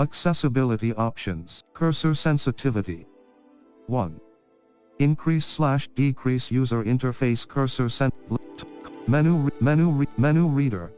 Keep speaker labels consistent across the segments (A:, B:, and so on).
A: Accessibility options. Cursor sensitivity. 1. Increase/decrease user interface cursor menu reader.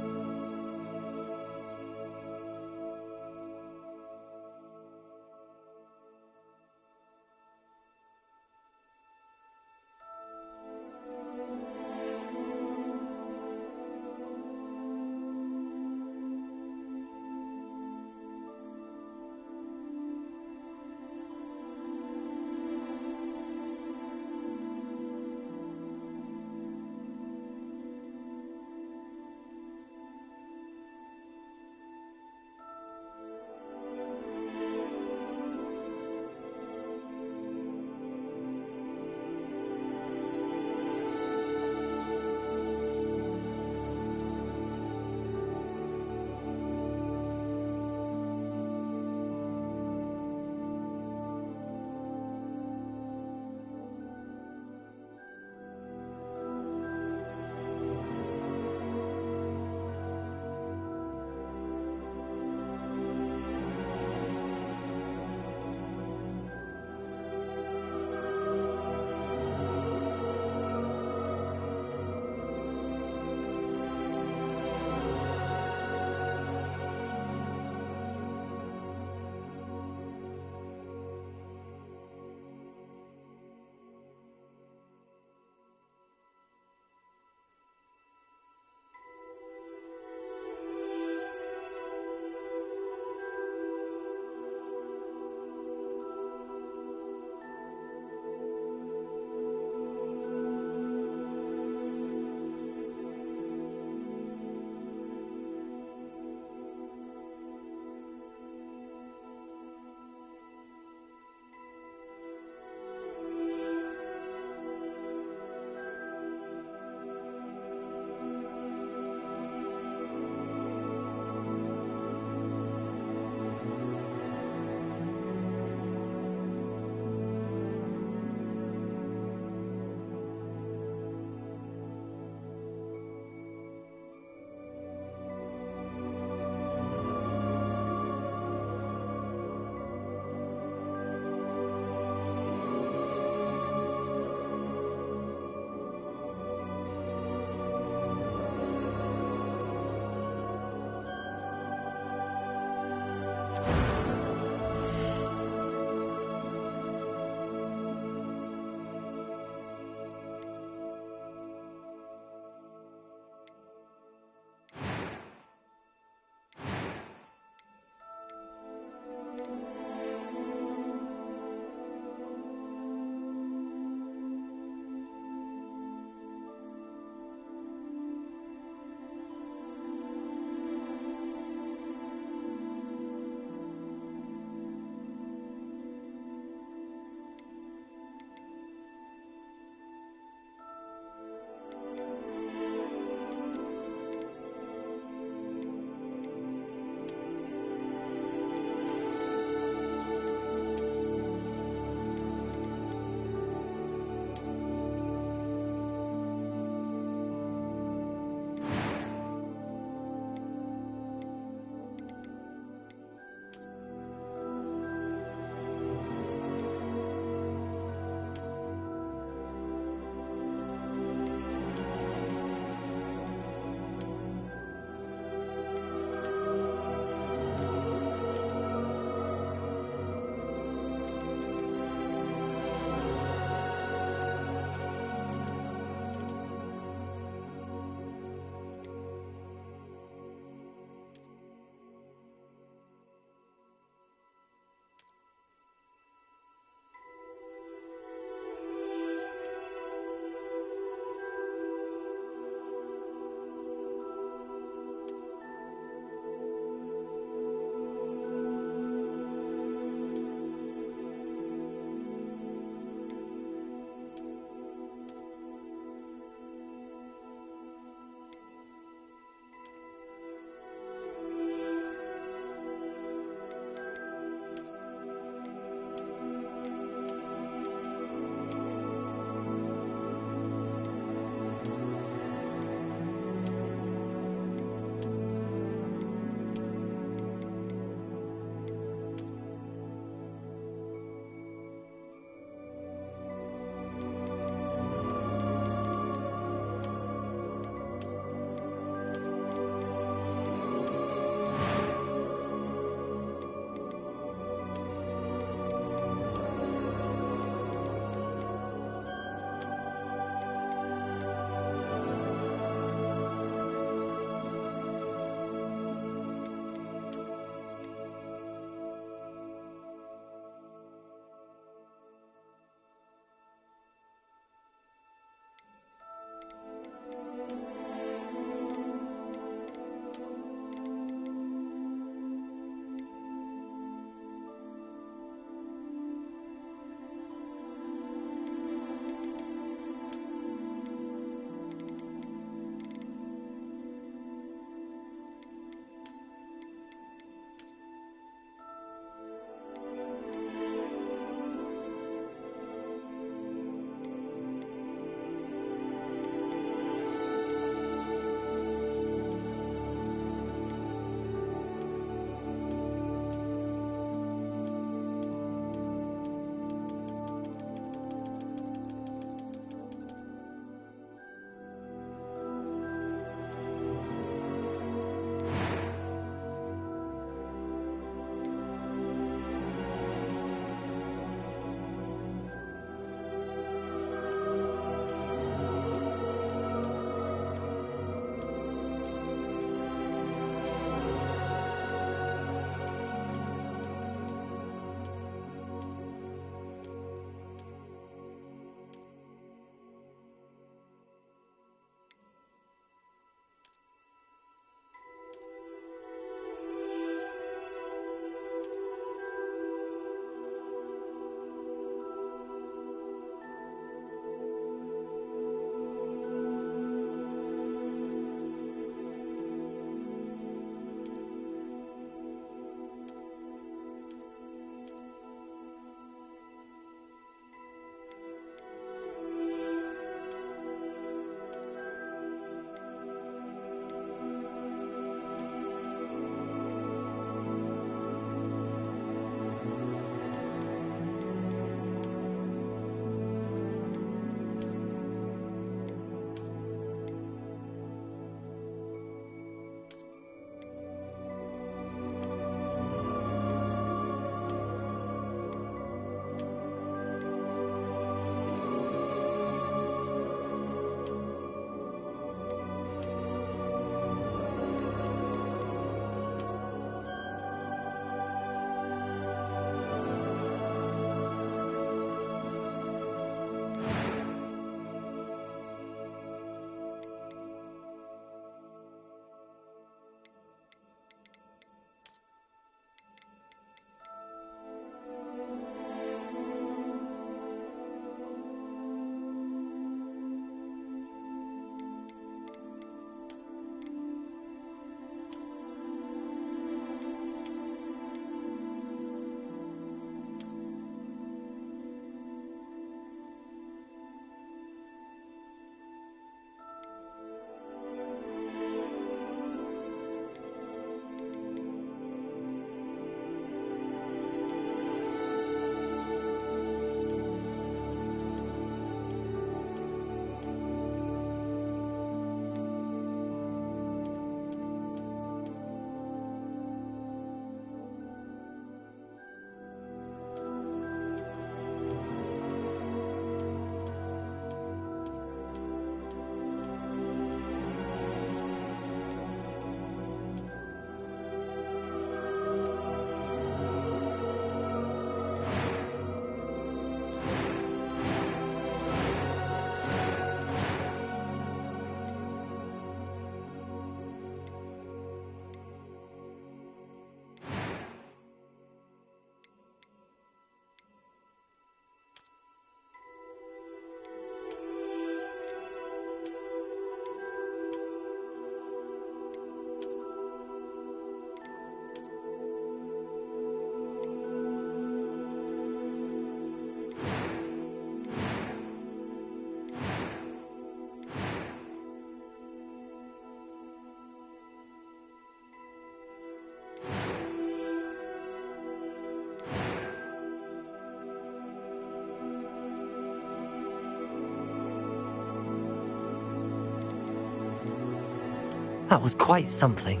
B: That was quite something.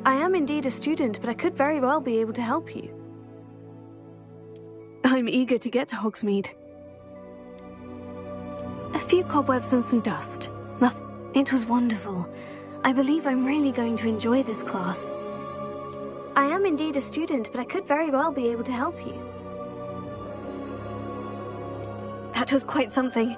C: I am indeed a student, but I could very well be able to help you. I'm eager to get to Hogsmeade. A few cobwebs and some dust. It was wonderful. I believe I'm really going to enjoy this class. I am indeed a student, but I could very well be able to help you. That was quite something.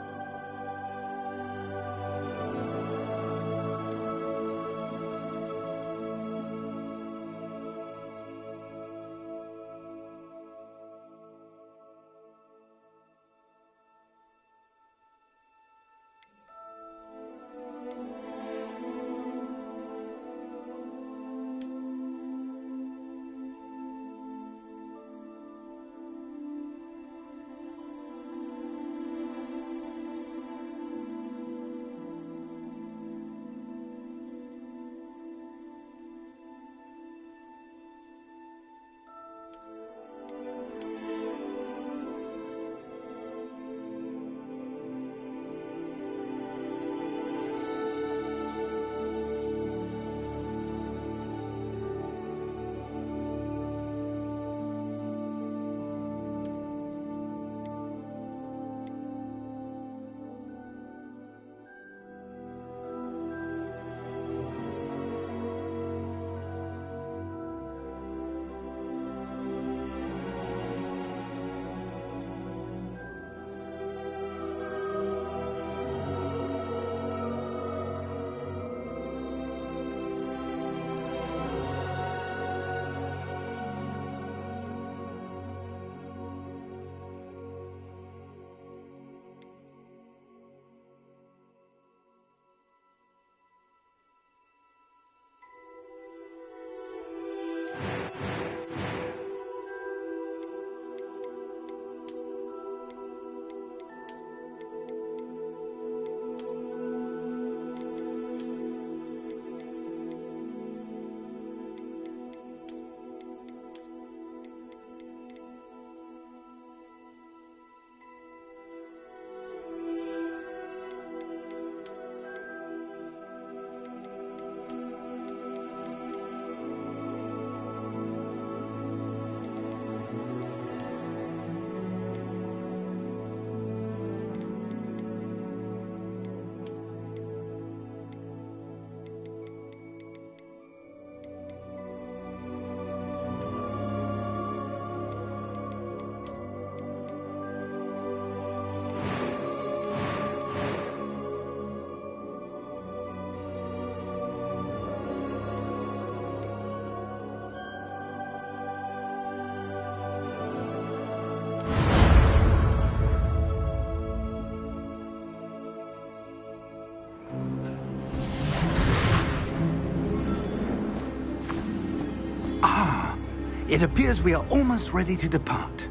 D: It appears we are almost ready to depart.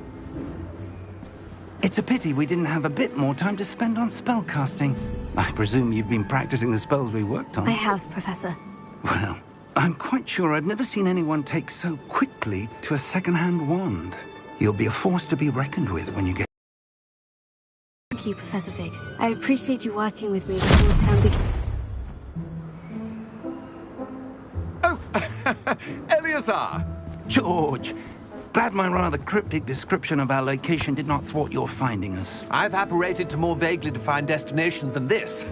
D: It's a pity we didn't have a bit more time to spend on spellcasting. I presume you've been practicing the spells we worked on.
C: I have, Professor.
D: Well, I'm quite sure I've never seen anyone take so quickly to a second-hand wand. You'll be a force to be reckoned with when you get...
C: Thank you, Professor Fig. I appreciate you working with me before the term begins.
E: Oh, Eleazar!
D: George! Glad my rather cryptic description of our location did not thwart your finding us.
E: I've apparated to more vaguely defined destinations than this.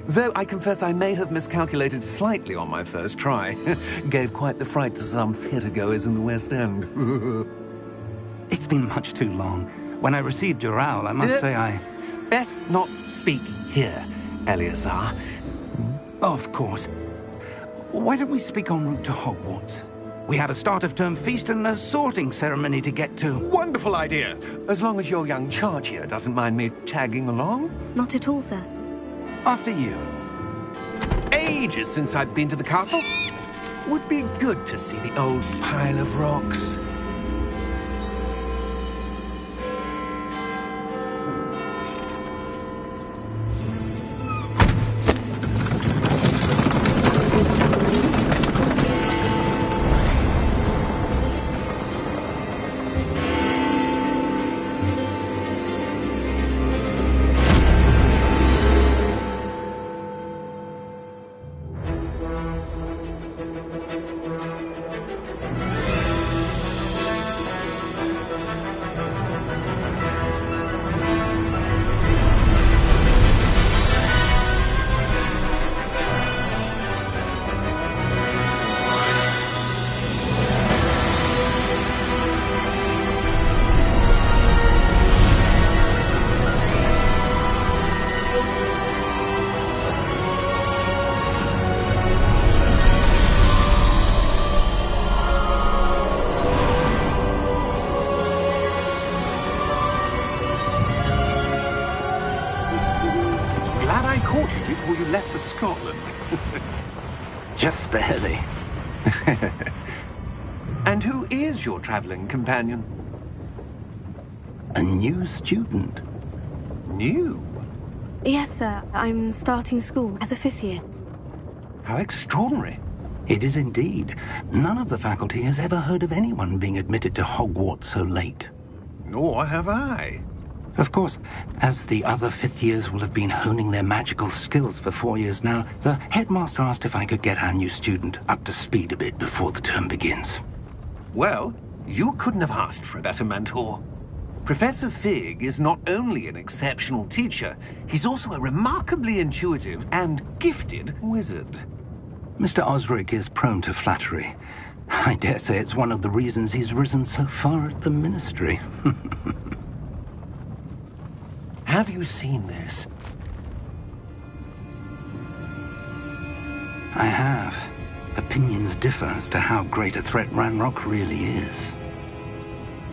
E: Though I confess I may have miscalculated slightly on my first try. Gave quite the fright to some theatre-goers in the West End.
D: It's been much too long. When I received your owl, I must say I...
E: Best not speak here, Eleazar.
D: Of course. Why don't we speak en route to Hogwarts? We have a start-of-term feast and a sorting ceremony to get to.
E: Wonderful idea! As long as your young charge here doesn't mind me tagging along.
C: Not at all, sir.
D: After you.
E: Ages since I've been to the castle. Would be good to see the old pile of rocks. Glad I caught you before you left for Scotland.
D: Just barely.
E: And who is your traveling companion?
D: A new student.
E: New?
C: Yes, sir. I'm starting school as a 5th year.
E: How extraordinary.
D: It is indeed. None of the faculty has ever heard of anyone being admitted to Hogwarts so late.
E: Nor have I.
D: Of course, as the other 5th years will have been honing their magical skills for 4 years now, the headmaster asked if I could get our new student up to speed a bit before the term begins.
E: Well, you couldn't have asked for a better mentor. Professor Fig is not only an exceptional teacher, he's also a remarkably intuitive and gifted wizard.
D: Mr. Osric is prone to flattery. I dare say it's one of the reasons he's risen so far at the Ministry.
E: Have you seen this?
D: I have. Opinions differ as to how great a threat Ranrock really is.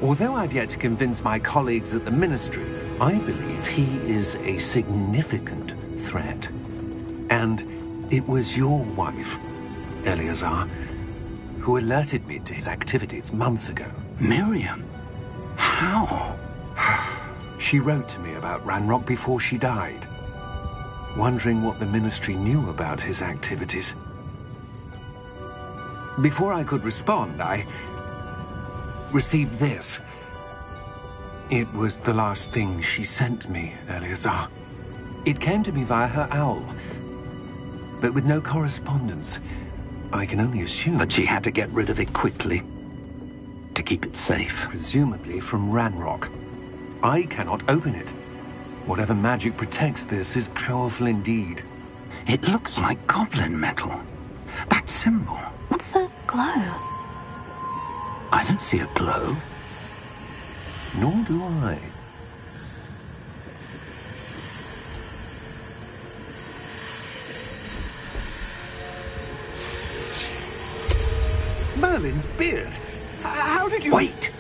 E: Although I've yet to convince my colleagues at the Ministry, I believe he is a significant threat. And it was your wife, Eleazar, who alerted me to his activities months ago.
D: Miriam? How?
E: She wrote to me about Ranrock before she died, wondering what the Ministry knew about his activities. Before I could respond, I received this. It was the last thing she sent me, Eleazar. It came to me via her owl, but with no correspondence. I can only assume
D: That she had to get rid of it quickly, to keep it safe.
E: presumably from Ranrock. I cannot open it. Whatever magic protects this is powerful indeed.
D: It looks like goblin metal. That symbol.
C: What's the glow?
D: I don't see a glow.
E: Nor do I. Merlin's beard. How did you...
D: Wait!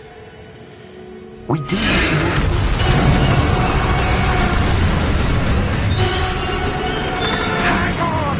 D: We do.
E: Hang on!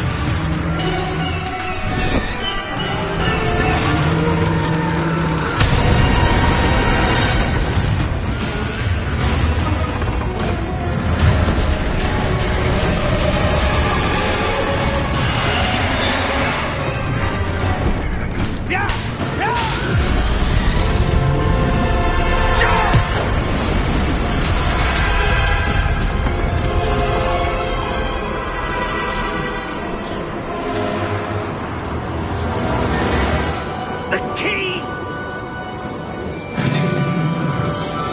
E: The key!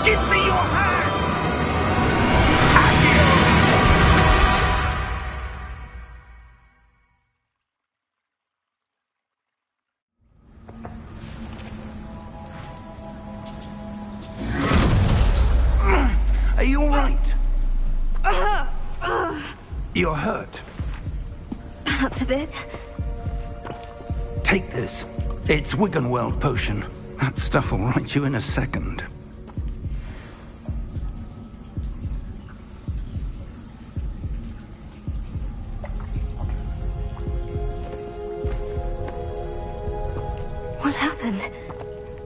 E: Give me your hand!
D: Are you all right? You're hurt.
C: Perhaps a bit.
D: Take this. It's Wiggenweld potion. That stuff will right you in a second.
C: What happened?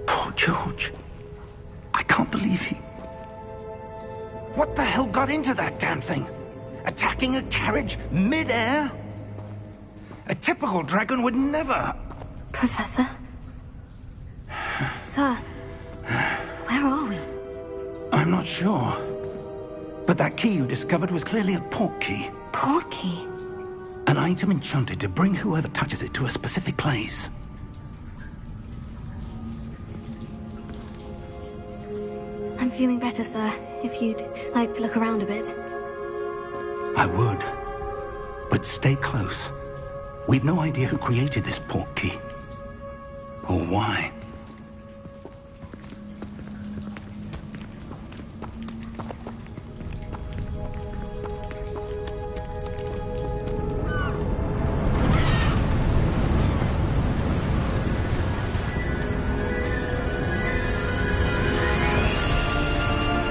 D: Poor George. I can't believe he... What the hell got into that damn thing? Attacking a carriage mid-air? A typical dragon would never...
C: Professor? Sir, where are we?
D: I'm not sure. But that key you discovered was clearly a port key.
C: Port key?
D: An item enchanted to bring whoever touches it to a specific place.
C: I'm feeling better, sir. If you'd like to look around a bit.
D: I would. But stay close. We've no idea who created this port key. Or why.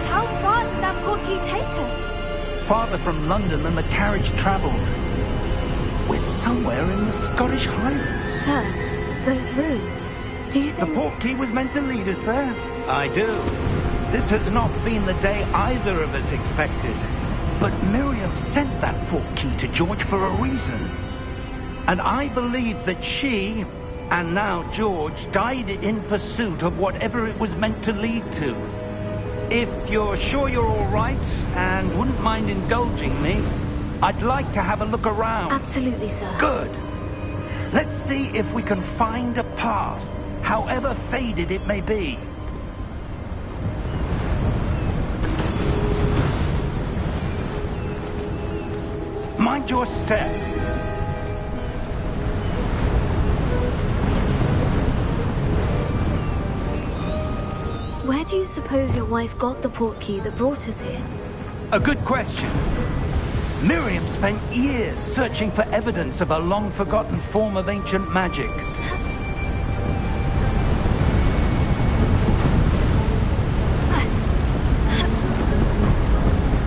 C: How far did that port key take us?
D: farther from London than the carriage travelled. We're somewhere in the Scottish Highlands.
C: Sir, those ruins. Do you
D: The
C: think...
D: portkey was meant to lead us there? I do. This has not been the day either of us expected. But Miriam sent that portkey to George for a reason. And I believe that she, and now George, died in pursuit of whatever it was meant to lead to. If you're sure you're all right, and wouldn't mind indulging me, I'd like to have a look around.
C: Absolutely, sir.
D: Good. Let's see if we can find a path, however faded it may be. Mind your step.
C: Where do you suppose your wife got the portkey that brought us here?
D: A good question. Miriam spent years searching for evidence of a long-forgotten form of ancient magic.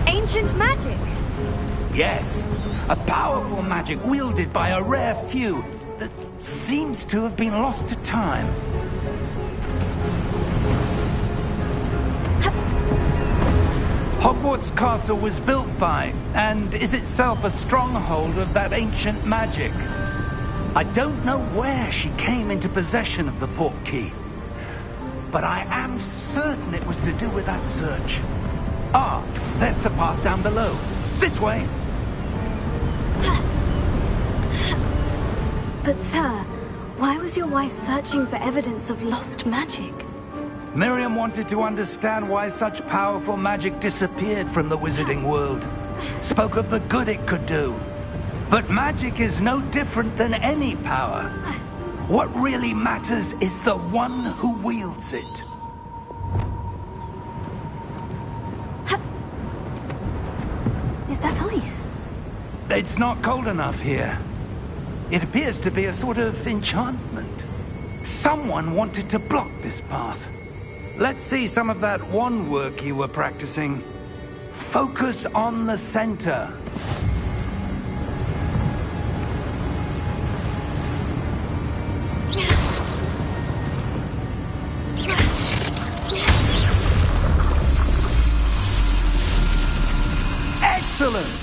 C: Ancient magic?
D: Yes, a powerful magic wielded by a rare few that seems to have been lost to time. Hogwarts Castle was built by, and is itself a stronghold of that ancient magic. I don't know where she came into possession of the portkey, but I am certain it was to do with that search. Ah, there's the path down below. This way.
C: But sir, why was your wife searching for evidence of lost magic?
D: Miriam wanted to understand why such powerful magic disappeared from the wizarding world. Spoke of the good it could do. But magic is no different than any power. What really matters is the one who wields it.
C: Is that ice?
D: It's not cold enough here. It appears to be a sort of enchantment. Someone wanted to block this path. Let's see some of that wand work you were practicing. Focus on the center. Excellent!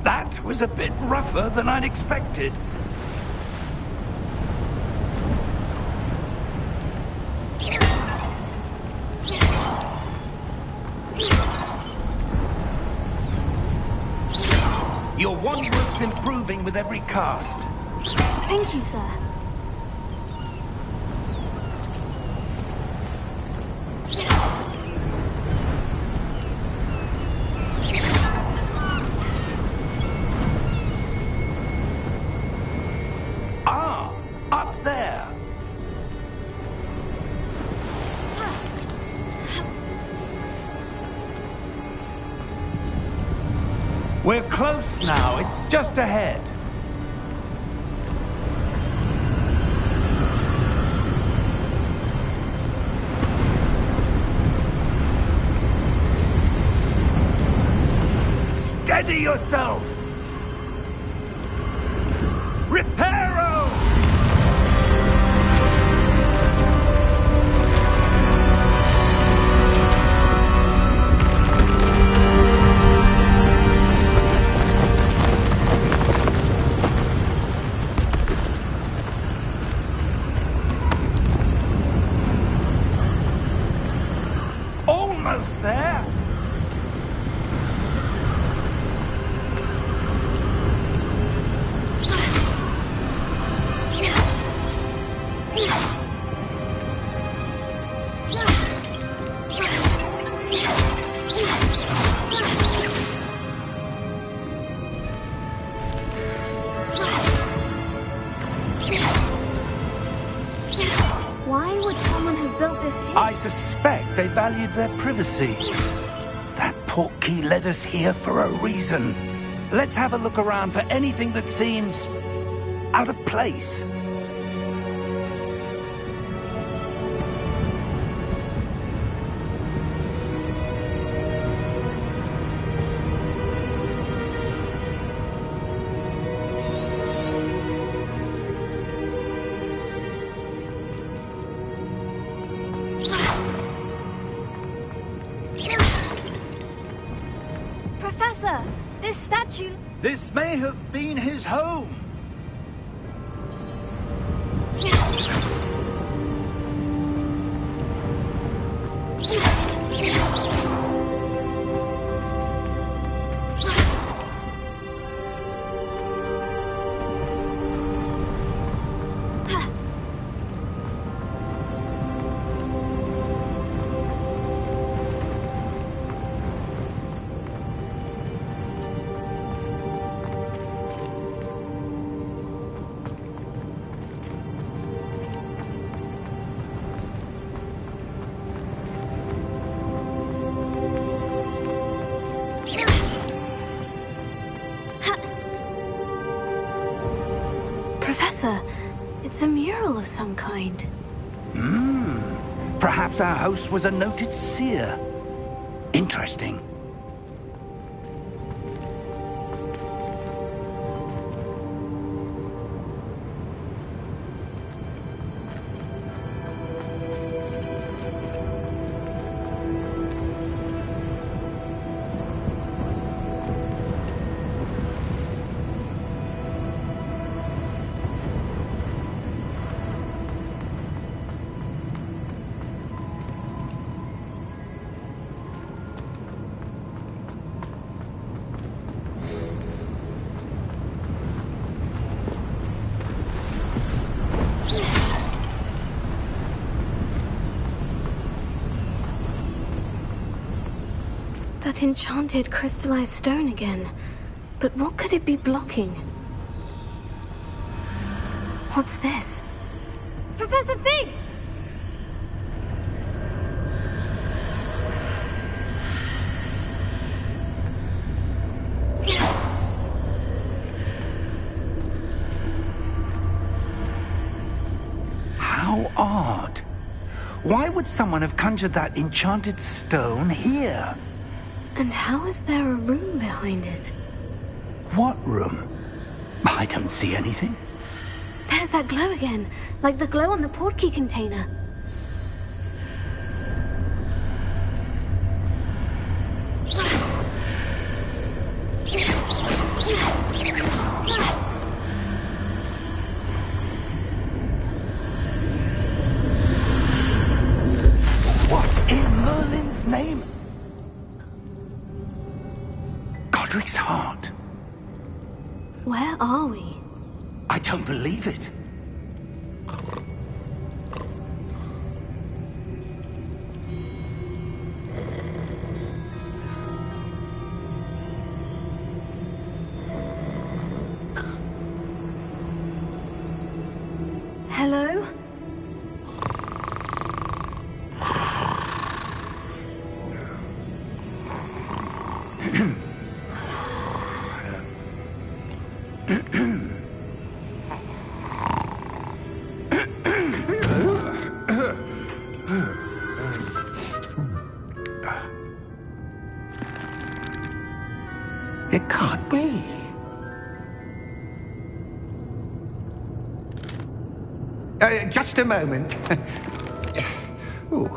D: That was a bit rougher than I'd expected. Your wand work's improving with every cast.
C: Thank you, sir.
D: Ah, up there. We're close now. It's just ahead. Steady yourself! Reparo! Almost there! suspect they valued their privacy. That portkey led us here for a reason. Let's have a look around for anything that seems out of place.
C: Professor, this statue...
D: This may have been his home.
C: Professor, it's a mural of some kind.
D: Perhaps our host was a noted seer. Interesting.
C: That enchanted crystallized stone again. But what could it be blocking? What's this? Professor Fig!
D: How odd. Why would someone have conjured that enchanted stone here?
C: And how is there a room behind it?
D: What room? I don't see anything.
C: There's that glow again, like the glow on the portkey container.
D: What in Merlin's name? Godric's heart.
C: Where are we?
D: I don't believe it.
C: Hello?
D: It can't be. Just a moment. Oh.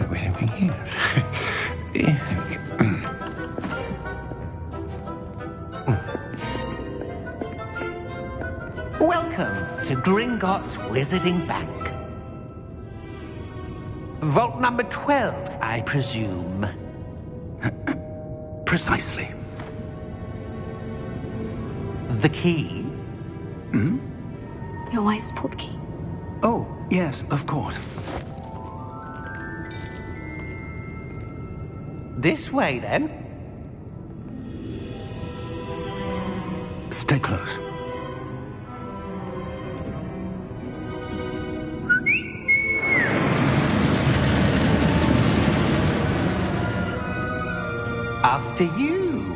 D: Where are we here?
E: Welcome to Gringotts Wizarding Bank. Vault number 12, I presume.
D: Precisely.
E: The key?
C: Your wife's portkey.
D: Oh, yes, of course.
E: This way, then.
D: Stay close. After you.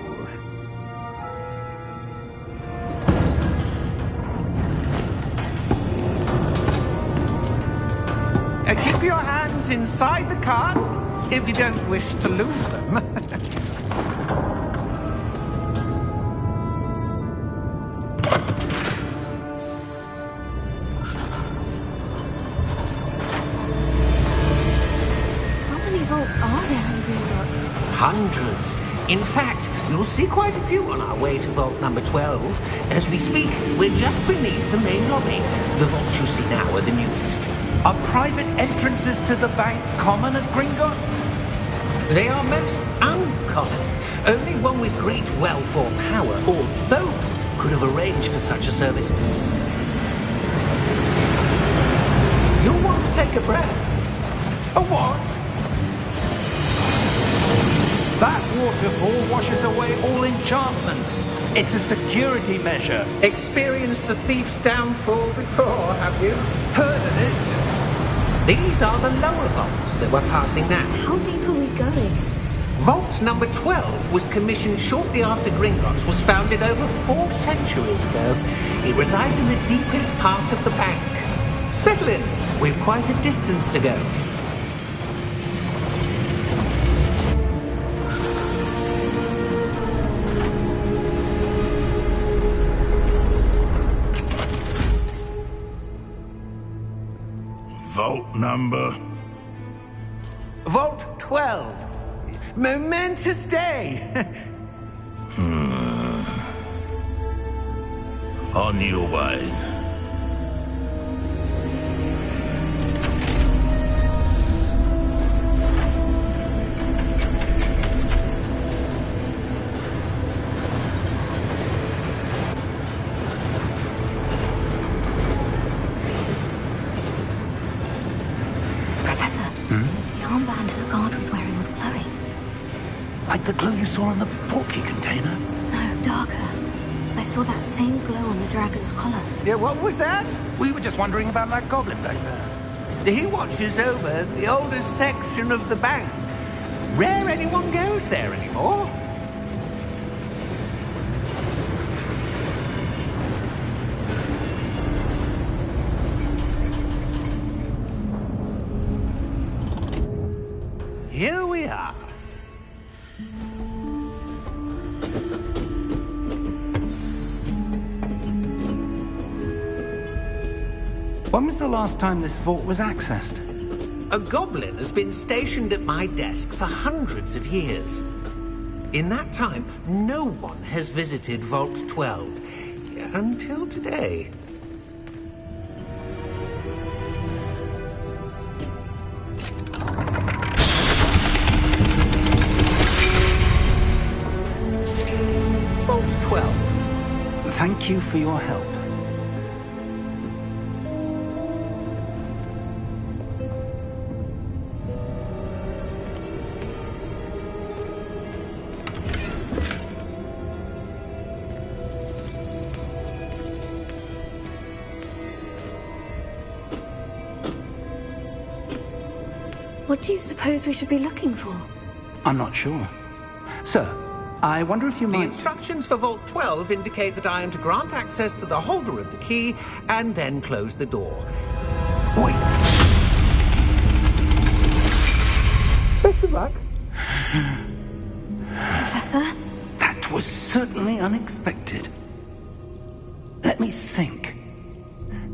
E: Keep your hands inside the cart if you don't wish to lose them.
C: How many vaults are there in Gringotts?
B: Hundreds. In fact, you'll see quite a few on our way to vault number 12. As we speak, we're just beneath the main lobby. The vaults you see now are the newest.
D: Are private entrances to the bank common at Gringotts?
B: They are most uncommon. Only one with great wealth or power, or both, could have arranged for such a service. You'll want to take a breath.
D: A what? That waterfall washes away all enchantments. It's a security measure.
B: Experienced the thief's downfall before, have you?
D: Heard of it?
B: These are the lower vaults that we're passing now.
C: How deep are we going?
B: Vault number 12 was commissioned shortly after Gringotts was founded over 4 centuries ago. It resides in the deepest part of the bank. Settle in. We've quite a distance to go.
F: Vault number?
E: Vault 12. Momentous day.
F: On your way.
C: Professor, the armband the guard was wearing was glowing.
D: Like the glow you saw on the porky container?
C: No, darker. I saw that same glow on the dragon's collar.
E: Yeah, what was that?
D: We were just wondering about that goblin back there.
E: He watches over the oldest section of the bank. Rare anyone goes there anymore. Here we are.
D: When was the last time this vault was accessed?
B: A goblin has been stationed at my desk for hundreds of years. In that time, no one has visited Vault 12. Until today. Vault 12.
D: Thank you for your help.
C: What do you suppose we should be looking for?
D: I'm not sure. Sir, I wonder if you
B: The
D: might...
B: instructions for Vault 12 indicate that I am to grant access to the holder of the key and then close the door.
D: Wait!
B: Best of luck.
C: Professor?
D: That was certainly unexpected. Let me think.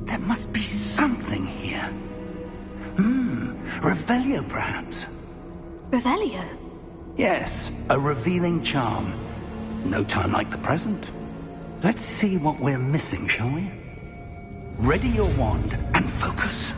D: There must be something here. Revelio, perhaps?
C: Revelio?
D: Yes, a revealing charm. No time like the present. Let's see what we're missing, shall we? Ready your wand and focus.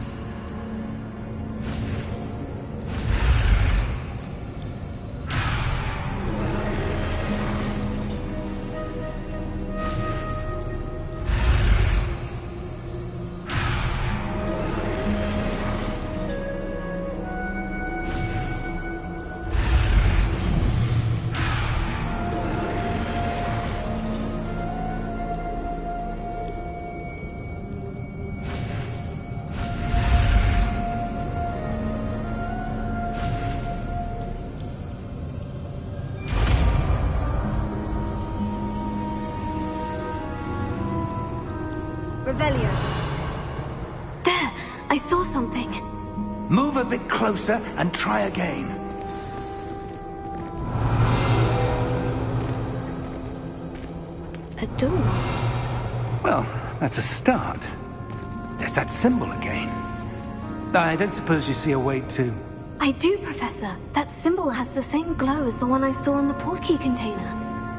C: Revelio. There! I saw something.
D: Move a bit closer and try again.
C: A door.
D: Well, that's a start. There's that symbol again. I don't suppose you see a way to...
C: I do, Professor. That symbol has the same glow as the one I saw in the portkey container.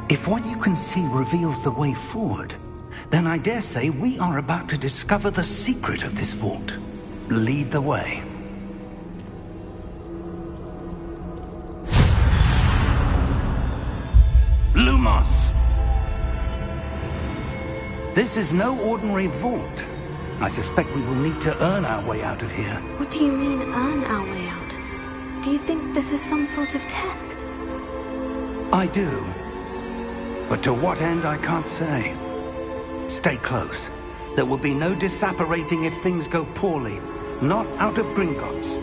D: If what you can see reveals the way forward, then I dare say we are about to discover the secret of this vault. Lead the way. Lumos! This is no ordinary vault. I suspect we will need to earn our way out of here.
C: What do you mean, earn our way out? Do you think this is some sort of test?
D: I do. But to what end, I can't say. Stay close. There will be no disapparating if things go poorly. Not out of Gringotts.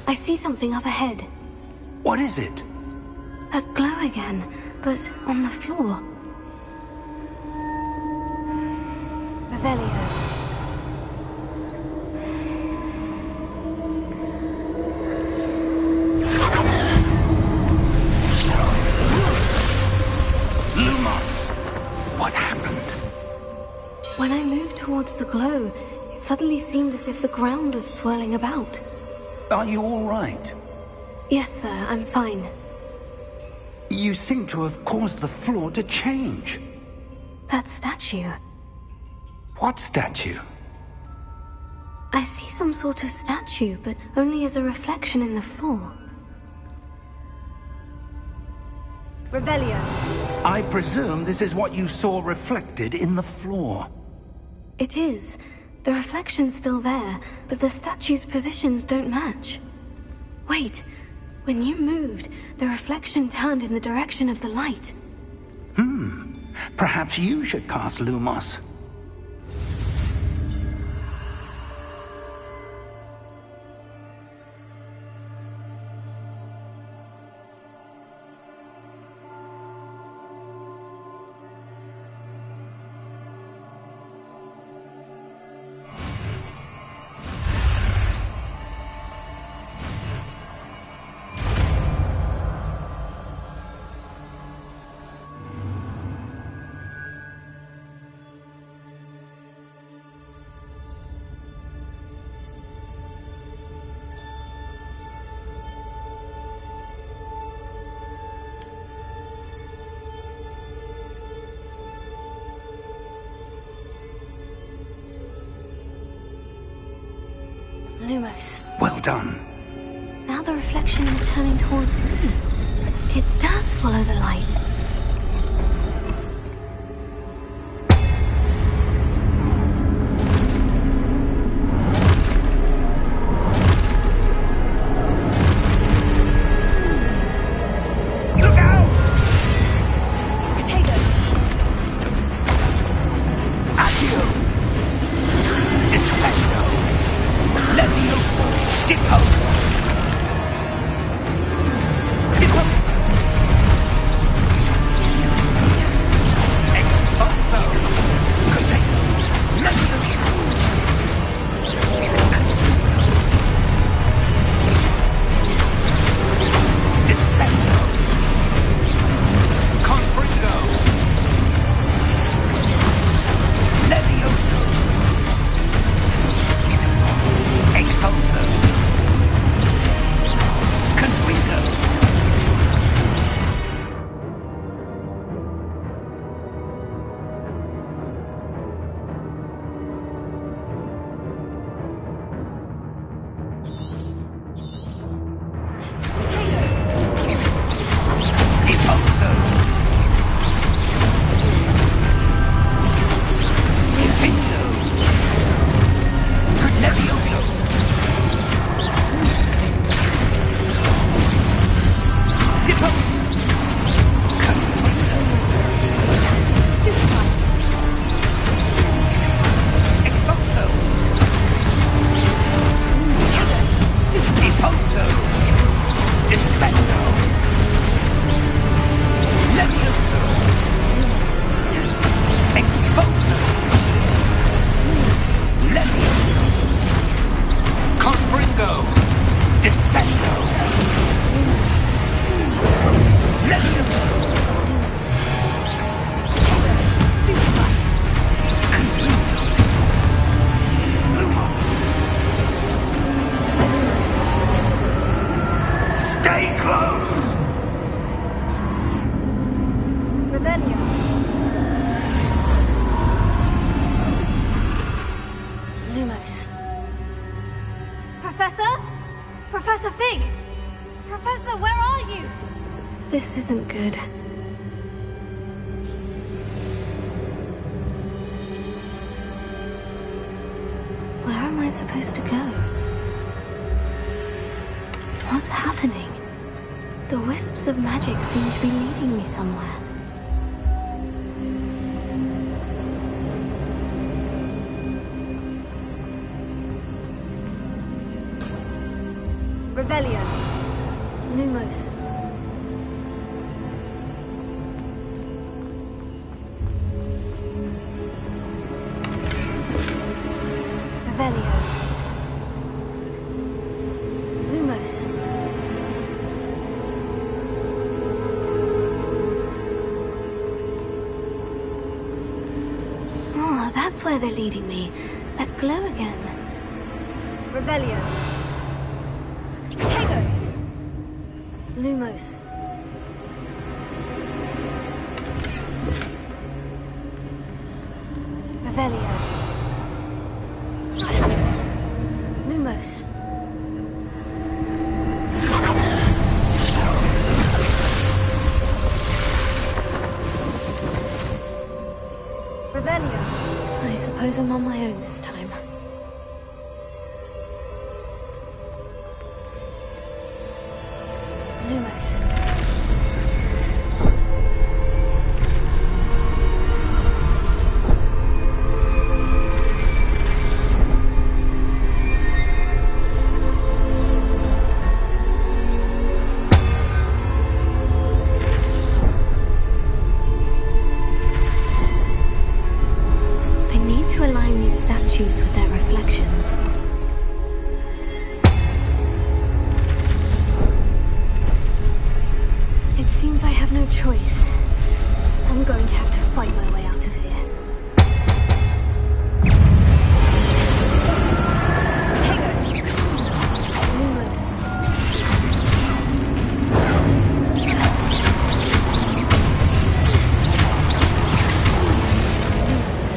C: I see something up ahead.
D: What is it?
C: That glow again, but on the floor. Revelio.
D: Lumos! What happened?
C: When I moved towards the glow, it suddenly seemed as if the ground was swirling about.
D: Are you all right?
C: Yes, sir, I'm fine.
D: You seem to have caused the floor to change.
C: That statue.
D: What statue?
C: I see some sort of statue, but only as a reflection in the floor. Revelio.
D: I presume this is what you saw reflected in the floor.
C: It is. The reflection's still there, but the statue's positions don't match. Wait. When you moved, the reflection turned in the direction of the light.
D: Perhaps you should cast Lumos.
C: Lumos.
D: Well done.
C: Now the reflection is turning towards me. It does follow the light.
D: Look out!
C: Potato!
D: Accio! Defendo! Levioso! Deposo! Deposo! Expulso! Potato! Levioso! Descendo! Confringo! Levioso! Expulso! Confringo! Expulso! Defendo! Levioso! Deposo! Confringo!
C: Stupefy!
D: Expulso! Deposo! Descendo! Levioso! Expulso! Levioso! Confringo! Descendo! Levioso!
C: Stupefy!
D: Confringo! Lumos! Stay close!
C: Revelio! Lumos. Professor? Professor Fig! Professor, where are you? This isn't good. Where am I supposed to go? What's happening? The wisps of magic seem to be leading me somewhere. Revelio. Lumos. Revelio. Lumos. Oh, that's where they're leading me. That glow again. Revelio. Tego. Lumos. Revelio. Lumos. Revelio. I suppose I'm on my own this time. Lumos. I need to align these statues with their reflections. It seems I have no choice. I'm going to have to fight my way out of here. Tego! Lumos. Lumos. Lumos.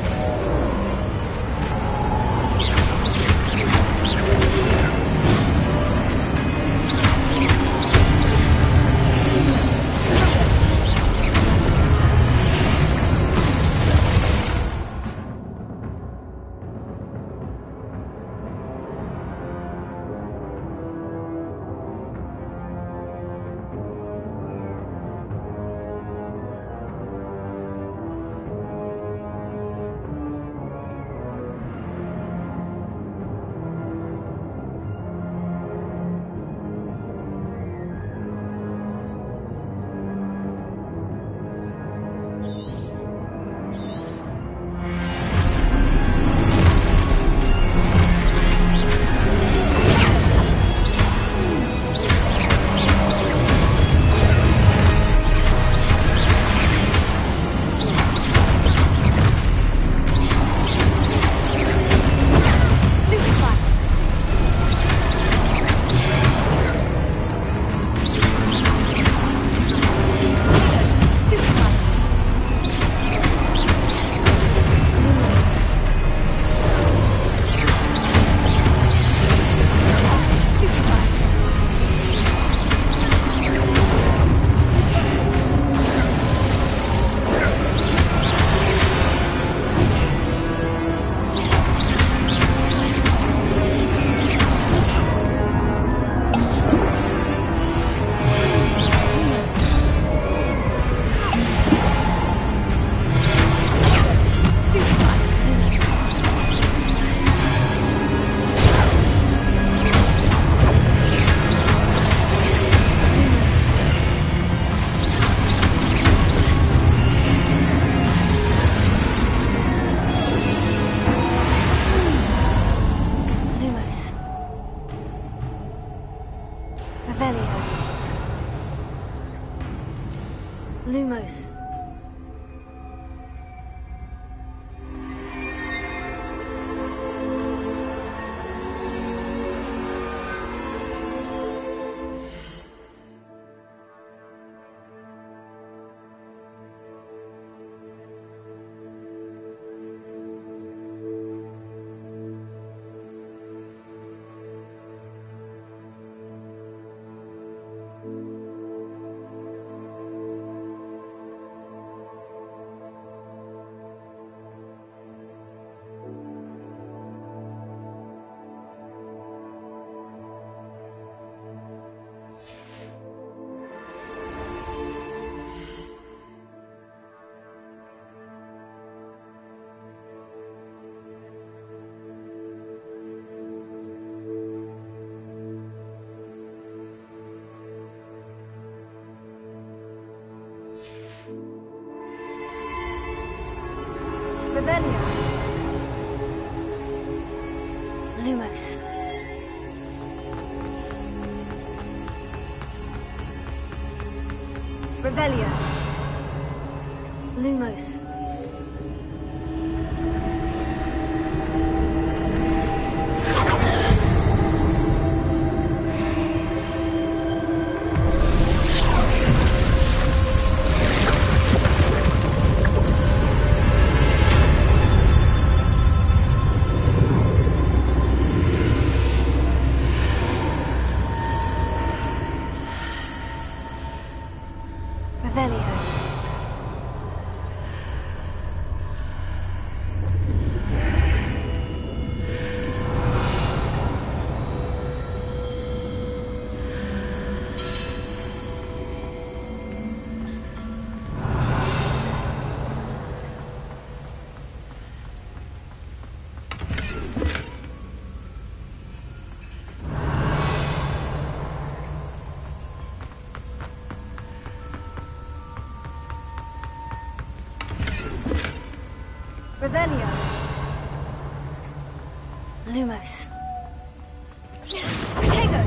C: Revelio. Lumos. Revelio. Lumos. Revelio. Lumos. Protego!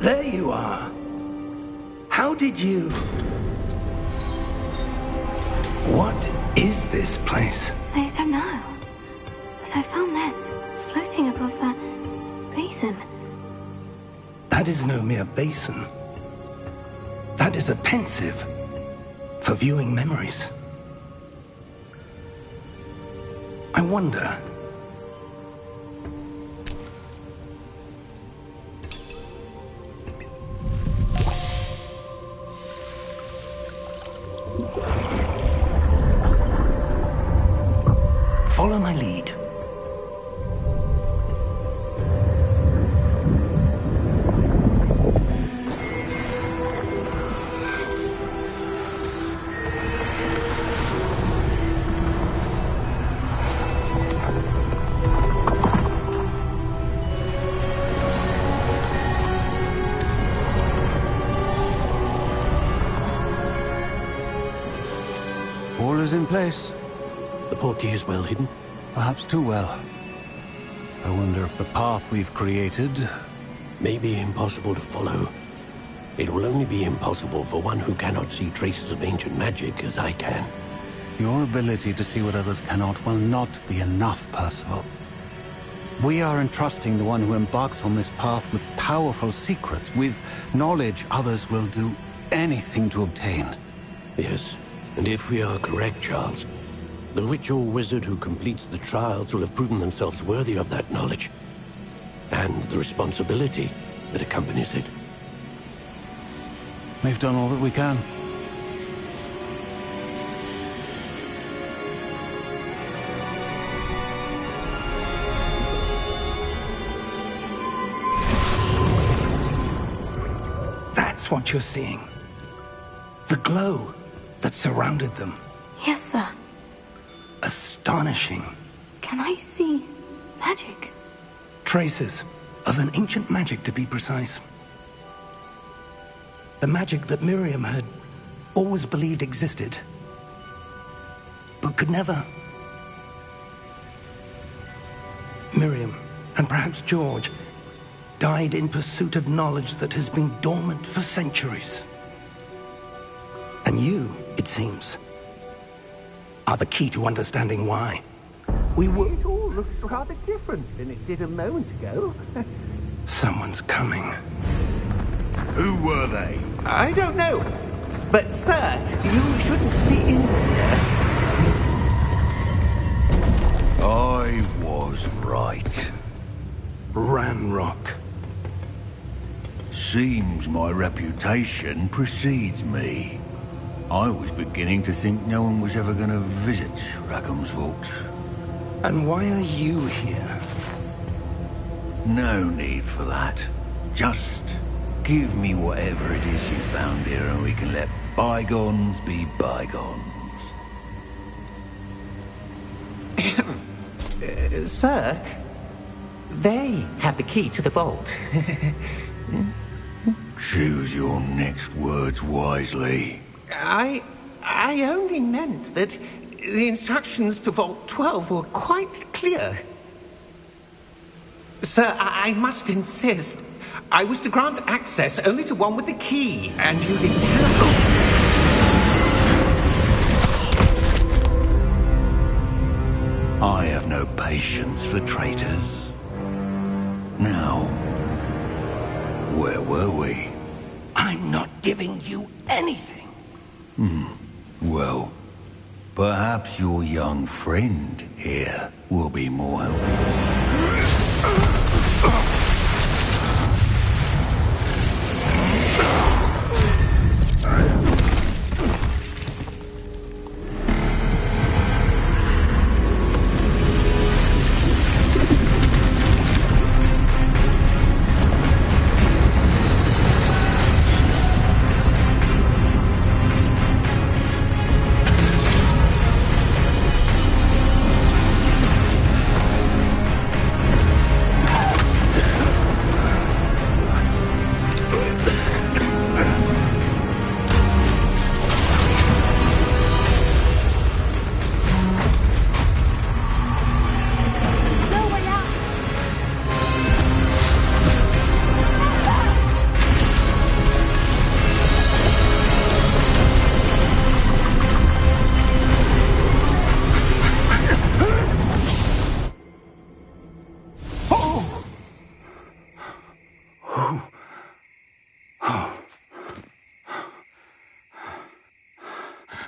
D: There you are. How did you... What is this place?
C: I don't know. But I found this floating above that basin.
D: That is no mere basin. That is a pensive for viewing memories. I wonder... Follow my lead.
G: All is in place.
E: The portkey is well hidden.
G: Perhaps too well. I wonder if the path we've created...
E: May be impossible to follow. It will only be impossible for one who cannot see traces of ancient magic as I can.
G: Your ability to see what others cannot will not be enough, Percival. We are entrusting the one who embarks on this path with powerful secrets, with knowledge others will do anything to obtain.
E: Yes, and if we are correct, Charles, the witch or wizard who completes the trials will have proven themselves worthy of that knowledge, and the responsibility that accompanies it.
G: We've done all that we can.
D: That's what you're seeing. The glow that surrounded them.
C: Yes, sir.
D: Astonishing.
C: Can I see magic?
D: Traces of an ancient magic, to be precise. The magic that Miriam had always believed existed, but could never. Miriam, and perhaps George, died in pursuit of knowledge that has been dormant for centuries. And you, it seems, are the key to understanding why. We were...
B: It all looks rather different than it did a moment ago.
D: Someone's coming.
F: Who were they?
B: I don't know. But, sir, you shouldn't be in here.
F: I was right.
D: Ranrock.
F: Seems my reputation precedes me. I was beginning to think no one was ever going to visit Rackham's Vault.
D: And why are you here?
F: No need for that. Just Give me whatever it is you found here and we can let bygones be bygones.
B: Sir, they have the key to the vault.
F: Choose your next words wisely.
B: I only meant that the instructions to Vault 12 were quite clear. Sir, I must insist. I was to grant access only to one with the key, and you didn't have...
F: I have no patience for traitors. Now, where were we?
B: I'm not giving you anything.
F: Well, perhaps your young friend here will be more helpful.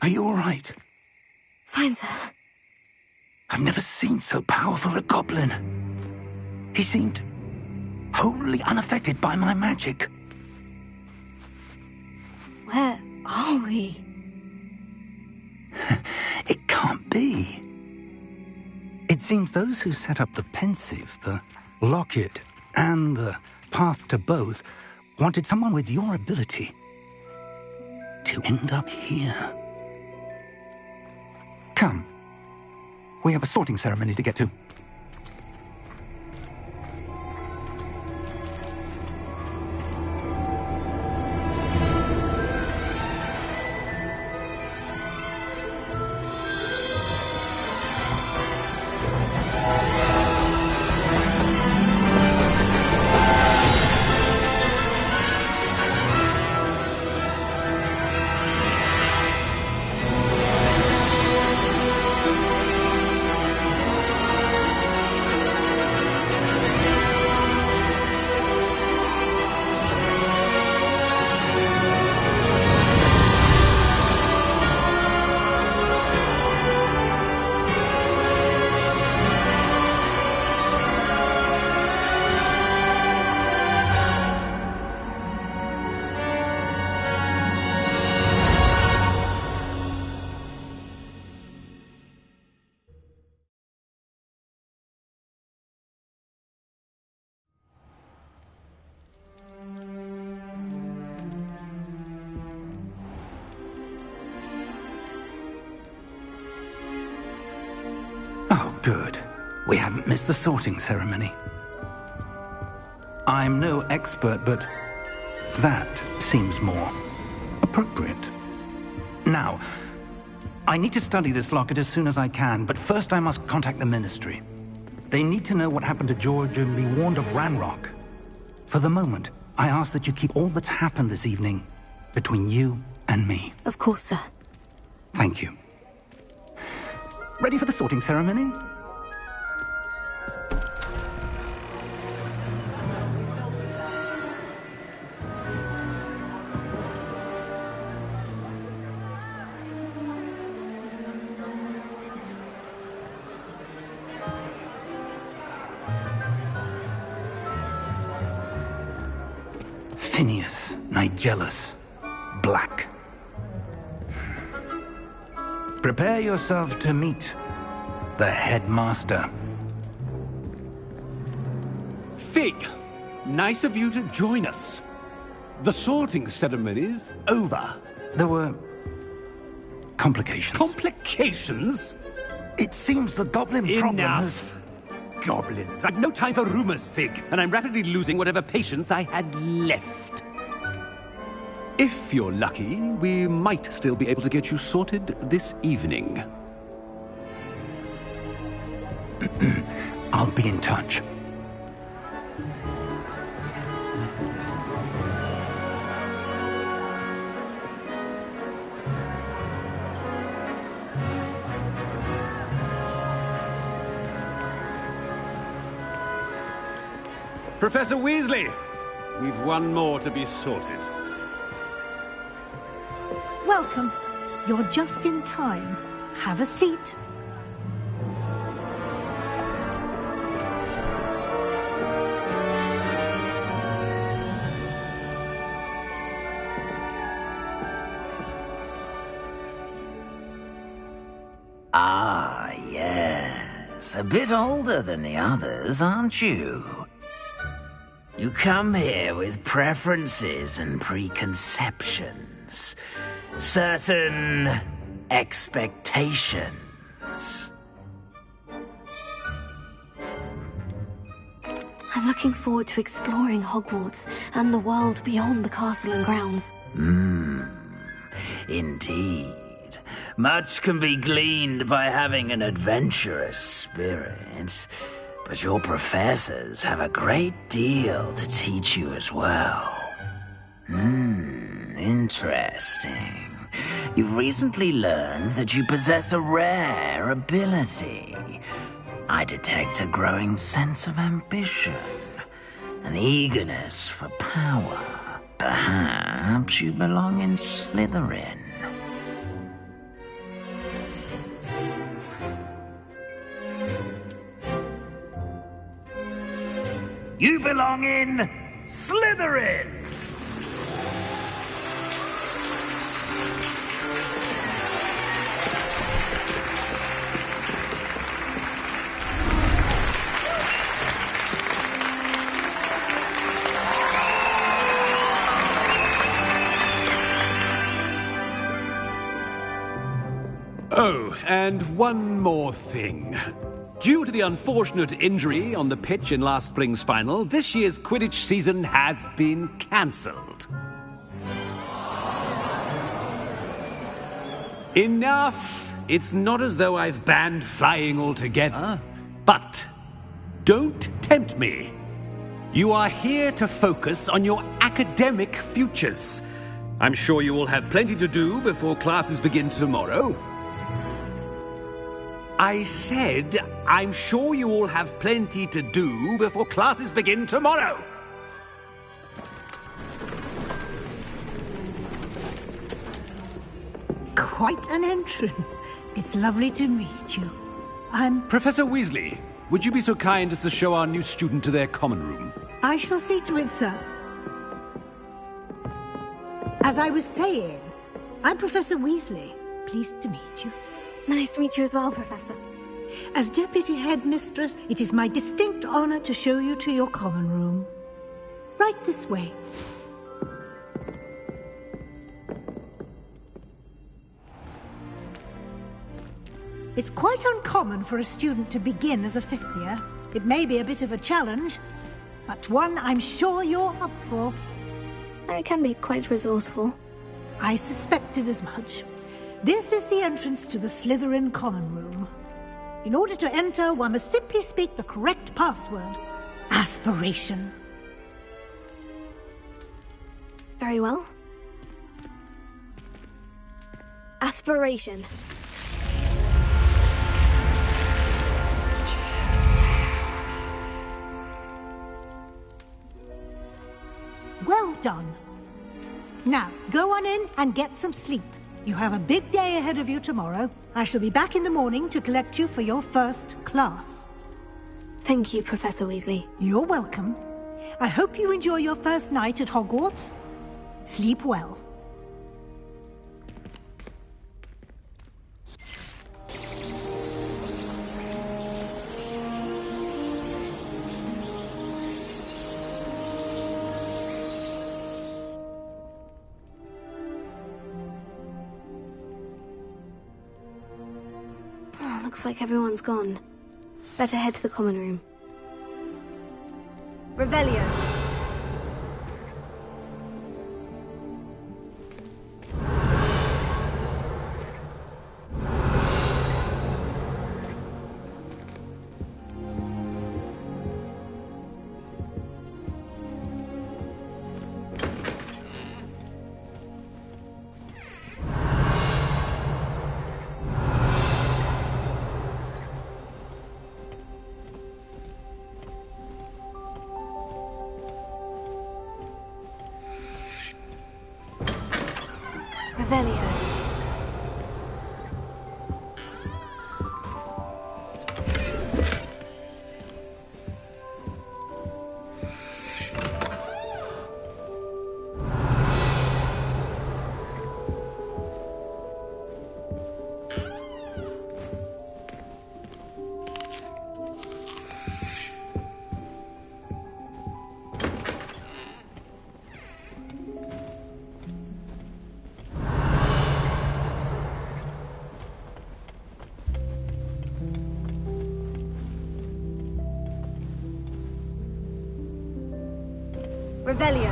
D: Are you all right?
C: Fine, sir.
D: I've never seen so powerful a goblin. He seemed wholly unaffected by my magic.
C: Where are we?
D: It can't be. It seems those who set up the Pensive, the Locket, and the Path to Both wanted someone with your ability to end up here. Come. We have a sorting ceremony to get to. Oh, good. We haven't missed the sorting ceremony. I'm no expert, but that seems more appropriate. Now, I need to study this locket as soon as I can, but first I must contact the Ministry. They need to know what happened to George and be warned of Ranrock. For the moment, I ask that you keep all that's happened this evening between you and me.
C: Of course, sir.
D: Thank you. Ready for the sorting ceremony? Phineas Nigellus Black. Prepare yourself to meet the Headmaster.
H: Fig, nice of you to join us. The sorting ceremony's over.
D: There were complications.
H: Complications?
D: It seems the goblin problem has...
H: Enough! Goblins. I've no time for rumors, Fig, and I'm rapidly losing whatever patience I had left. If you're lucky, we might still be able to get you sorted this evening.
D: I'll be in touch.
H: Professor Weasley, we've one more to be sorted.
I: Welcome. You're just in time. Have a seat.
J: Ah, yes. A bit older than the others, aren't you? You come here with preferences and preconceptions. Certain expectations.
C: I'm looking forward to exploring Hogwarts and the world beyond the castle and grounds.
J: Indeed. Much can be gleaned by having an adventurous spirit, but your professors have a great deal to teach you as well. Interesting. You've recently learned that you possess a rare ability. I detect a growing sense of ambition, an eagerness for power. Perhaps you belong in Slytherin. You belong in Slytherin!
H: Oh, and one more thing. Due to the unfortunate injury on the pitch in last spring's final, this year's Quidditch season has been cancelled. Enough! It's not as though I've banned flying altogether. But don't tempt me. You are here to focus on your academic futures. I'm sure you will have plenty to do before classes begin tomorrow. I said, I'm sure you all have plenty to do before classes begin tomorrow.
I: Quite an entrance. It's lovely to meet you. I'm...
H: Professor Weasley, would you be so kind as to show our new student to their common room?
I: I shall see to it, sir. As I was saying, I'm Professor Weasley. Pleased to meet you.
C: Nice to meet you as well, Professor.
I: As Deputy Headmistress, it is my distinct honor to show you to your common room. Right this way. It's quite uncommon for a student to begin as a fifth year. It may be a bit of a challenge, but one I'm sure you're up for.
C: I can be quite resourceful.
I: I suspected as much. This is the entrance to the Slytherin common room. In order to enter, one must simply speak the correct password. Aspiration.
C: Very well. Aspiration.
I: Well done. Now, go on in and get some sleep. You have a big day ahead of you tomorrow. I shall be back in the morning to collect you for your first class.
C: Thank you, Professor Weasley.
I: You're welcome. I hope you enjoy your first night at Hogwarts. Sleep well.
C: Looks like everyone's gone. Better head to the common room. Revelio. Revelio. Revelio.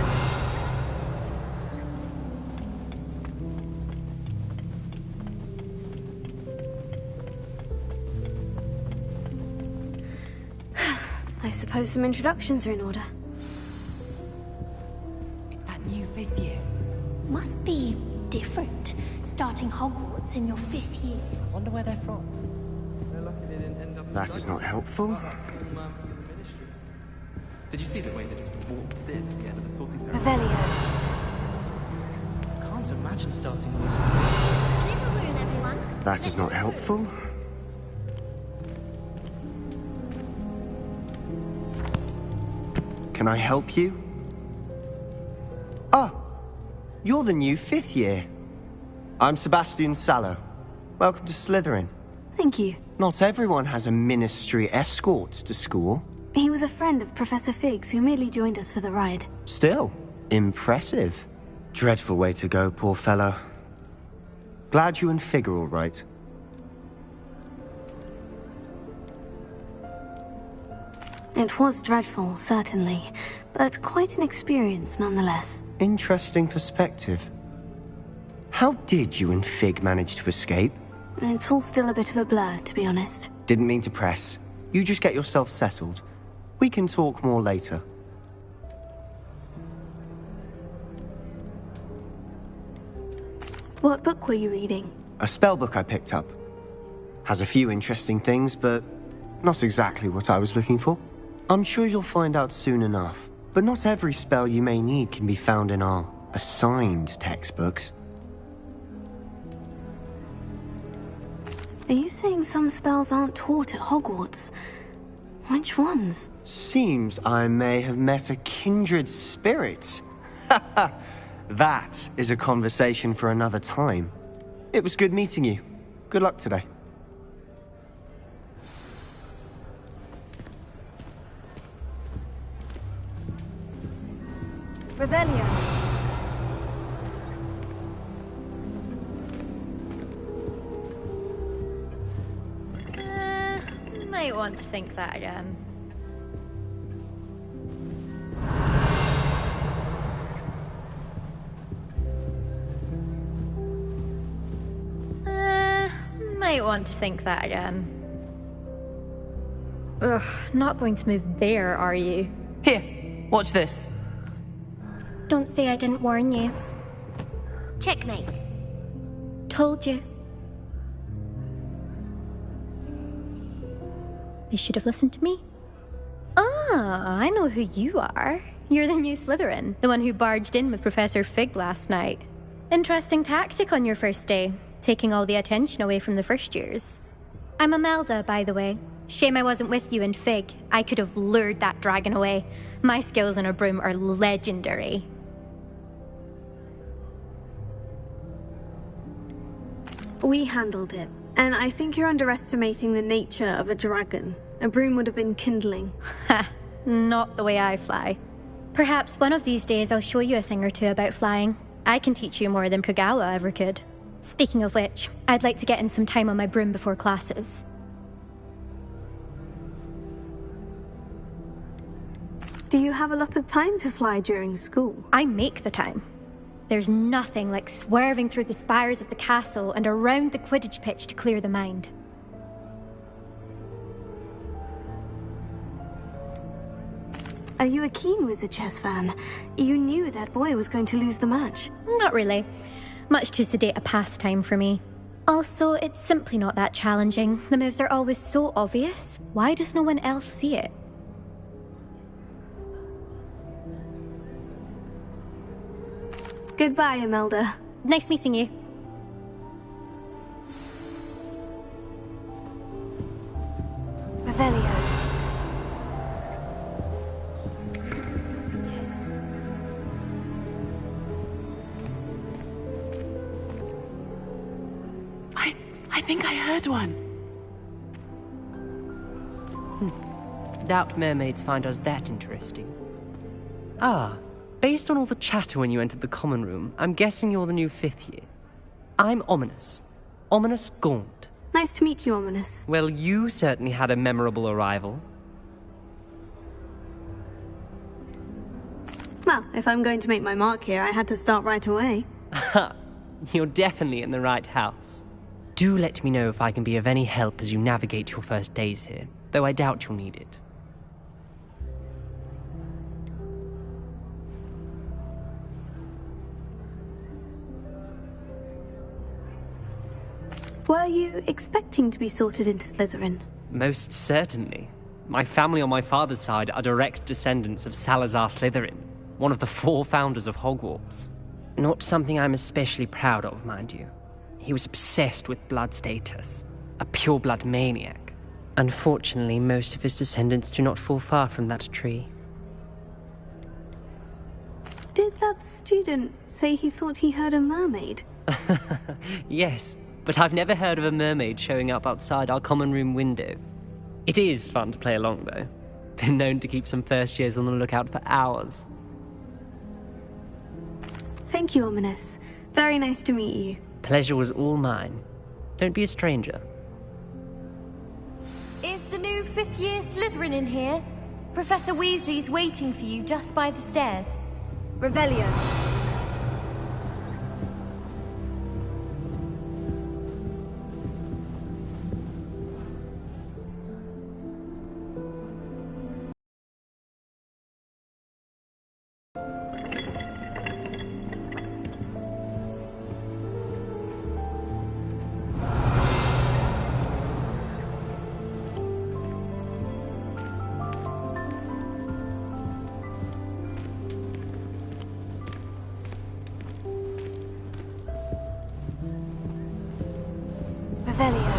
C: I suppose some introductions are in order.
K: It's that new 5th year.
L: Must be different, starting Hogwarts in your 5th year.
K: I wonder where they're from.
M: That is not helpful.
K: Did you see the way they just walked in at the end of the talking period?
C: Revelio.
K: Can't imagine starting all
L: Little room, everyone.
M: That is not helpful. Can I help you? Ah, you're the new 5th year. I'm Sebastian Sallow. Welcome to Slytherin.
C: Thank you.
M: Not everyone has a ministry escort to school.
C: He was a friend of Professor Figgs who merely joined us for the ride.
M: Still, impressive. Dreadful way to go, poor fellow. Glad you and Fig are all right.
C: It was dreadful, certainly, but quite an experience nonetheless.
M: Interesting perspective. How did you and Fig manage to escape?
C: It's all still a bit of a blur, to be honest.
M: Didn't mean to press. You just get yourself settled. We can talk more later.
C: What book were you reading?
M: A spell book I picked up. Has a few interesting things, but not exactly what I was looking for. I'm sure you'll find out soon enough. But not every spell you may need can be found in our assigned textbooks.
C: Are you saying some spells aren't taught at Hogwarts? Which ones?
M: Seems I may have met a kindred spirit. That is a conversation for another time. It was good meeting you. Good luck today.
C: Revelio.
N: Might want to think that again. Might want to think that again. Ugh, not going to move there, are you?
K: Here, watch this.
L: Don't say I didn't warn you. Checkmate.
C: Told you.
N: They should have listened to me. Ah, I know who you are. You're the new Slytherin, the one who barged in with Professor Fig last night. Interesting tactic on your first day, taking all the attention away from the first years. I'm Imelda, by the way. Shame I wasn't with you in Fig. I could have lured that dragon away. My skills on a broom are legendary.
C: We handled it, and I think you're underestimating the nature of a dragon. A broom would have been kindling.
N: Ha, not the way I fly. Perhaps one of these days I'll show you a thing or two about flying. I can teach you more than Kogawa ever could. Speaking of which, I'd like to get in some time on my broom before classes.
C: Do you have a lot of time to fly during school?
N: I make the time. There's nothing like swerving through the spires of the castle and around the Quidditch pitch to clear the mind.
C: Are you a keen Wizard Chess fan? You knew that boy was going to lose the match.
N: Not really. Much too sedate a pastime for me. Also, it's simply not that challenging. The moves are always so obvious. Why does no one else see it?
C: Goodbye, Imelda.
N: Nice meeting you.
C: Revelio.
O: I think I heard one. Doubt mermaids find us that interesting. Ah, based on all the chatter when you entered the common room, I'm guessing you're the new 5th year. I'm Ominis. Ominis Gaunt.
C: Nice to meet you, Ominis.
O: Well, you certainly had a memorable arrival.
C: Well, if I'm going to make my mark here, I had to start right away.
O: Ha! You're definitely in the right house. Do let me know if I can be of any help as you navigate your first days here, though I doubt you'll need it.
C: Were you expecting to be sorted into Slytherin?
O: Most certainly. My family on my father's side are direct descendants of Salazar Slytherin, one of the 4 founders of Hogwarts. Not something I'm especially proud of, mind you. He was obsessed with blood status, a pure-blood maniac. Unfortunately, most of his descendants do not fall far from that tree.
C: Did that student say he thought he heard a mermaid?
O: Yes, but I've never heard of a mermaid showing up outside our common room window. It is fun to play along, though. Been known to keep some first years on the lookout for hours.
C: Thank you, Ominis. Very nice to meet you.
O: Pleasure was all mine. Don't be a stranger.
L: Is the new 5th year Slytherin in here? Professor Weasley's waiting for you just by the stairs.
C: Revelio. Revelio.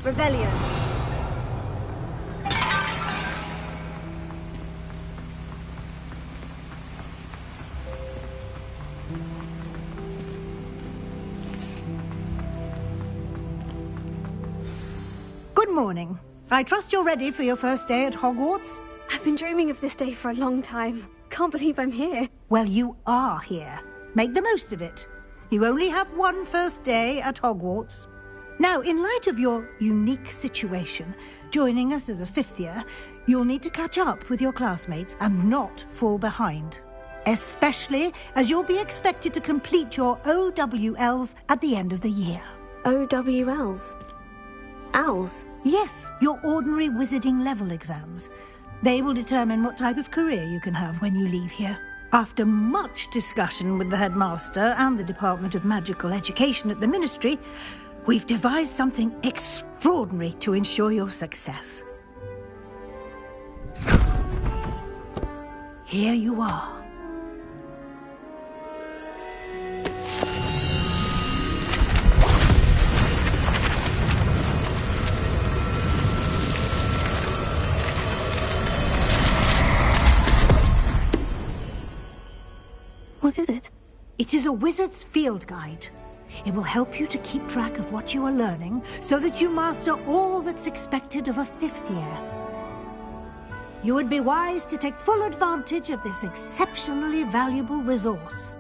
C: Revelio.
I: Good morning. I trust you're ready for your first day at Hogwarts?
C: I've been dreaming of this day for a long time. Can't believe I'm here.
I: Well, you are here. Make the most of it. You only have one first day at Hogwarts. Now, in light of your unique situation, joining us as a fifth year, you'll need to catch up with your classmates and not fall behind. Especially as you'll be expected to complete your OWLs at the end of the year.
C: OWLs? Owls?
I: Yes, your ordinary wizarding level exams. They will determine what type of career you can have when you leave here. After much discussion with the headmaster and the Department of Magical Education at the Ministry, we've devised something extraordinary to ensure your success. Here you are.
C: What is it?
I: It is a wizard's field guide. It will help you to keep track of what you are learning so that you master all that's expected of a fifth year. You would be wise to take full advantage of this exceptionally valuable resource.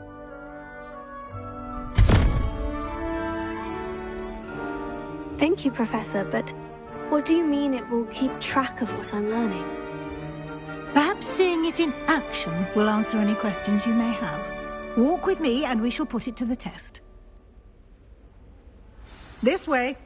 C: Thank you, Professor, but what do you mean it will keep track of what I'm learning?
I: Perhaps seeing it in action will answer any questions you may have. Walk with me and we shall put it to the test. This way.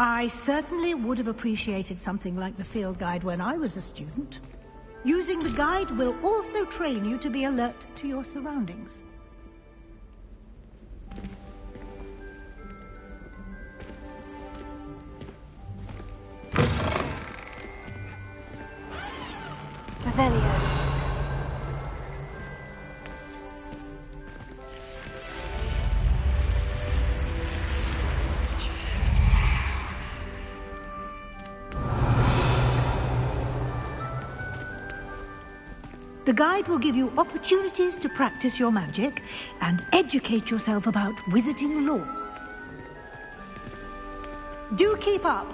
I: I certainly would have appreciated something like the field guide when I was a student. Using the guide will also train you to be alert to your surroundings.
C: Revelio.
I: The guide will give you opportunities to practice your magic and educate yourself about wizarding lore. Do keep up!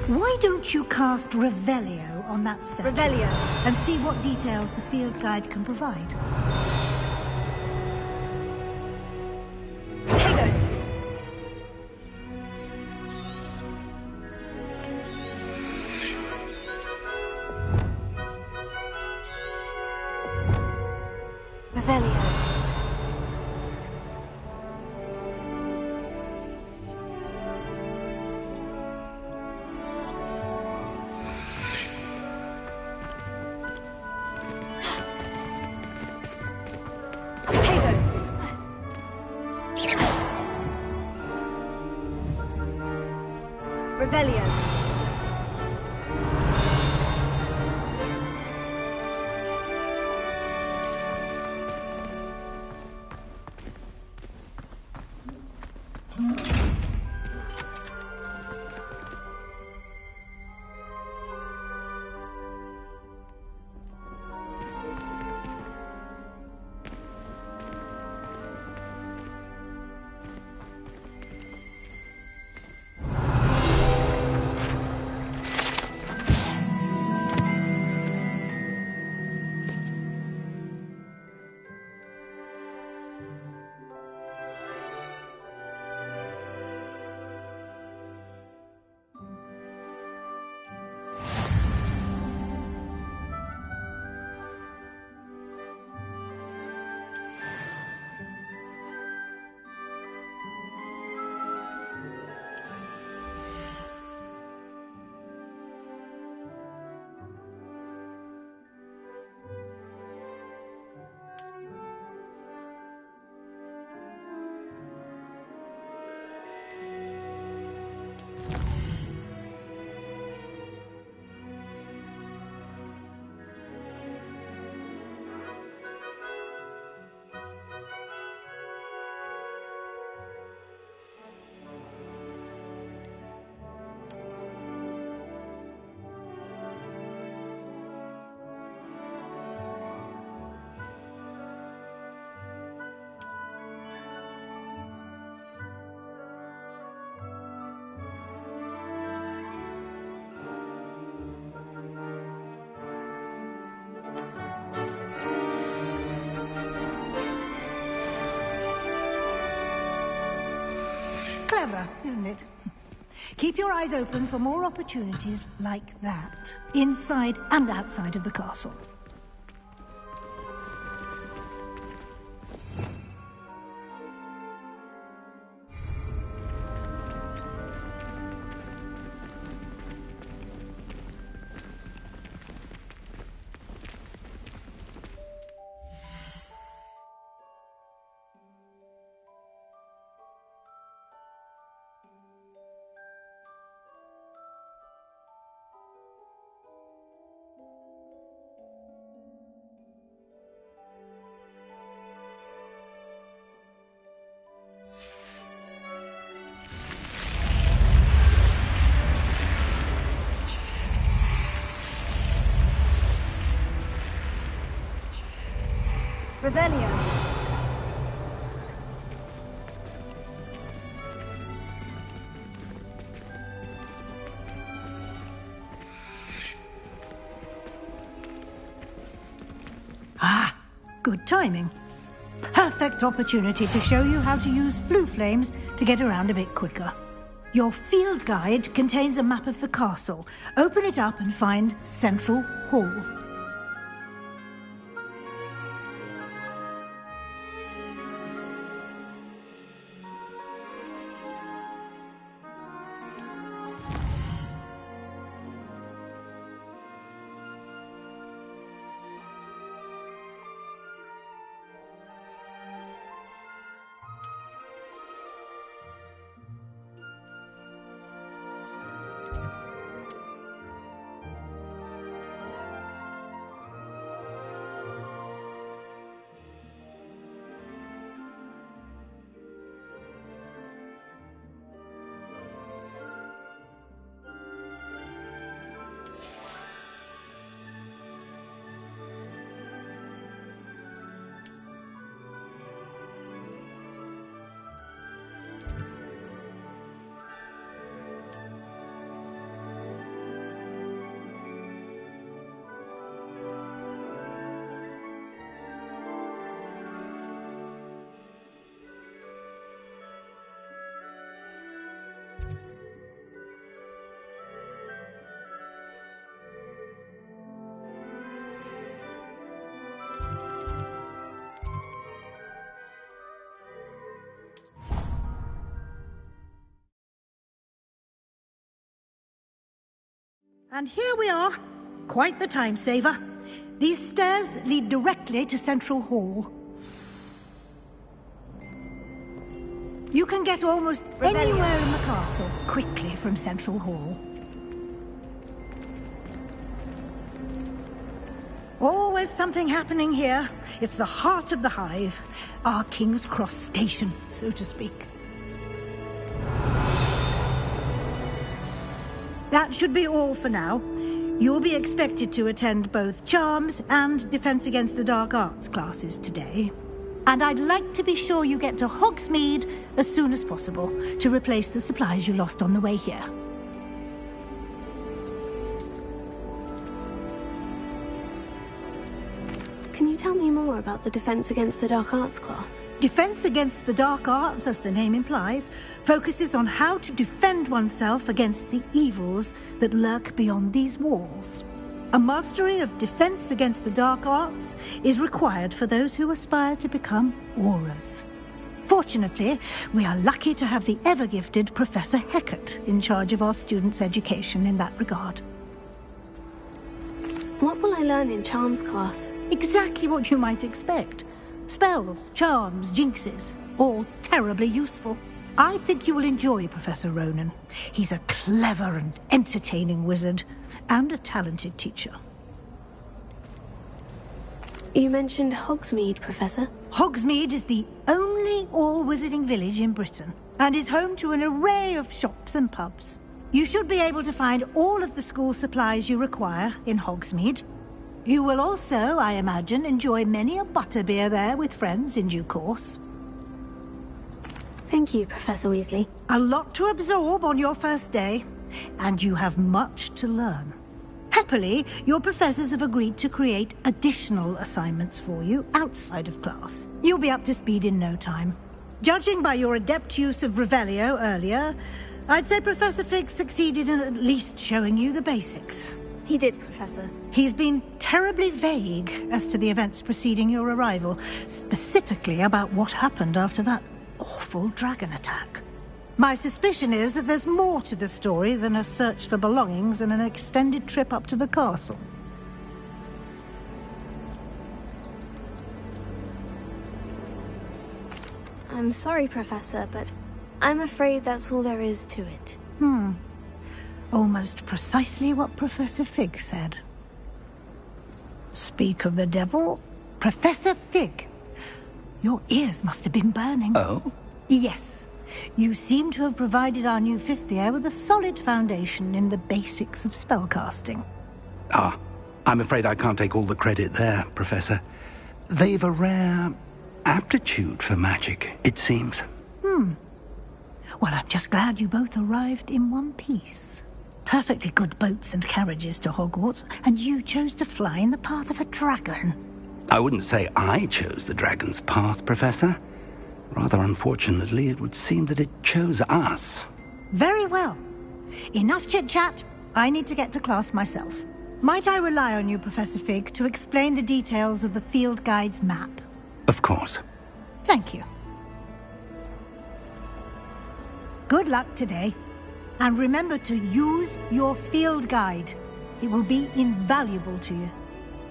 I: Why don't you cast Revelio on that statue?
C: Revelio.
I: And see what details the field guide can provide.
C: Potato. Revelio. Revelio.
I: Clever, isn't it? Keep your eyes open for more opportunities like that, inside and outside of the castle.
C: Revelio.
I: Ah, good timing. Perfect opportunity to show you how to use flue flames to get around a bit quicker. Your field guide contains a map of the castle. Open it up and find Central Hall. And here we are. Quite the time saver. These stairs lead directly to Central Hall. You can get almost anywhere in the castle quickly from Central Hall. Always something happening here. It's the heart of the hive. Our King's Cross station, so to speak. That should be all for now. You'll be expected to attend both Charms and Defense Against the Dark Arts classes today. And I'd like to be sure you get to Hogsmeade as soon as possible to replace the supplies you lost on the way here.
C: Can you tell me more about the Defense Against the Dark Arts class?
I: Defense Against the Dark Arts, as the name implies, focuses on how to defend oneself against the evils that lurk beyond these walls. A mastery of Defense Against the Dark Arts is required for those who aspire to become Aurors. Fortunately, we are lucky to have the ever-gifted Professor Hecat in charge of our students' education in that regard.
C: What will I learn in Charms class?
I: Exactly what you might expect. Spells, charms, jinxes, all terribly useful. I think you will enjoy Professor Ronen. He's a clever and entertaining wizard, and a talented teacher.
C: You mentioned Hogsmeade, Professor.
I: Hogsmeade is the only all-wizarding village in Britain, and is home to an array of shops and pubs. You should be able to find all of the school supplies you require in Hogsmeade. You will also, I imagine, enjoy many a butterbeer there with friends in due course.
C: Thank you, Professor Weasley.
I: A lot to absorb on your first day, and you have much to learn. Happily, your professors have agreed to create additional assignments for you outside of class. You'll be up to speed in no time. Judging by your adept use of Revelio earlier, I'd say Professor Fig succeeded in at least showing you the basics.
C: He did, Professor.
I: He's been terribly vague as to the events preceding your arrival, specifically about what happened after that awful dragon attack. My suspicion is that there's more to the story than a search for belongings and an extended trip up to the castle.
C: I'm sorry, Professor, but I'm afraid that's all there is to it.
I: Almost precisely what Professor Fig said. Speak of the devil, Professor Fig. Your ears must have been burning.
D: Oh?
I: Yes. You seem to have provided our new fifth year with a solid foundation in the basics of spellcasting.
D: Ah, I'm afraid I can't take all the credit there, Professor. They've a rare aptitude for magic, it seems.
I: Well, I'm just glad you both arrived in one piece. Perfectly good boats and carriages to Hogwarts, and you chose to fly in the path of a dragon.
D: I wouldn't say I chose the dragon's path, Professor. Rather unfortunately, it would seem that it chose us.
I: Very well. Enough chit-chat. I need to get to class myself. Might I rely on you, Professor Fig, to explain the details of the field guide's map?
D: Of course.
I: Thank you. Good luck today. And remember to use your field guide. It will be invaluable to you.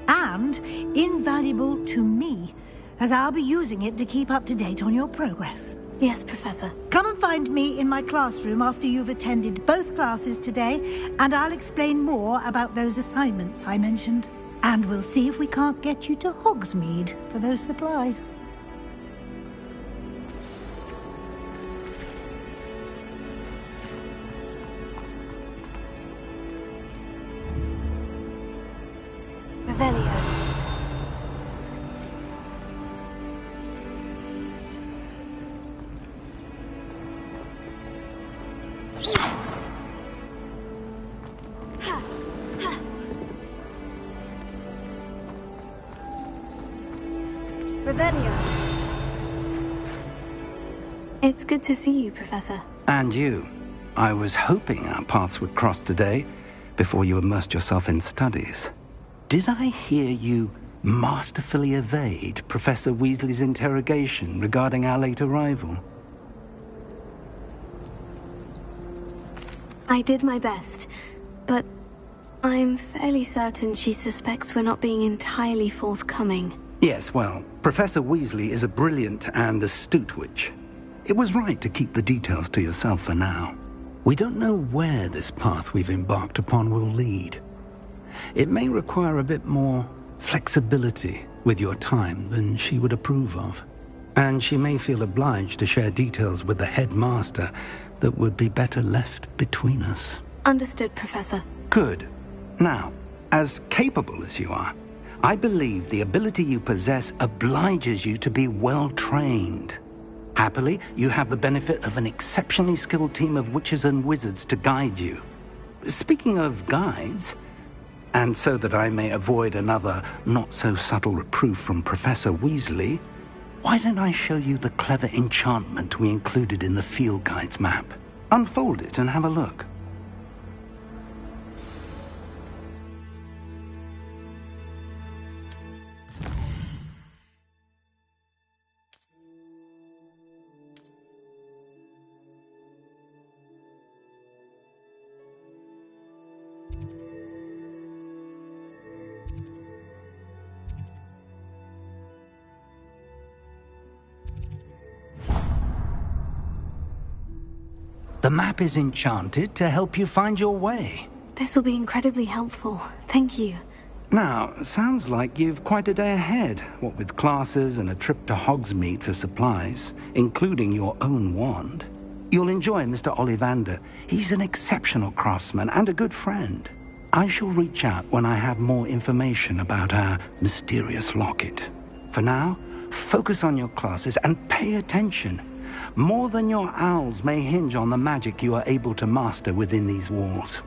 I: And invaluable to me, as I'll be using it to keep up to date on your progress.
C: Yes, Professor.
I: Come and find me in my classroom after you've attended both classes today, and I'll explain more about those assignments I mentioned. And we'll see if we can't get you to Hogsmeade for those supplies.
C: Revelio. Revelio. It's good to see you, Professor.
D: And you. I was hoping our paths would cross today, before you immersed yourself in studies. Did I hear you masterfully evade Professor Weasley's interrogation regarding our late arrival?
C: I did my best, but I'm fairly certain she suspects we're not being entirely forthcoming.
D: Yes, well, Professor Weasley is a brilliant and astute witch. It was right to keep the details to yourself for now. We don't know where this path we've embarked upon will lead. It may require a bit more flexibility with your time than she would approve of. And she may feel obliged to share details with the headmaster that would be better left between us.
C: Understood, Professor.
D: Good. Now, as capable as you are, I believe the ability you possess obliges you to be well trained. Happily, you have the benefit of an exceptionally skilled team of witches and wizards to guide you. Speaking of guides, and so that I may avoid another not-so-subtle reproof from Professor Weasley, why don't I show you the clever enchantment we included in the field guide's map? Unfold it and have a look. The map is enchanted to help you find your way.
C: This will be incredibly helpful. Thank you.
D: Now, sounds like you've quite a day ahead, what with classes and a trip to Hogsmeade for supplies, including your own wand. You'll enjoy Mr. Ollivander. He's an exceptional craftsman and a good friend. I shall reach out when I have more information about our mysterious locket. For now, focus on your classes and pay attention. More than your owls may hinge on the magic you are able to master within these walls.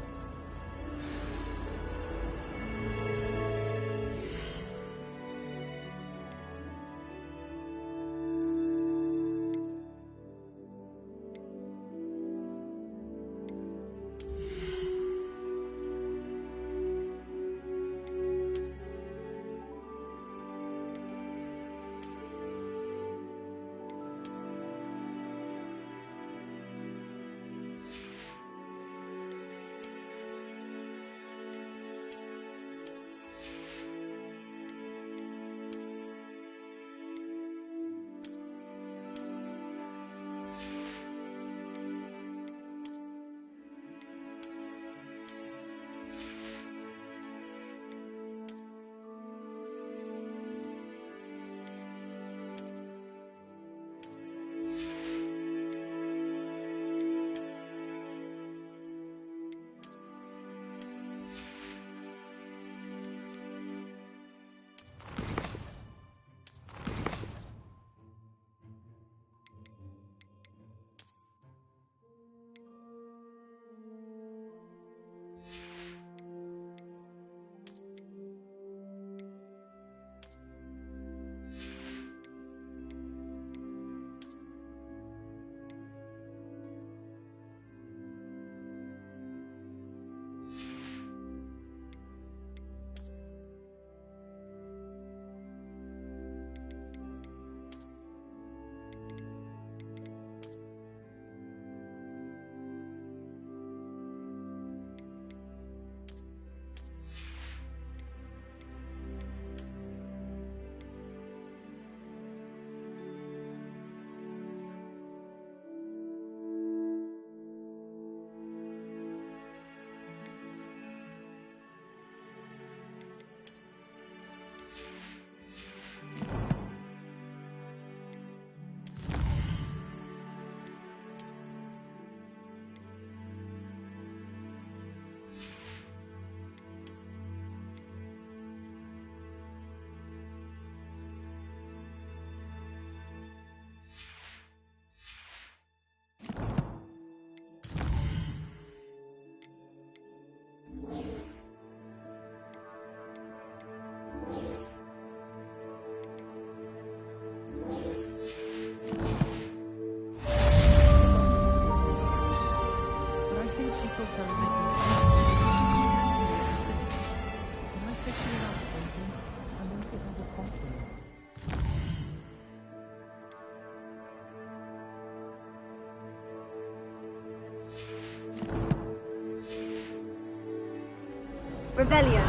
C: Revelio.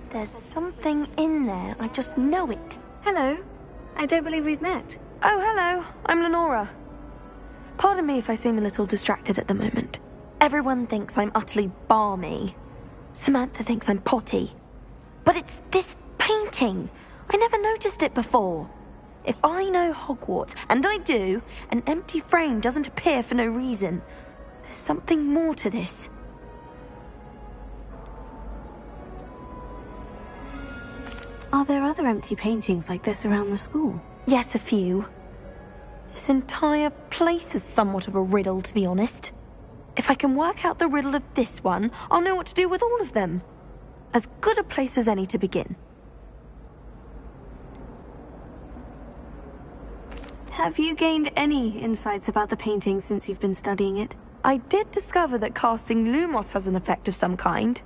P: There's something in there. I just know it.
C: Hello. I don't believe we've met.
P: Oh, hello. I'm Lenora. Pardon me if I seem a little distracted at the moment. Everyone thinks I'm utterly balmy. Samantha thinks I'm potty. But it's this painting. I never noticed it before. If I know Hogwarts, and I do, an empty frame doesn't appear for no reason. There's something more to this.
C: Are there other empty paintings like this around the school?
P: Yes, a few. This entire place is somewhat of a riddle, to be honest. If I can work out the riddle of this one, I'll know what to do with all of them. As good a place as any to begin.
C: Have you gained any insights about the painting since you've been studying it?
P: I did discover that casting Lumos has an effect of some kind.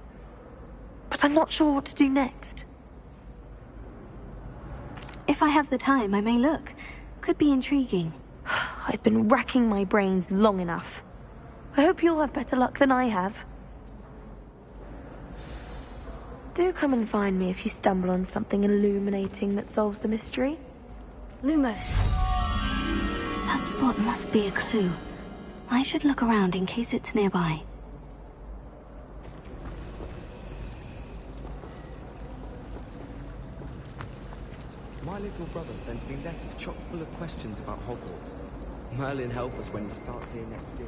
P: But I'm not sure what to do next.
C: If I have the time, I may look. Could be intriguing.
P: I've been racking my brains long enough. I hope you'll have better luck than I have. Do come and find me if you stumble on something illuminating that solves the mystery.
C: Lumos. That spot must be a clue. I should look around in case it's nearby.
K: My little brother sends me letters chock full of questions about Hogwarts. Merlin help us when we start here next year.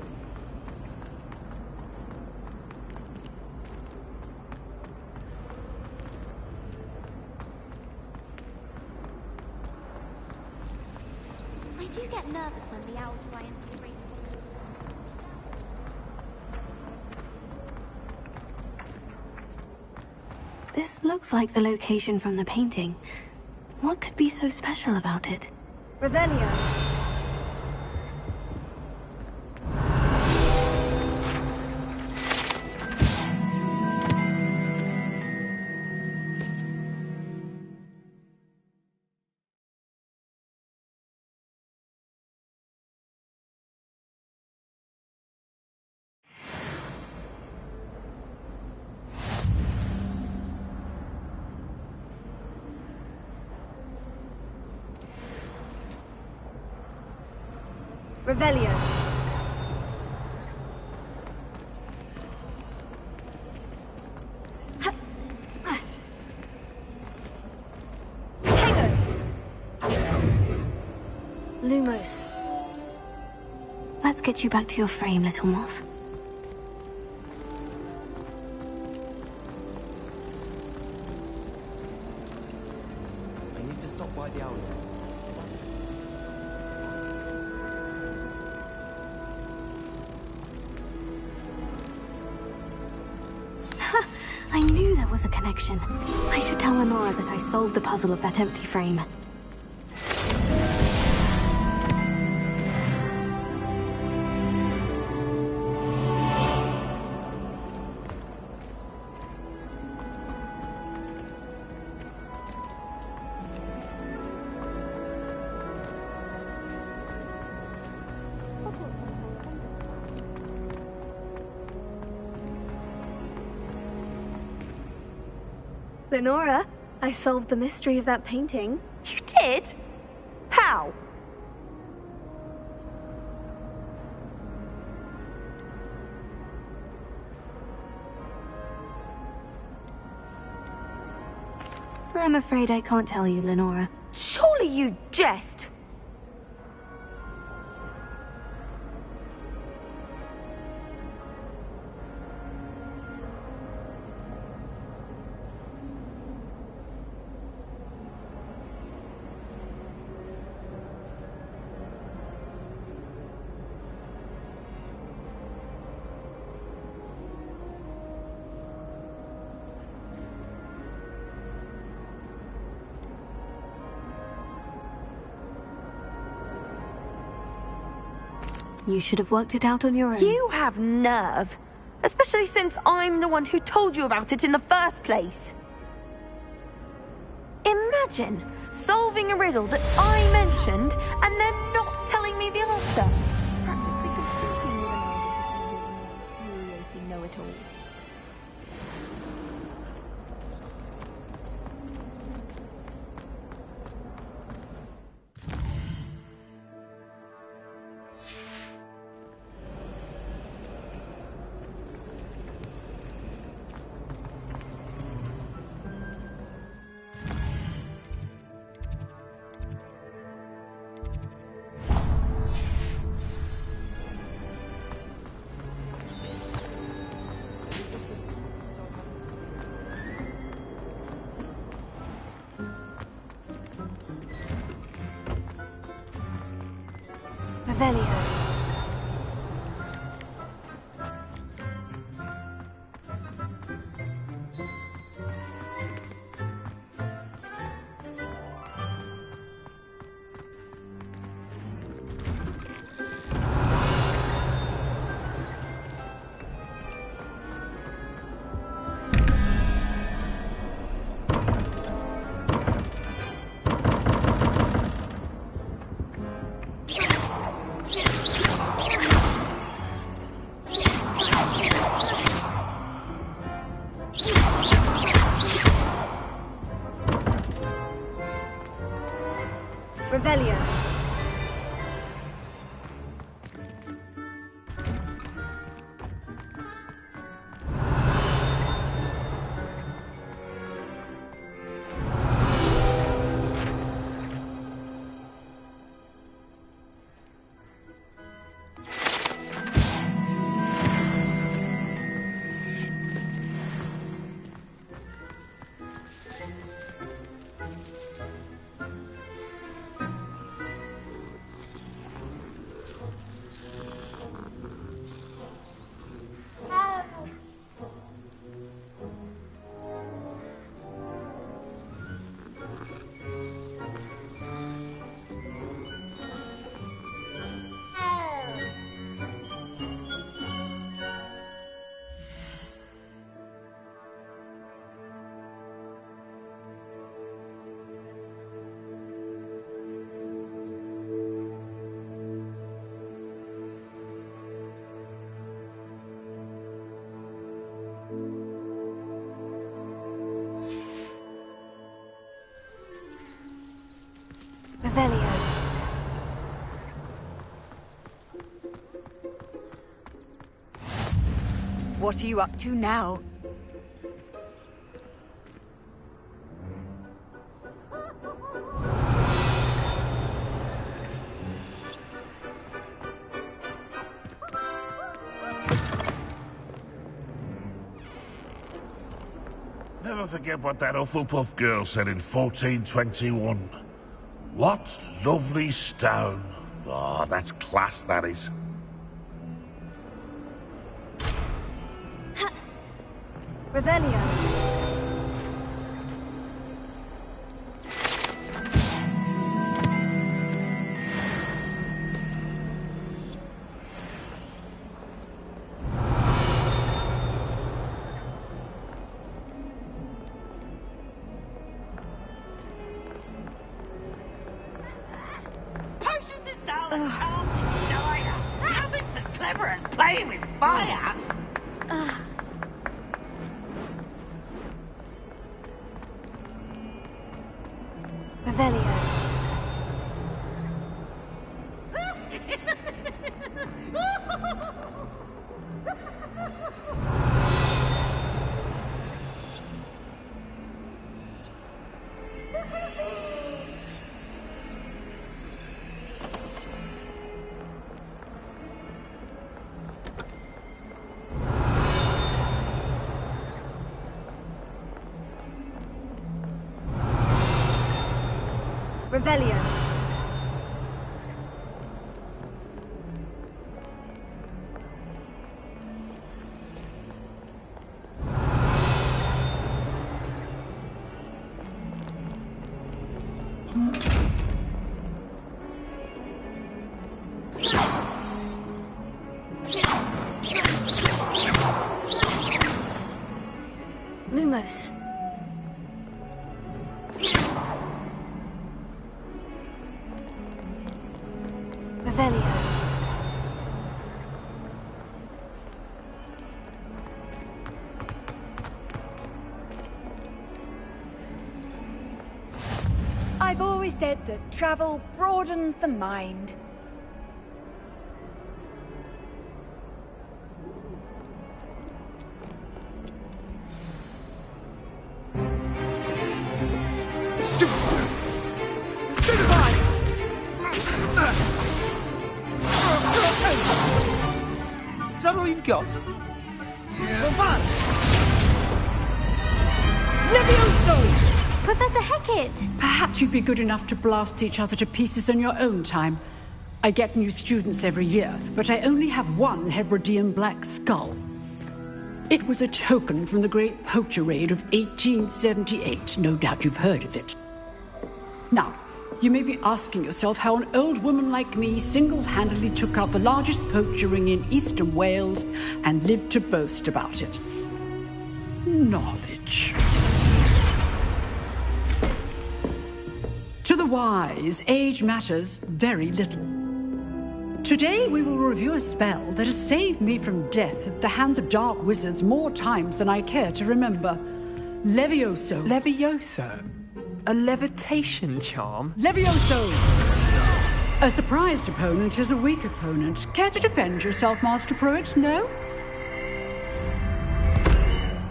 L: I do get nervous when the owls fly into the ring.
C: This looks like the location from the painting. What could be so special about it? Revelio. Revelio. Protego. Lumos. Let's get you back to your frame, little moth.
K: I need to stop by the owl.
C: I knew there was a connection. I should tell Lenora that I solved the puzzle of that empty frame. Lenora, I solved the mystery of that painting.
P: You did? How?
C: I'm afraid I can't tell you, Lenora.
P: Surely you jest!
C: You should have worked it out on your own.
P: You have nerve. Especially since I'm the one who told you about it in the first place. Imagine solving a riddle that I mentioned and then not telling me the answer. Practically competing with an infuriating know-it-all. Revelio. Revelio. Revelio.
Q: What are you up to now?
R: Never forget what that Hufflepuff girl said in 1421. What lovely stone. Oh, that's class, that is.
Q: Revelio.
B: Potions is dull and can't deny her. Nothing's as clever as playing with fire.
Q: Revelio. Revelio. Lumos. Revelio. I've always said that travel broadens the mind.
S: Is that all you've got?
T: Levioso!
L: Professor Hecat!
T: Perhaps you'd be good enough to blast each other to pieces in your own time. I get new students every year, but I only have one Hebridean black skull. It was a token from the Great Poacher Raid of 1878. No doubt you've heard of it. Now, you may be asking yourself how an old woman like me single-handedly took out the largest poacher ring in eastern Wales and lived to boast about it. Knowledge. To the wise, age matters very little. Today we will review a spell that has saved me from death at the hands of dark wizards more times than I care to remember. Levioso.
U: Levioso? A levitation charm?
T: Levioso! A surprised opponent is a weak opponent. Care to defend yourself, Master Pruitt? No?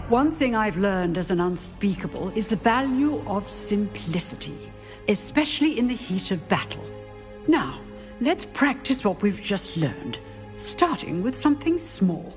T: One thing I've learned as an unspeakable is the value of simplicity, especially in the heat of battle. Now, let's practice what we've just learned, starting with something small.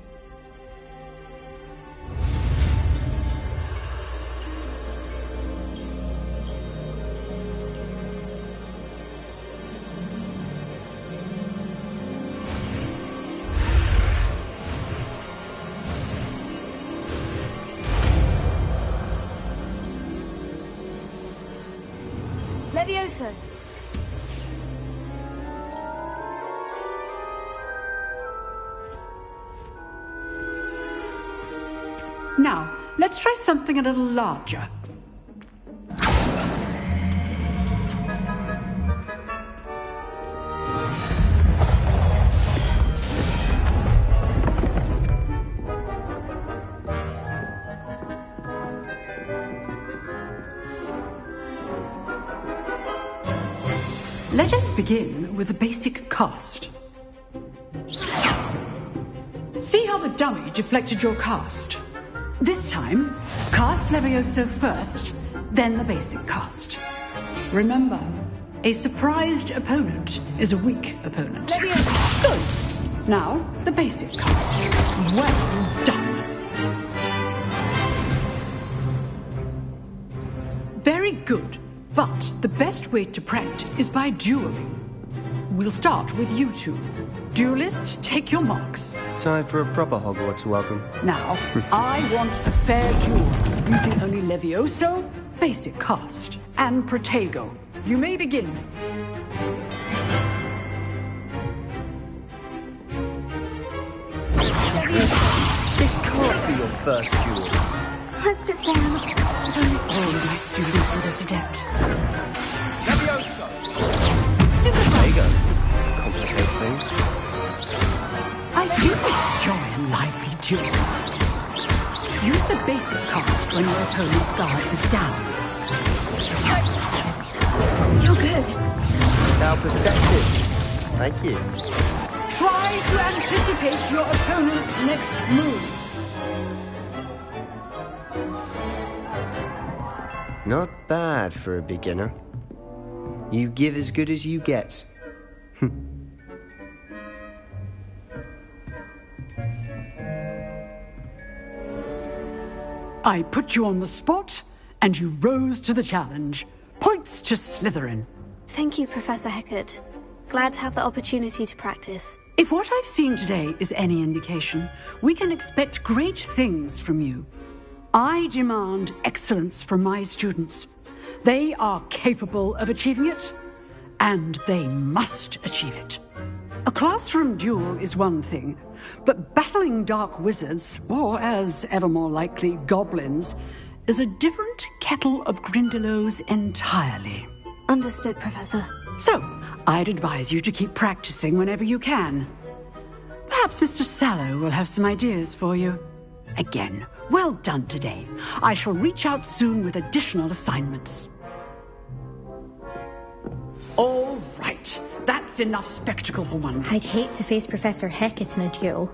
Q: Levioso.
T: Now, let's try something a little larger. Let us begin with the basic cast. See how the dummy deflected your cast? This time, cast Levioso first, then the basic cast. Remember, a surprised opponent is a weak opponent.
Q: Levioso!
T: Good. Now, the basic cast. Well done. Very good. But the best way to practice is by dueling. We'll start with you two. Duelists, take your marks.
M: Time for a proper Hogwarts welcome.
T: Now, I want a fair duel, using only Levioso, basic cast, and Protego. You may begin.
M: This can't be your first duel.
C: Let's just say
T: all of my students are this adept.
S: Levioso!
M: Protego complicates things.
T: I do enjoy a lively duel. Use the basic cast when your opponent's guard is down.
C: you're good.
M: How perceptive. Thank you.
T: Try to anticipate your opponent's next move.
M: Not bad for a beginner. You give as good as you get.
T: I put you on the spot, and you rose to the challenge. Points to Slytherin.
C: Thank you, Professor Hecat. Glad to have the opportunity to practice.
T: If what I've seen today is any indication, we can expect great things from you. I demand excellence from my students. They are capable of achieving it, and they must achieve it. A classroom duel is one thing, but battling dark wizards, or as ever more likely, goblins, is a different kettle of Grindylows entirely.
C: Understood, Professor.
T: So, I'd advise you to keep practicing whenever you can. Perhaps Mr. Sallow will have some ideas for you. Again, well done today. I shall reach out soon with additional assignments. All right. That's enough spectacle for one day.
N: I'd hate to face Professor Hecat in a duel.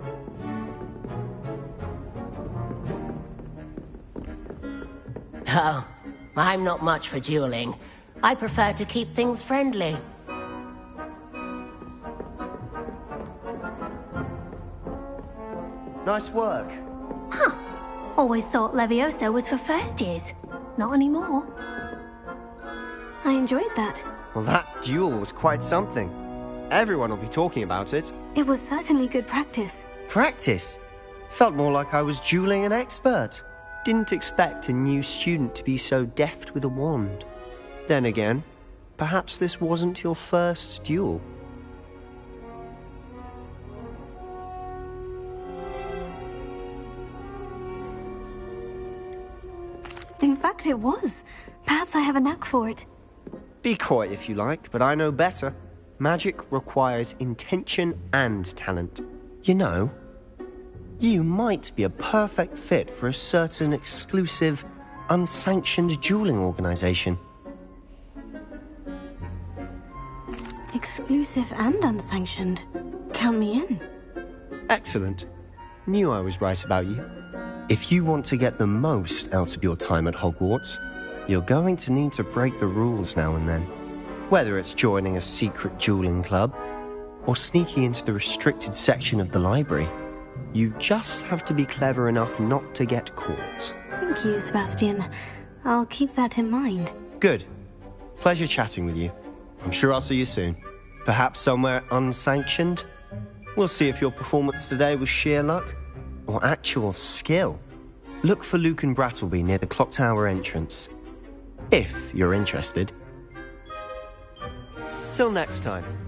A: Oh, I'm not much for dueling. I prefer to keep things friendly.
M: Nice work.
C: Huh. Always thought Levioso was for first years. Not anymore. I enjoyed that.
M: Well, that duel was quite something. Everyone will be talking about it.
C: It was certainly good practice.
M: Practice? Felt more like I was dueling an expert. Didn't expect a new student to be so deft with a wand. Then again, perhaps this wasn't your first duel.
C: In fact, it was. Perhaps I have a knack for it.
M: Be coy if you like, but I know better. Magic requires intention and talent. You know, you might be a perfect fit for a certain exclusive, unsanctioned dueling organization.
C: Exclusive and unsanctioned. Count me in.
M: Excellent. Knew I was right about you. If you want to get the most out of your time at Hogwarts, you're going to need to break the rules now and then. Whether it's joining a secret dueling club, or sneaking into the restricted section of the library, you just have to be clever enough not to get caught.
C: Thank you, Sebastian. I'll keep that in mind.
M: Good. Pleasure chatting with you. I'm sure I'll see you soon. Perhaps somewhere unsanctioned? We'll see if your performance today was sheer luck or actual skill. Look for Lucan Brattleby near the Clock Tower entrance. If you're interested. Till next time.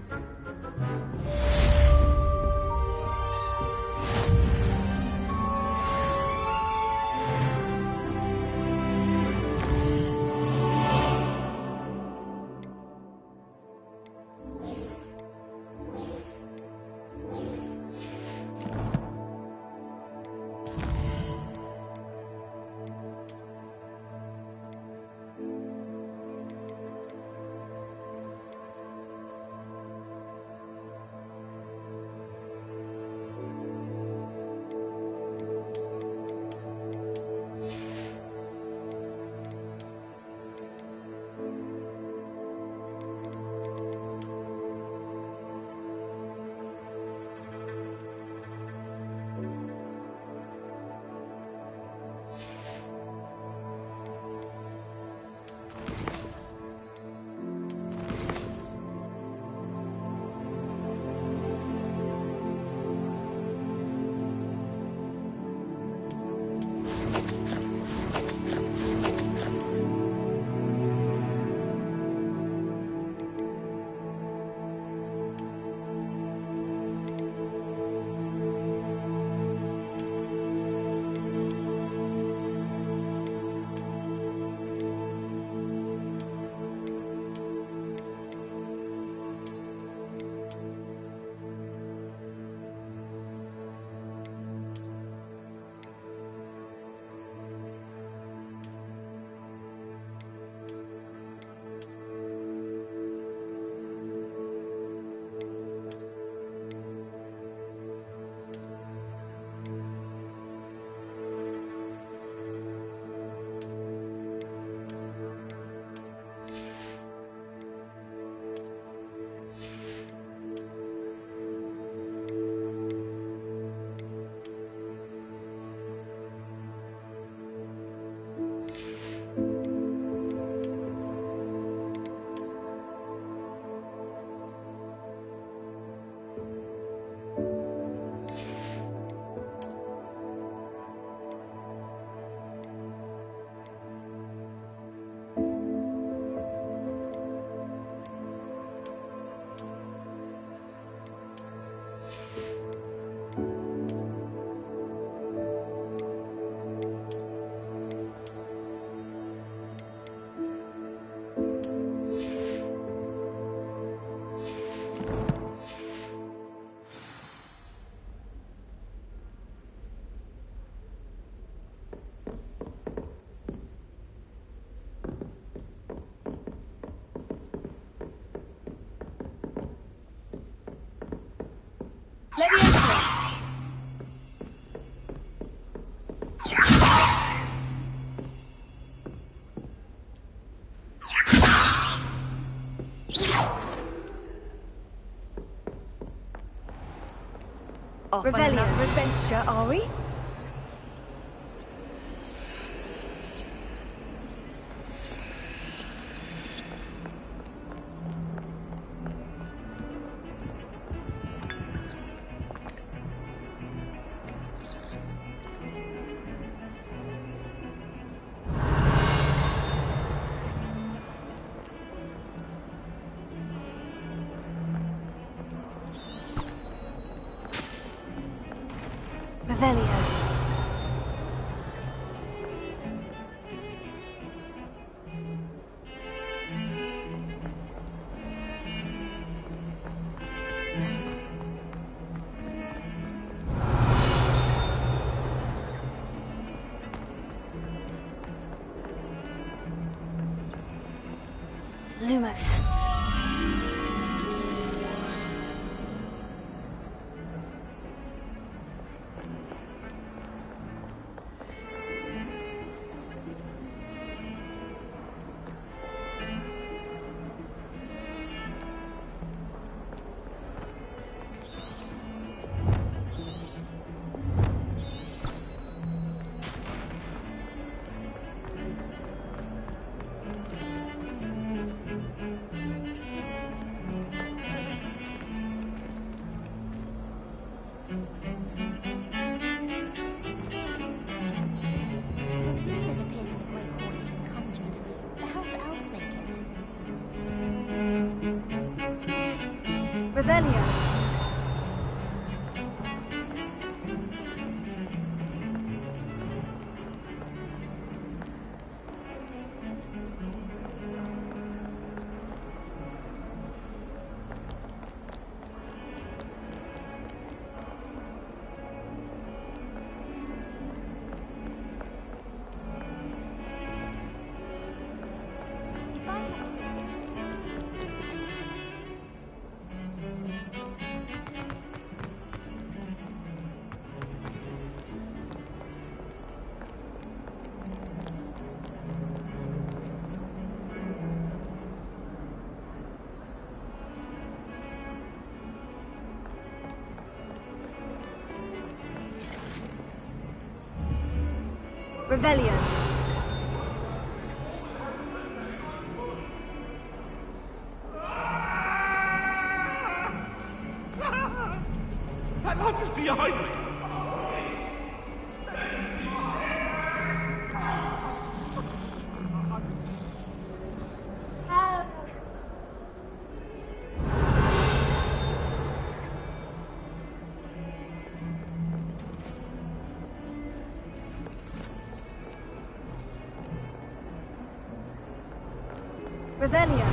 Q: Leviosa! Off on another adventure, are we? Revelio. Lumos. Revelio. Revelio.
R: That life is behind me.
P: Revelio.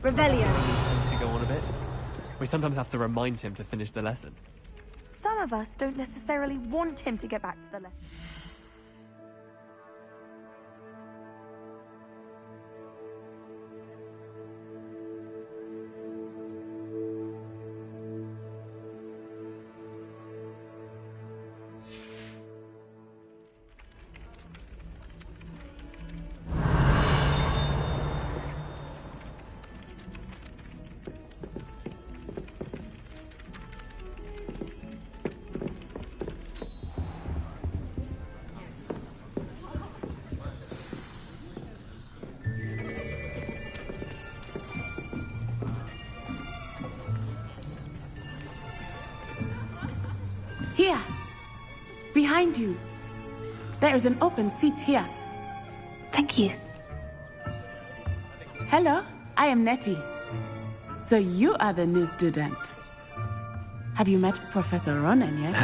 P: Revelio.
K: Tends to go on a bit. We sometimes have to remind him to finish the lesson.
P: Some of us don't necessarily want him to get back to the lesson.
E: Here. Behind you. There is an open seat here.
C: Thank you.
E: Hello, I am Nettie. So you are the new student. Have you met Professor Ronen yet?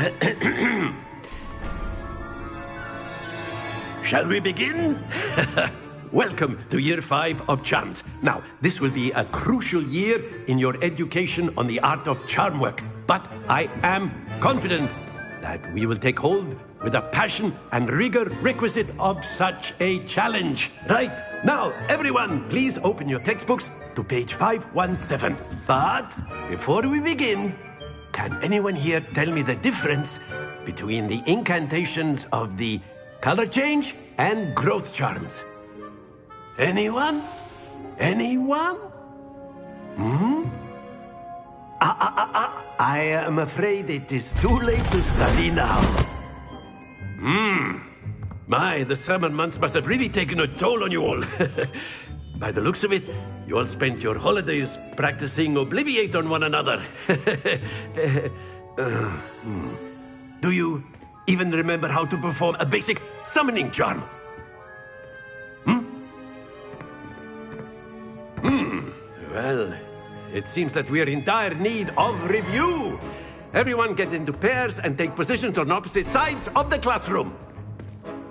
G: Shall we begin? Welcome to Year 5 of Charms. Now, this will be a crucial year in your education on the art of charm work. But I am confident that we will take hold with the passion and rigor requisite of such a challenge. Right, now, everyone, please open your textbooks to page 517. But before we begin, can anyone here tell me the difference between the incantations of the color change and growth charms? Anyone? Anyone? I am afraid it is too late to study now. My, the summer months must have really taken a toll on you all. By the looks of it, you all spent your holidays practicing Obliviate on one another. Do you even remember how to perform a basic summoning charm? Well, it seems that we are in dire need of review. Everyone get into pairs and take positions on opposite sides of the classroom.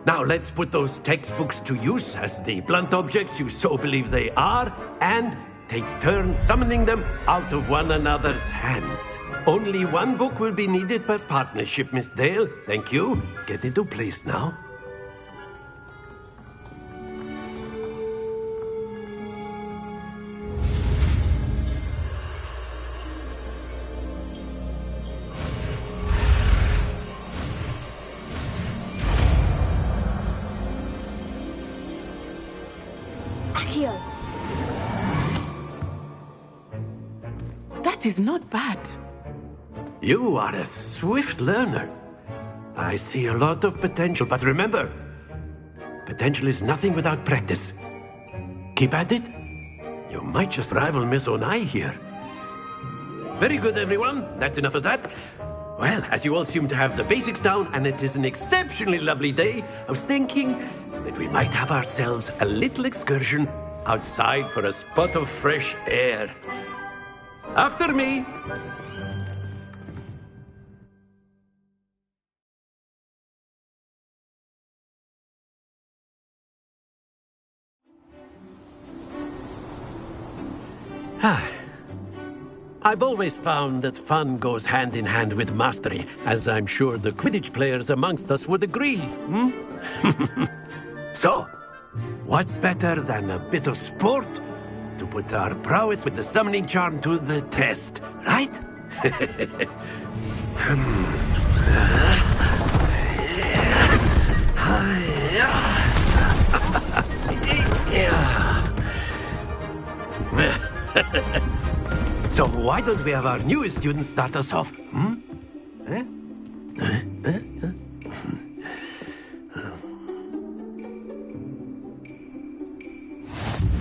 G: Now let's put those textbooks to use as the blunt objects you so believe they are, and take turns summoning them out of one another's hands. Only one book will be needed per partnership, Miss Dale. Thank you. Get into place now.
E: Accio! That is not bad.
G: You are a swift learner. I see a lot of potential, but remember, potential is nothing without practice. Keep at it. You might just rival Miss Onai here. Very good, everyone. That's enough of that. Well, as you all seem to have the basics down, and it is an exceptionally lovely day, I was thinking that we might have ourselves a little excursion outside for a spot of fresh air. After me. I've always found that fun goes hand in hand with mastery, as I'm sure the Quidditch players amongst us would agree. So, what better than a bit of sport to put our prowess with the summoning charm to the test, right? So why don't we have our newest student start us off?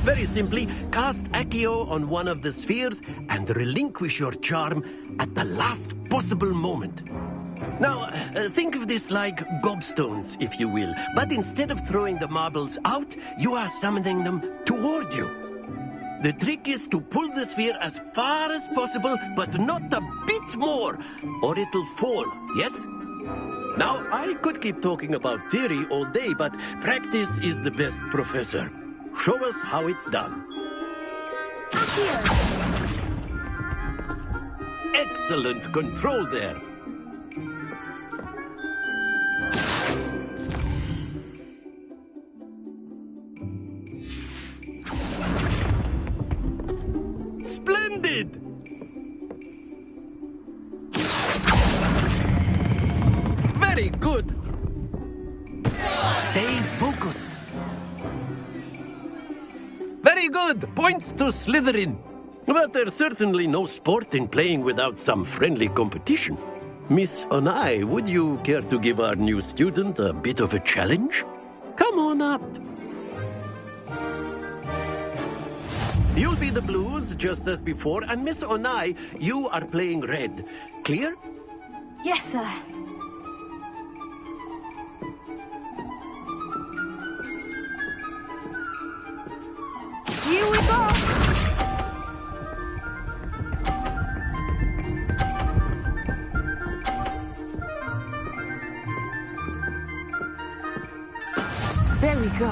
G: Very simply, cast Accio on one of the spheres and relinquish your charm at the last possible moment. Now, think of this like gobstones, if you will, but instead of throwing the marbles out, you are summoning them toward you. The trick is to pull the sphere as far as possible, but not a bit more, or it'll fall, yes? Now, I could keep talking about theory all day, but practice is the best professor. Show us how it's done. Excellent control there. Splendid! Very good. Stay focused. Very good. Points to Slytherin. But there's certainly no sport in playing without some friendly competition. Miss Onai, would you care to give our new student a bit of a challenge? Come on up. You'll be the blues, just as before, and Miss Onai, you are playing red. Clear?
C: Yes, sir.
E: Here we go! go.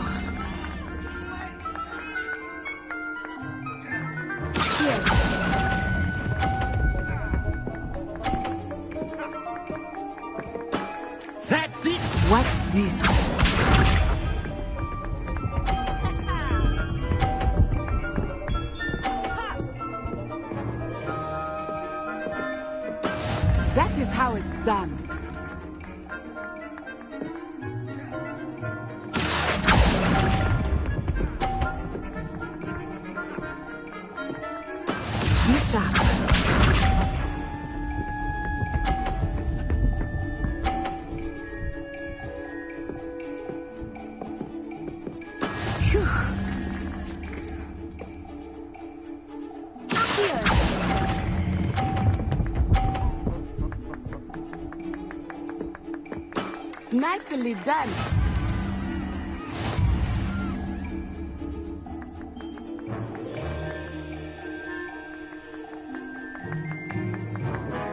E: Here.
G: That's it!
E: Watch this. That is how it's done. Be sharp. Phew. Nicely done.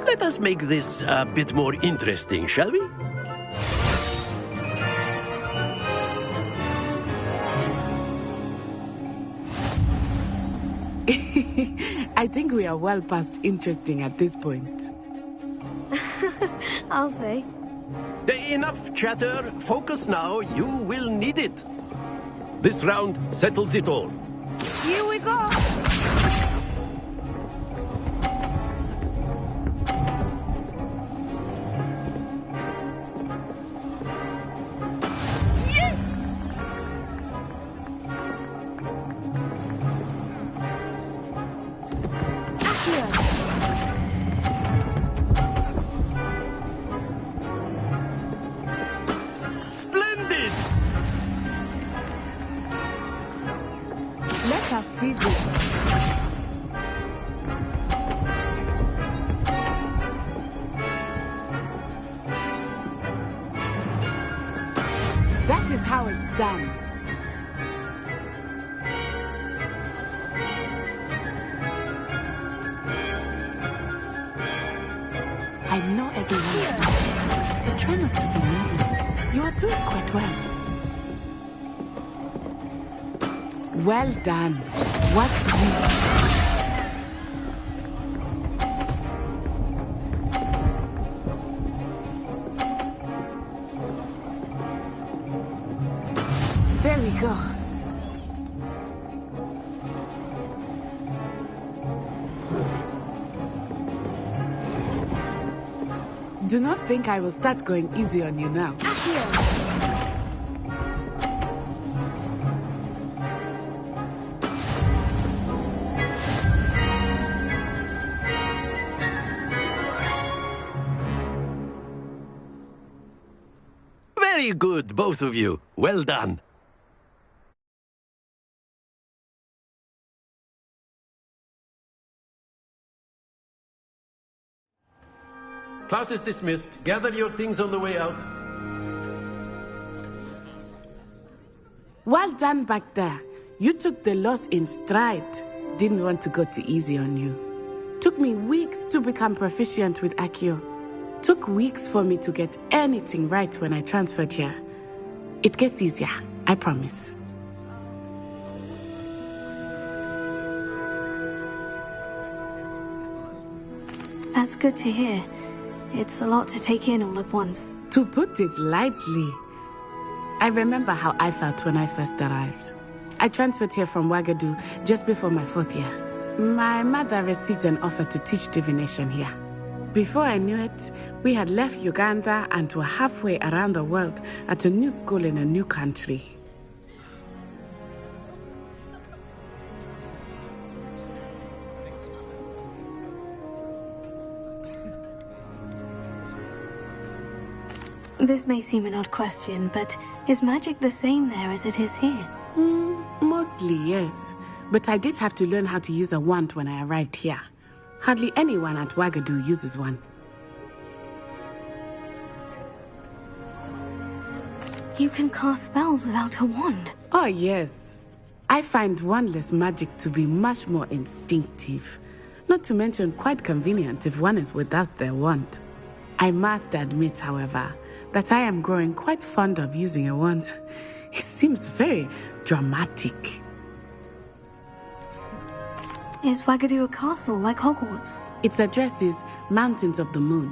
G: Let us make this a bit more interesting, shall we?
E: I think we are well past interesting at this point.
C: I'll say.
G: Enough chatter. Focus now. You will need it. This round settles it all.
E: Here we go. Yes!
G: Splendid!
E: Let us see this. That is how it's done. I know everyone, but try not to be nervous. You are doing quite well. Well done. Watch me. There we go. Do not think I will start going easy on you now.
G: Very good, both of you. Well done. Class is dismissed. Gather your things on the way out.
E: Well done back there. You took the loss in stride. Didn't want to go too easy on you. Took me weeks to become proficient with Accio. Took weeks for me to get anything right when I transferred here. It gets easier, I promise.
C: That's good to hear. It's a lot to take in all at once.
E: To put it lightly, I remember how I felt when I first arrived. I transferred here from Ouagadougou just before my 4th year. My mother received an offer to teach divination here. Before I knew it, we had left Uganda and were halfway around the world at a new school in a new country.
C: This may seem an odd question, but is magic the same there as it is here?
E: Mostly, yes. But I did have to learn how to use a wand when I arrived here. Hardly anyone at Ouagadougou uses one.
C: You can cast spells without a wand?
E: Oh, yes. I find wandless magic to be much more instinctive. Not to mention quite convenient if one is without their wand. I must admit, however, that I am growing quite fond of using a wand. He seems very dramatic.
C: Is Wagadu a castle like Hogwarts?
E: Its address is Mountains of the Moon.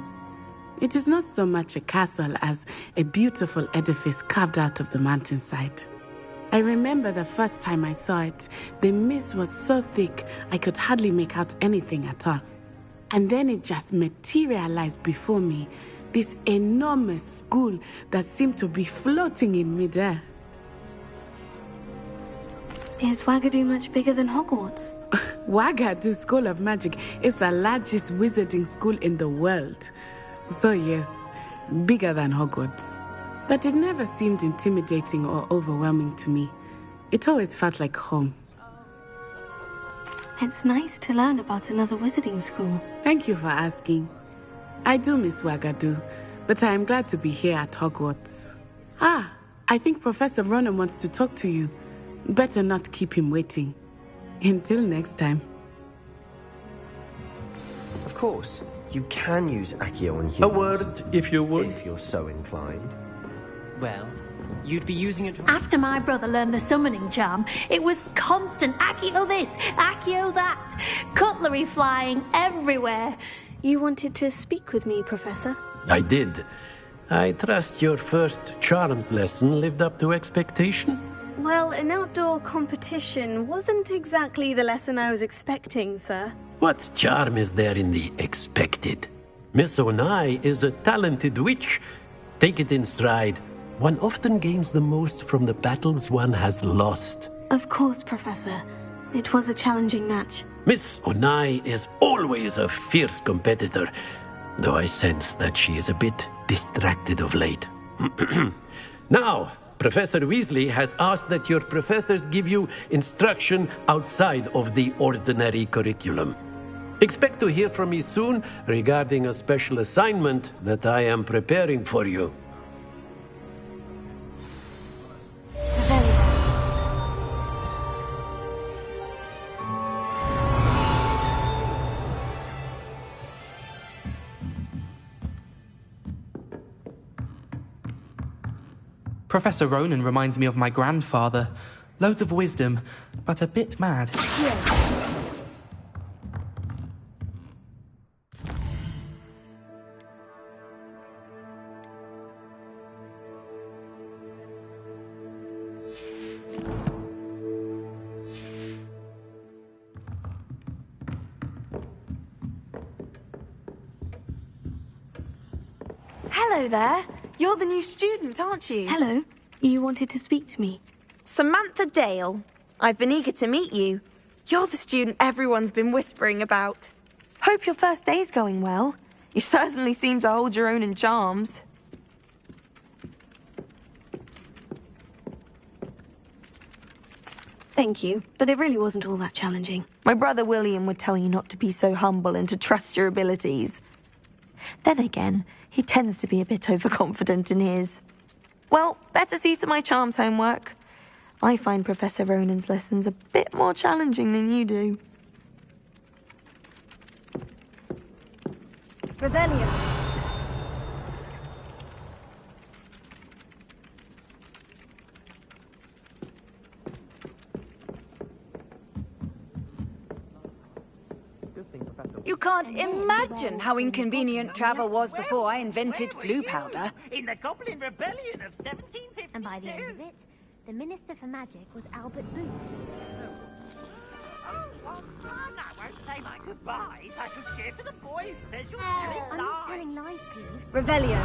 E: It is not so much a castle as a beautiful edifice carved out of the mountainside. I remember the first time I saw it, the mist was so thick I could hardly make out anything at all. And then it just materialized before me, this enormous school that seemed to be floating in midair.
C: Is Wagadu much bigger than Hogwarts?
E: Wagadu School of Magic is the largest wizarding school in the world. So yes, bigger than Hogwarts. But it never seemed intimidating or overwhelming to me. It always felt like home.
C: It's nice to learn about another wizarding school.
E: Thank you for asking. I do miss Wagadu, but I am glad to be here at Hogwarts. I think Professor Ronen wants to talk to you. Better not keep him waiting. Until next time.
M: Of course. You can use Accio on humans.
G: A word, if you would.
M: If you're so inclined.
O: Well, you'd be using it...
L: After my brother learned the summoning charm, it was constant Accio this, Accio that. Cutlery flying everywhere.
C: You wanted to speak with me, Professor?
G: I did. I trust your first charms lesson lived up to expectation?
C: Well, an outdoor competition wasn't exactly the lesson I was expecting, sir.
G: What charm is there in the expected? Miss Onai is a talented witch. Take it in stride. One often gains the most from the battles one has lost.
C: Of course, Professor. It was a challenging match.
G: Miss Onai is always a fierce competitor, though I sense that she is a bit distracted of late. Now, Professor Weasley has asked that your professors give you instruction outside of the ordinary curriculum. Expect to hear from me soon regarding a special assignment that I am preparing for you.
F: Professor Ronen reminds me of my grandfather. Loads of wisdom, but a bit mad.
P: Hello there. You're the new student, aren't you?
C: Hello. You wanted to speak to me?
P: Samantha Dale. I've been eager to meet you. You're the student everyone's been whispering about. Hope your first day's going well. You certainly seem to hold your own in charms.
C: Thank you, but it really wasn't all that challenging.
P: My brother William would tell you not to be so humble and to trust your abilities. Then again, he tends to be a bit overconfident in his. Well, better see to my charms homework. I find Professor Ronen's lessons a bit more challenging than you do.
Q: Revelio. You can't imagine how inconvenient travel was before I invented flu powder.
V: In the Goblin Rebellion of 1752.
L: And by the end of it, the Minister for Magic was Albert Booth.
V: Oh, I won't say my goodbyes. I shall cheer for the boy who says you're telling
L: I'm not
V: lies.
L: telling lies, Peeves.
Q: Revelio.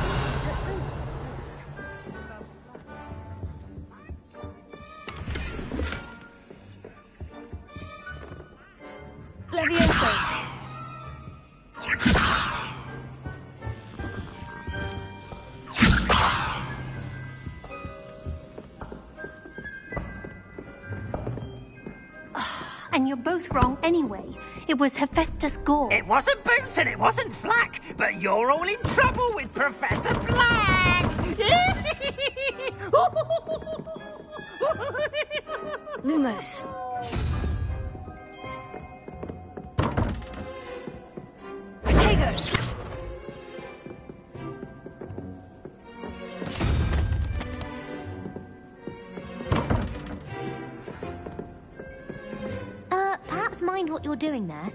Q: Levioso.
L: And you're both wrong anyway. It was Hephaestus Gore.
V: It wasn't Boots and it wasn't Flack, but you're all in trouble with Professor Black.
C: Lumos.
Q: Protego.
H: perhaps mind what you're doing there?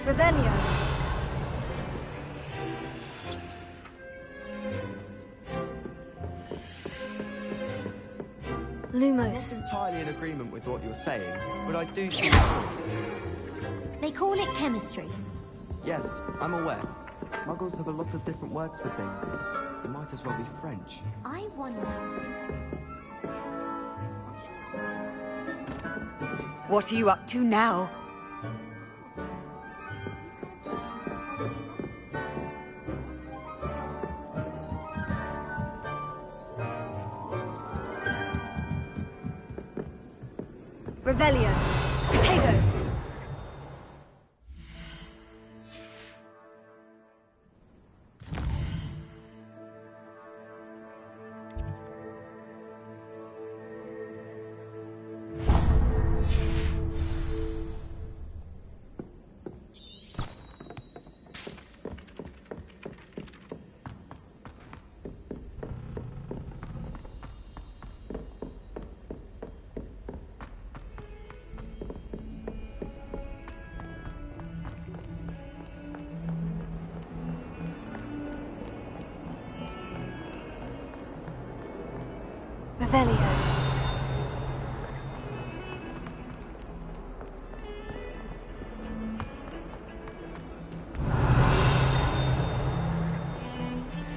P: Revelio.
K: I'm not
P: Lumos.
K: entirely in agreement with what you're saying, but I do see.
H: They call it chemistry.
K: Yes, I'm aware. Muggles have a lot of different words for things. It might as well be French.
H: I wonder.
Q: What are you up to now? Revelio. Potato. Revelio.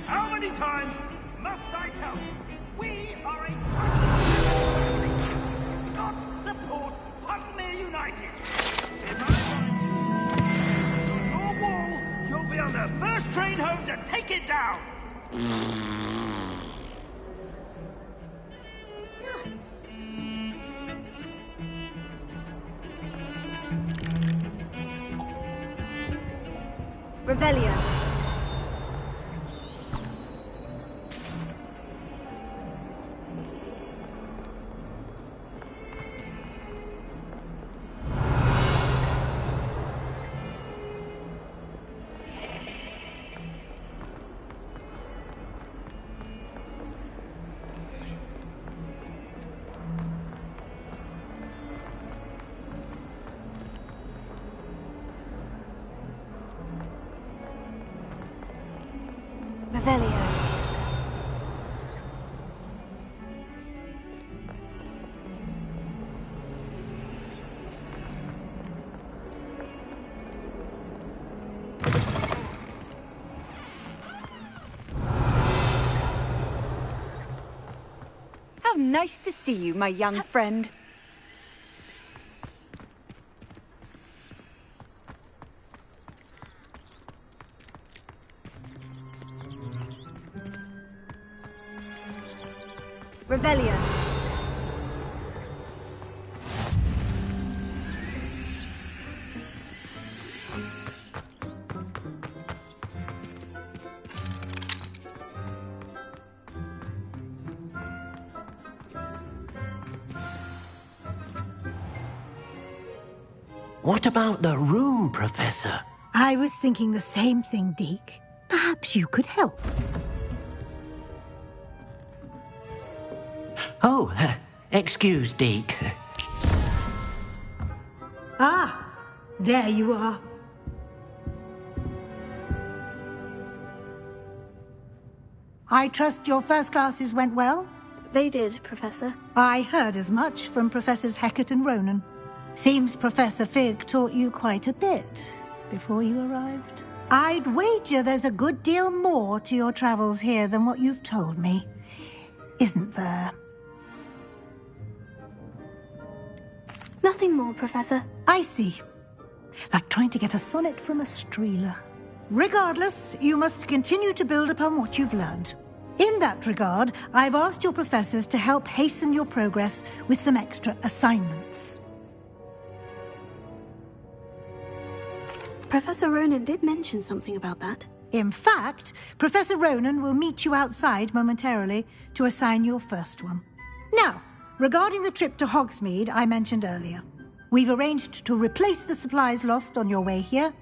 S: How many times must I tell you? We are a country. Not support Puddlemere United. If I on your wall, you'll be on the first train home to take it down.
P: Revelio. Revelio.
Q: How nice to see you, my young friend. Revelio.
G: What about the room, Professor?
I: I was thinking the same thing, Deke. Perhaps you could help.
B: Oh, excuse, Deke.
I: Ah, there you are. I trust your first classes went well?
C: They did, Professor.
I: I heard as much from Professors Hecat and Ronan. Seems Professor Fig taught you quite a bit before you arrived. I'd wager there's a good deal more to your travels here than what you've told me. Isn't there?
C: Nothing more, Professor.
I: I see. Like trying to get a sonnet from a streeler. Regardless, you must continue to build upon what you've learned. In that regard, I've asked your professors to help hasten your progress with some extra assignments.
C: Professor Ronan did mention something about that.
I: In fact, Professor Ronan will meet you outside momentarily to assign your first one. Now, regarding the trip to Hogsmeade I mentioned earlier, we've arranged to replace the supplies lost on your way here,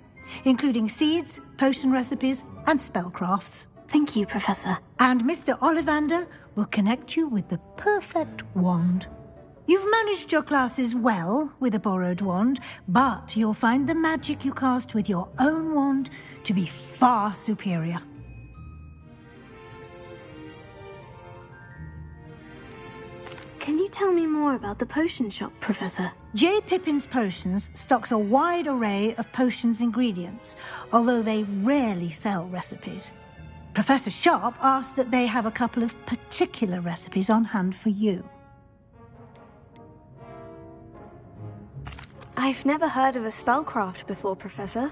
I: including seeds, potion recipes, and spellcrafts.
C: Thank you, Professor.
I: And Mr. Ollivander will connect you with the perfect wand. You've managed your classes well with a borrowed wand, but you'll find the magic you cast with your own wand to be far superior.
C: Can you tell me more about the potion shop, Professor?
I: J. Pippin's Potions stocks a wide array of potions ingredients, although they rarely sell recipes. Professor Sharp asked that they have a couple of particular recipes on hand for you.
C: I've never heard of a spellcraft before, Professor.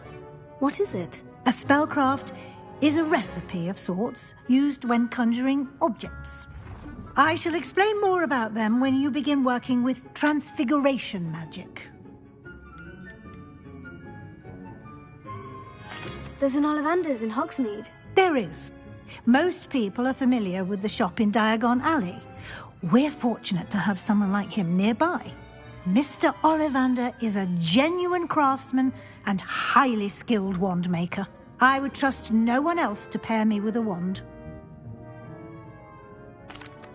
C: What is it?
I: A spellcraft is a recipe of sorts used when conjuring objects. I shall explain more about them when you begin working with transfiguration magic.
C: There's an Ollivander's in Hogsmeade.
I: There is. Most people are familiar with the shop in Diagon Alley. We're fortunate to have someone like him nearby. Mr. Ollivander is a genuine craftsman and highly skilled wand maker. I would trust no one else to pair me with a wand.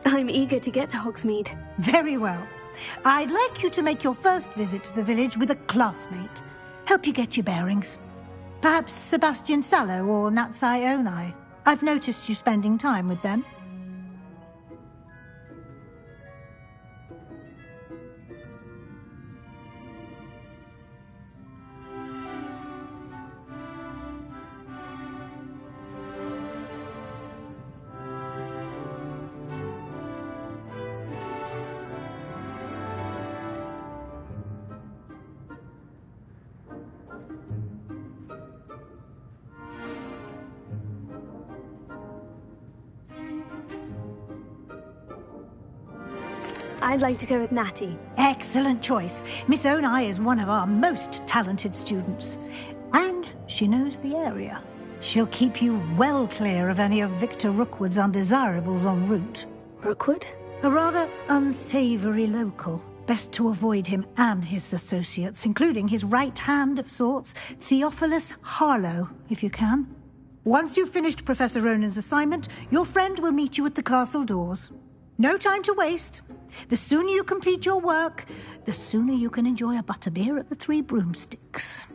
C: I'm eager to get to Hogsmeade.
I: Very well. I'd like you to make your first visit to the village with a classmate. Help you get your bearings. Perhaps Sebastian Sallow or Natsai Onai. I've noticed you spending time with them.
C: I'd like to go with Natty.
I: Excellent choice. Miss Onai is one of our most talented students. And she knows the area. She'll keep you well clear of any of Victor Rookwood's undesirables en route.
C: Rookwood?
I: A rather unsavory local. Best to avoid him and his associates, including his right hand of sorts, Theophilus Harlow, if you can. Once you've finished Professor Ronan's assignment, your friend will meet you at the castle doors. No time to waste. The sooner you complete your work, the sooner you can enjoy a butterbeer at the Three Broomsticks.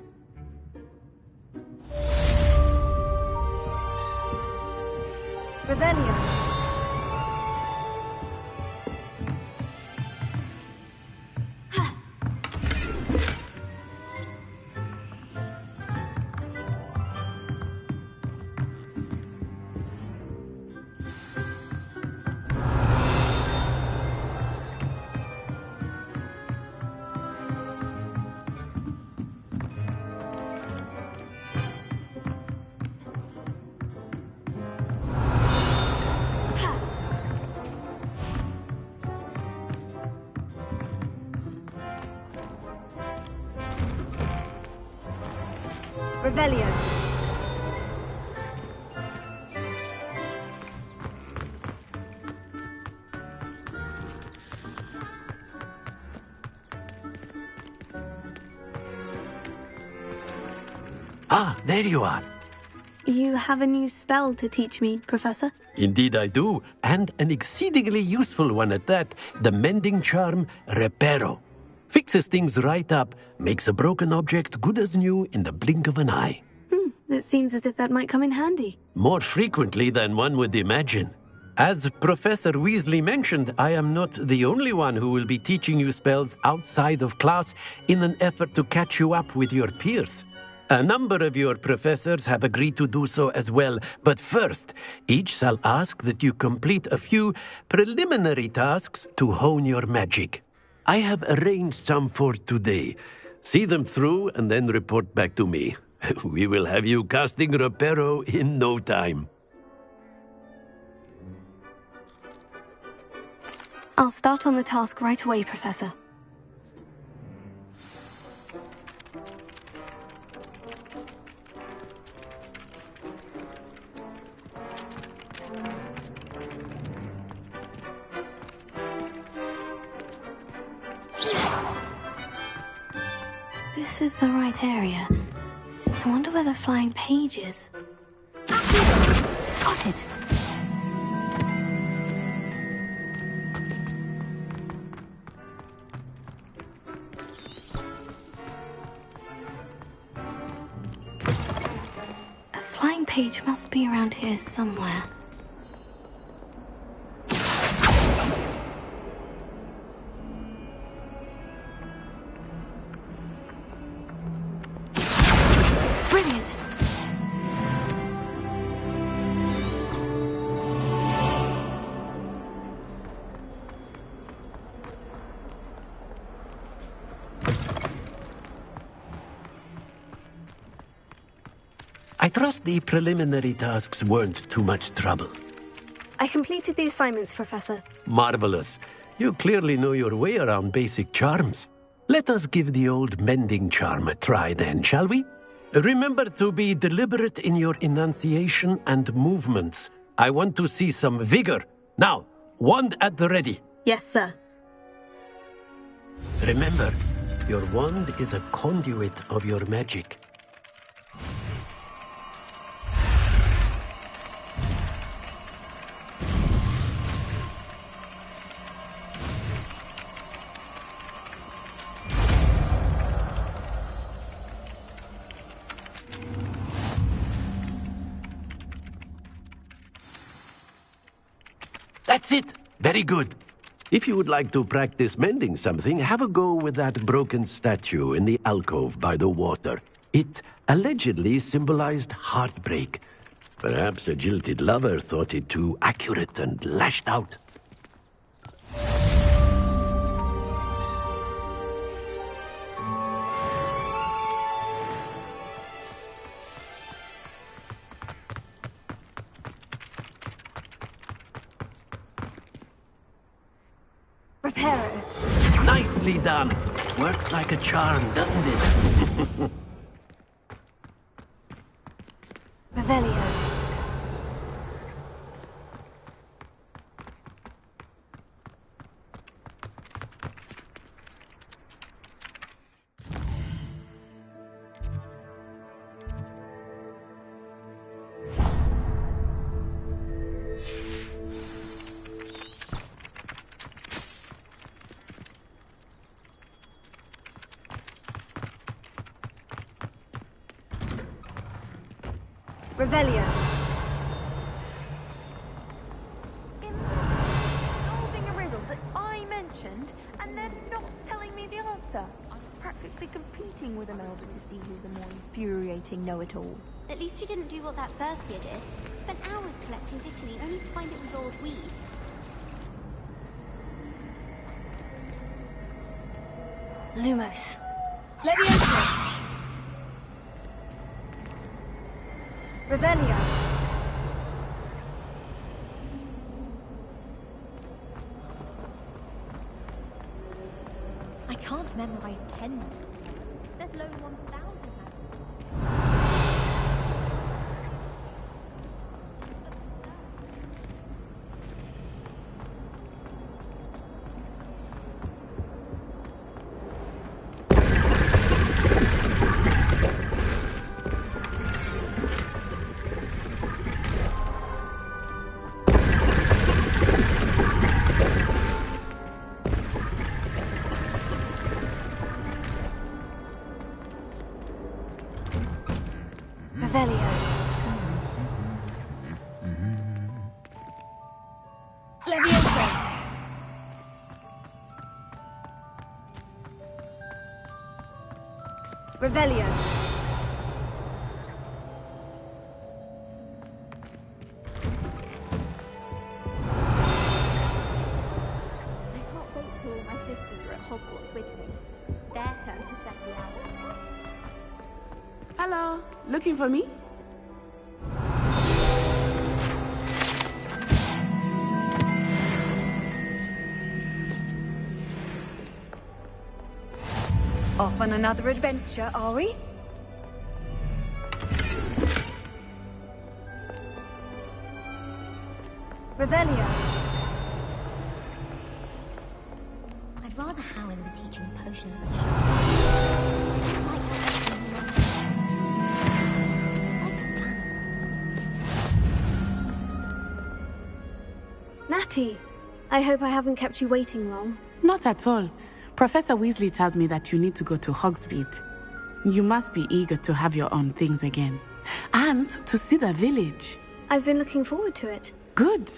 C: Revelio. Revelio.
G: Ah, there you are.
C: You have a new spell to teach me, Professor?
G: Indeed I do, and an exceedingly useful one at that. The mending charm, Reparo. Fixes things right up, makes a broken object good as new in the blink of an eye.
C: It seems as if that might come in handy.
G: More frequently than one would imagine. As Professor Weasley mentioned, I am not the only one who will be teaching you spells outside of class in an effort to catch you up with your peers. A number of your professors have agreed to do so as well, but first, each shall ask that you complete a few preliminary tasks to hone your magic. I have arranged some for today. See them through and then report back to me. We will have you casting Reparo in no time.
C: I'll start on the task right away, Professor. This is the right area. I wonder where the flying page is. Got it. A flying page must be around here somewhere. Brilliant!
G: I trust the preliminary tasks weren't too much trouble.
C: I completed the assignments, Professor.
G: Marvelous. You clearly know your way around basic charms. Let us give the old mending charm a try then, shall we? Remember to be deliberate in your enunciation and movements. I want to see some vigor. Now, wand at the ready.
C: Yes, sir.
G: Remember, your wand is a conduit of your magic. That's it. Very good. If you would like to practice mending something, have a go with that broken statue in the alcove by the water. It allegedly symbolized heartbreak. Perhaps a jilted lover thought it too accurate and lashed out.
C: Reparo.
G: Nicely done. Works like a charm, doesn't it?
C: Revelio. Revelio.
P: Solving a riddle that I mentioned, and they're not telling me the answer. I'm practically competing with Imelda to see who's a more infuriating know-it-all.
H: At least you didn't do what that first year did. Spent hours collecting Dittany only to find it was all weeds.
C: Lumos. Leviosa. Revelio.
H: I can't memorize 10, let alone 1,000.
Q: Leviosa! Revelio.
E: Hello, looking for me?
Q: Off on another adventure, are we? Revelio.
H: I'd rather Howin be teaching potions than shooting. I don't like how often he mentions it. It's like his plan.
C: Natty, I hope I haven't kept you waiting long.
E: Not at all. Professor Weasley tells me that you need to go to Hogsmeade. You must be eager to have your own things again. And to see the village.
C: I've been looking forward to it.
E: Good.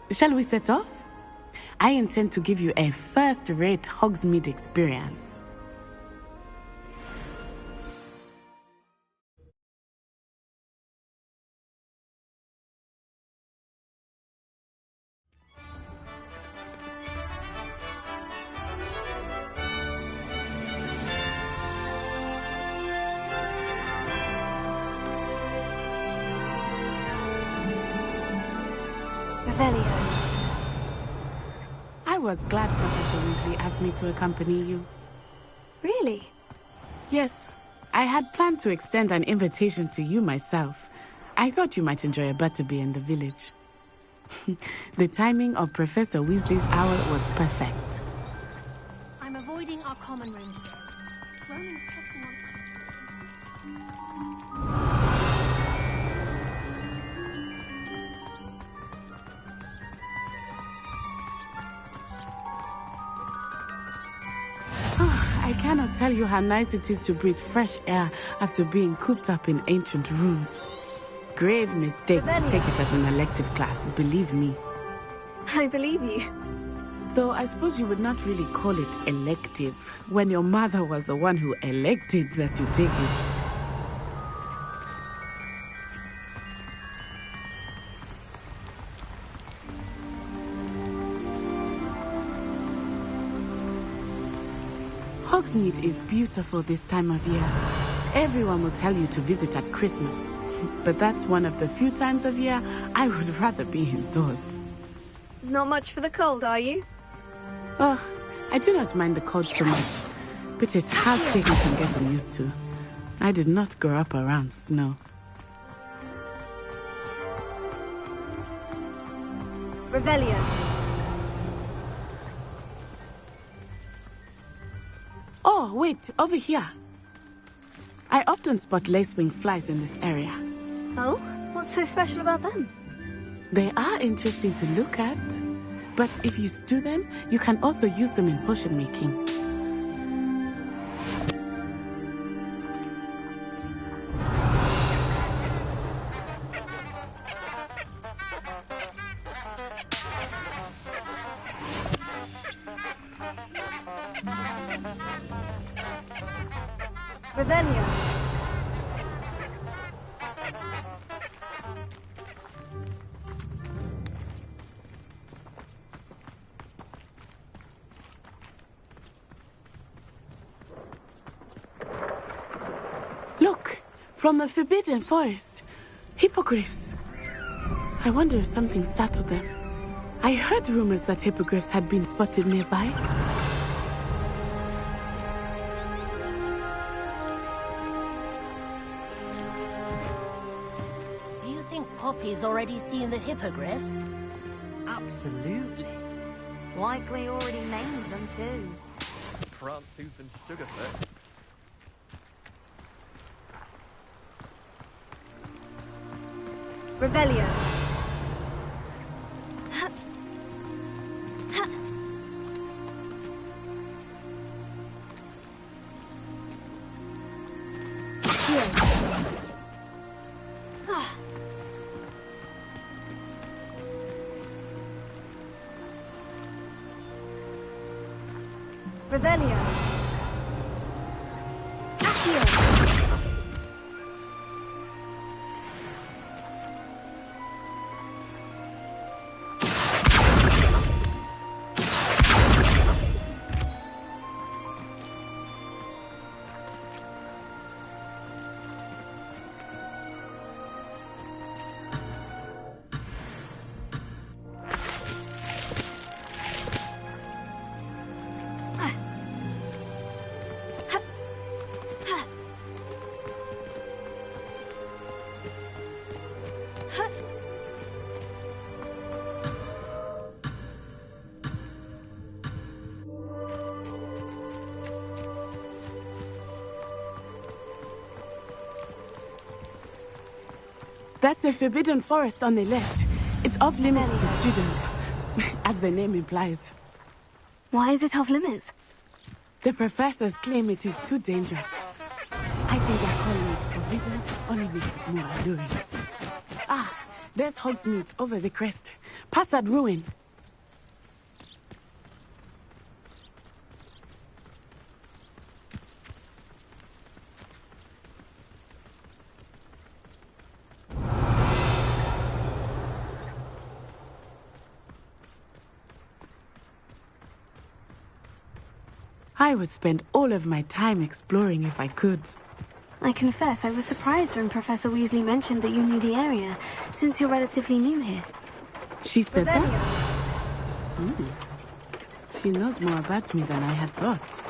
E: Shall we set off? I intend to give you a first-rate Hogsmeade experience. I was glad Professor Weasley asked me to accompany you.
C: Really?
E: Yes. I had planned to extend an invitation to you myself. I thought you might enjoy a butterbeer in the village. The timing of Professor Weasley's hour was perfect.
L: I'm avoiding our common room. Ronan's checking on...
E: I cannot tell you how nice it is to breathe fresh air after being cooped up in ancient rooms. Grave mistake to take it as an elective class, believe me.
C: I believe you.
E: Though I suppose you would not really call it elective when your mother was the one who elected that you take it. Hogsmeade is beautiful this time of year. Everyone will tell you to visit at Christmas. But that's one of the few times of year I would rather be indoors.
C: Not much for the cold, are you?
E: Oh, I do not mind the cold so much. But it's hard thing I can get used to. I did not grow up around snow.
Q: Revelio.
E: Oh, wait, over here. I often spot lacewing flies in this area.
C: Oh? What's so special about them?
E: They are interesting to look at. But if you stew them, you can also use them in potion making.
Q: Revelio.
E: Look, from the Forbidden Forest. Hippogriffs. I wonder if something startled them. I heard rumors that hippogriffs had been spotted nearby.
A: Do you think Poppy's already seen the hippogriffs?
V: Absolutely. Likely already named them too.
K: Front-tooth and Sugarfoot.
Q: Revelio.
C: Revelio. Accio.
E: That's the Forbidden Forest on the left. It's off limits to students, as the name implies.
C: Why is it off limits?
E: The professors claim it is too dangerous. I think they're calling it forbidden only makes it more alluring. Ah, there's Hogsmeade over the crest. Past that ruin. I would spend all of my time exploring if I could.
C: I confess I was surprised when Professor Weasley mentioned that you knew the area, since you're relatively new here.
E: She said that? She knows more about me than I had thought.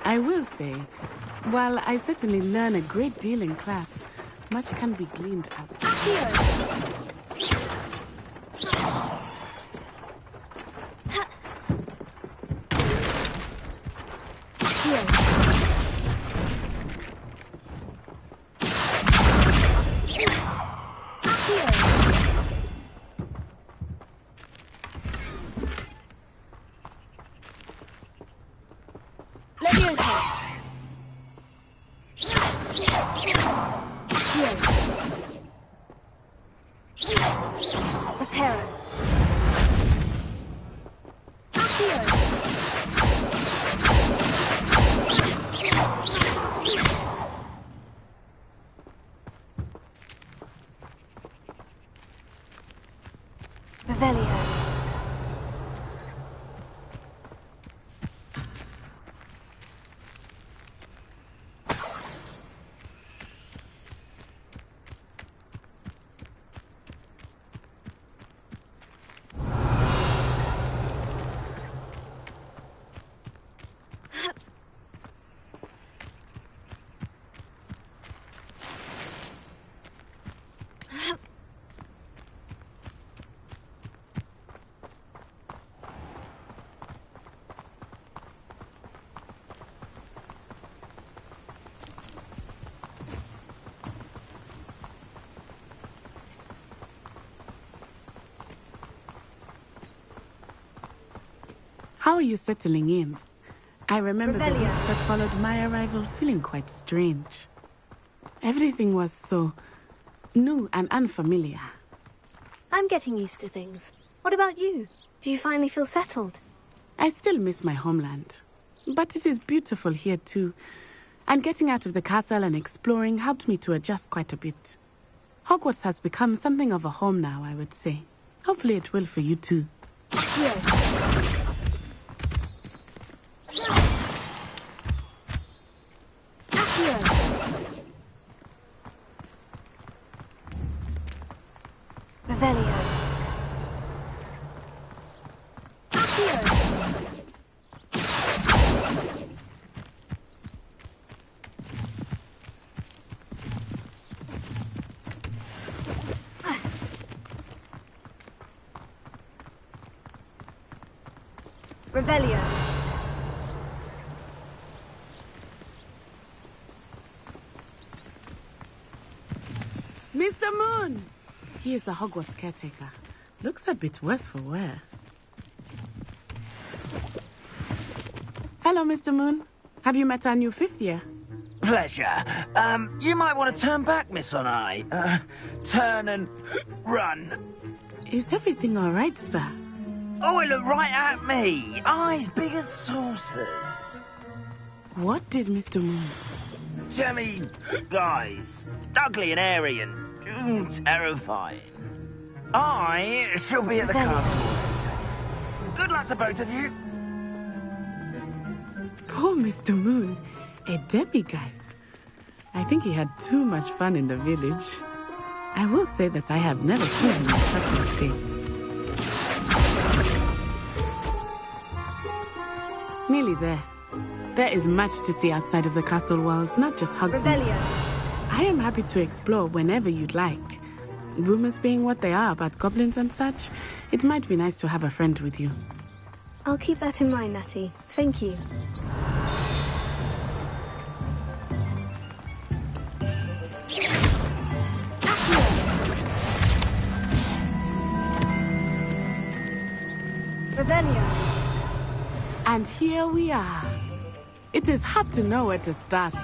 E: I will say, while I certainly learn a great deal in class, much can be gleaned outside. How are you settling in? I remember the weeks that followed my arrival feeling quite strange. Everything was so new and unfamiliar.
C: I'm getting used to things. What about you? Do you finally feel settled?
E: I still miss my homeland. But it is beautiful here too. And getting out of the castle and exploring helped me to adjust quite a bit. Hogwarts has become something of a home now, I would say. Hopefully it will for you too.
C: Revelio.
E: Mr. Moon! He is the Hogwarts caretaker. Looks a bit worse for wear. Hello, Mr. Moon. Have you met our new fifth year?
D: Pleasure. You might want to turn back, Miss Onai. Turn and run.
E: Is everything all right, sir?
D: Oh, it looked right at me. Eyes big as saucers.
E: What did Mr. Moon?
D: Jemmy, guys. Ugly and airy and terrifying. I shall be at the castle. Good luck to both of you.
E: Poor Mr. Moon. A demiguise. I think he had too much fun in the village. I will say that I have never seen him in such a state. Nearly there. There is much to see outside of the castle walls, not just Hogsmeade. I am happy to explore whenever you'd like. Rumors being what they are about goblins and such, it might be nice to have a friend with you.
C: I'll keep that in mind, Natty. Thank you.
E: Revelio. And here we are. It is hard to know where to start.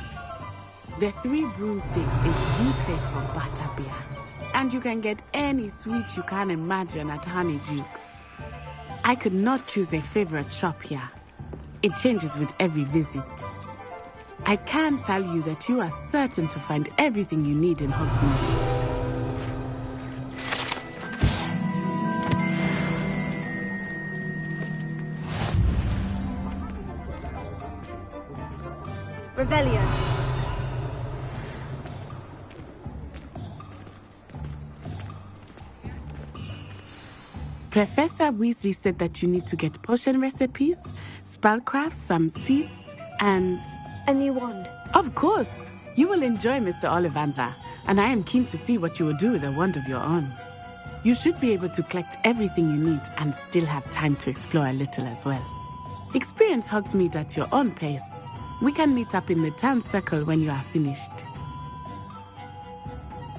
E: The Three Broomsticks is the place for butterbeer. And you can get any sweet you can imagine at Honeydukes. I could not choose a favorite shop here. It changes with every visit. I can tell you that you are certain to find everything you need in Hogsmeade.
C: Revelio.
E: Professor Weasley said that you need to get potion recipes, spellcrafts, some seeds, and...
C: a new wand.
E: Of course! You will enjoy Mr. Ollivander, and I am keen to see what you will do with a wand of your own. You should be able to collect everything you need and still have time to explore a little as well. Experience Hogsmeade at your own pace. We can meet up in the town circle when you are finished.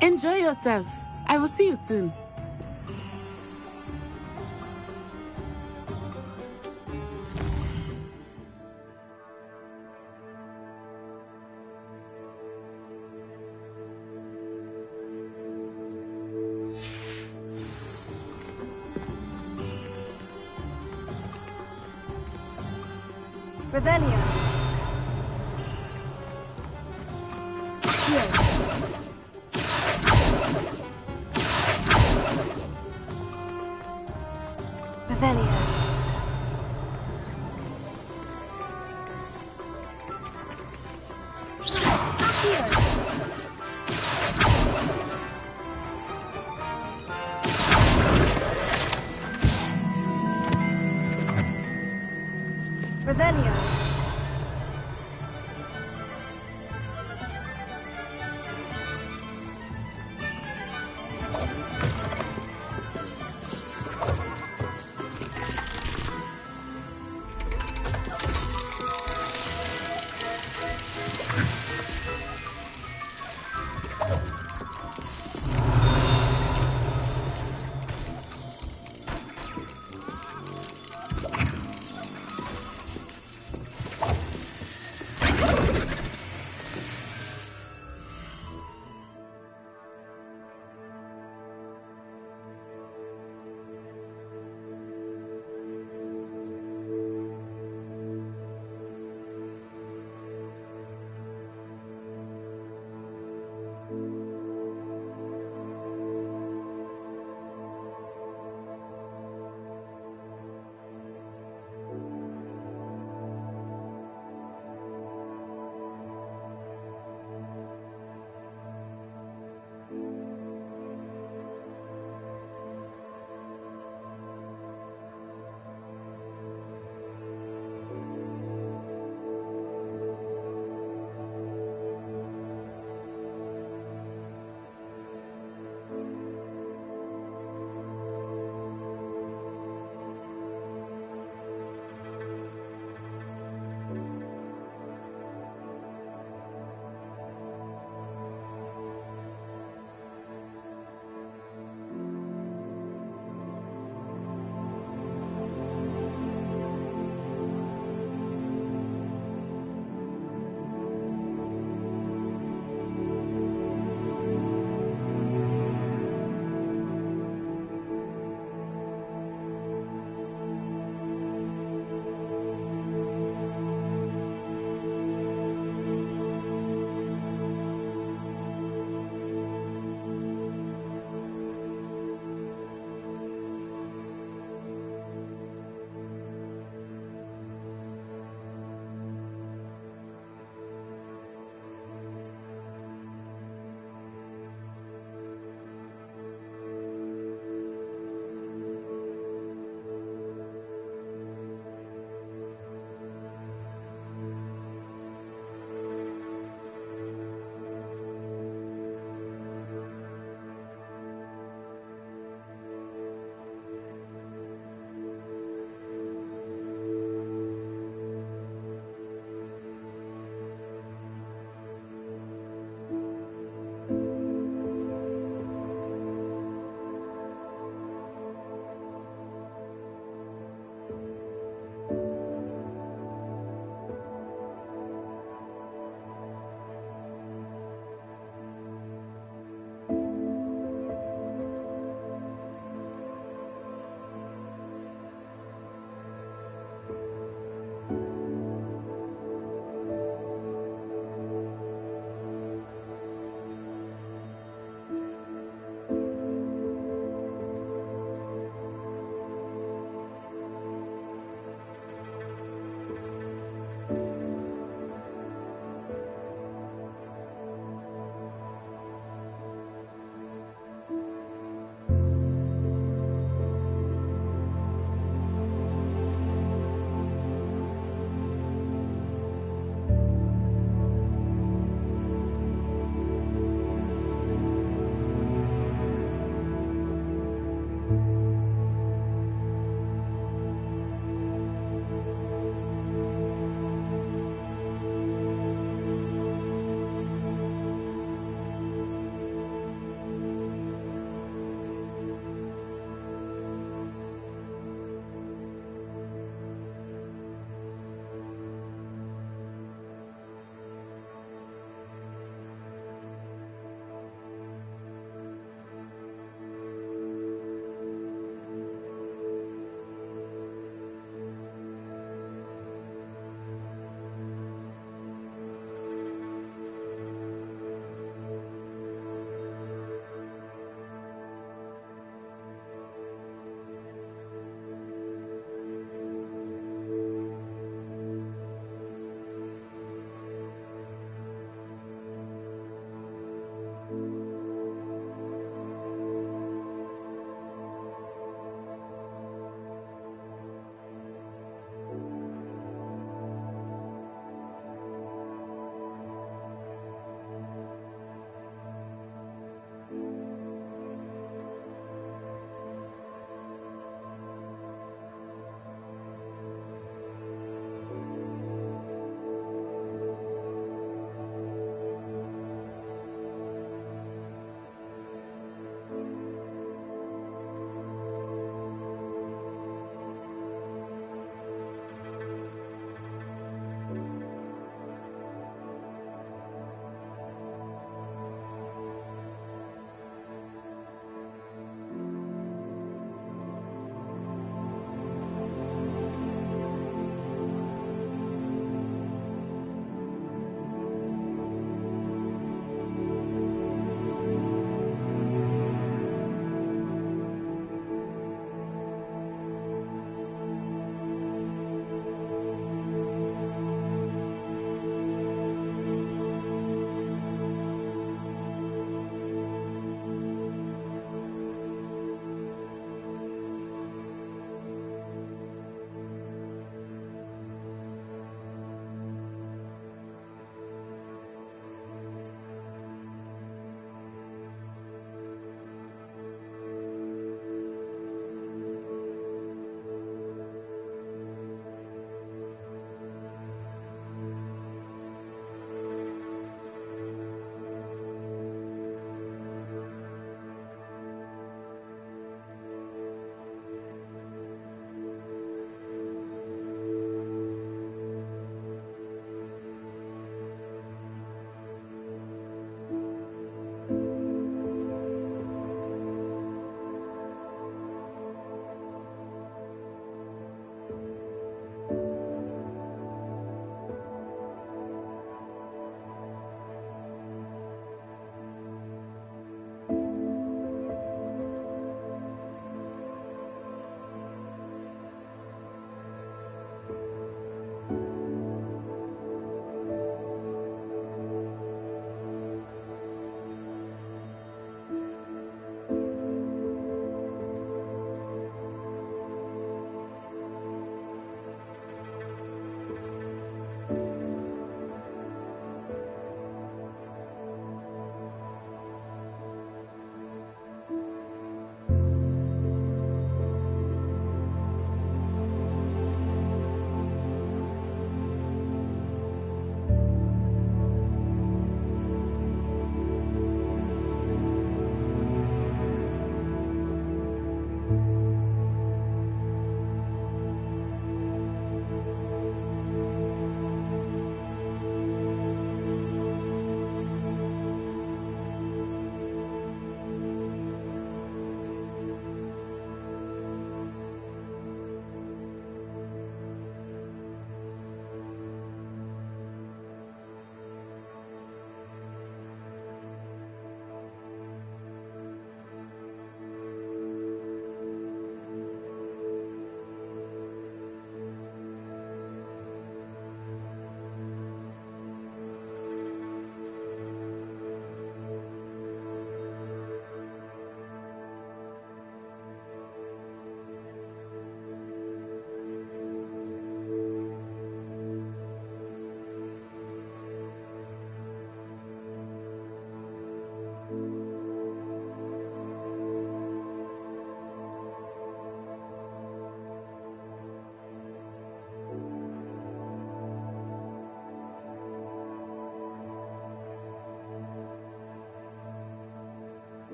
E: Enjoy yourself. I will see you soon.
C: Revelio. Revelio. Revelio.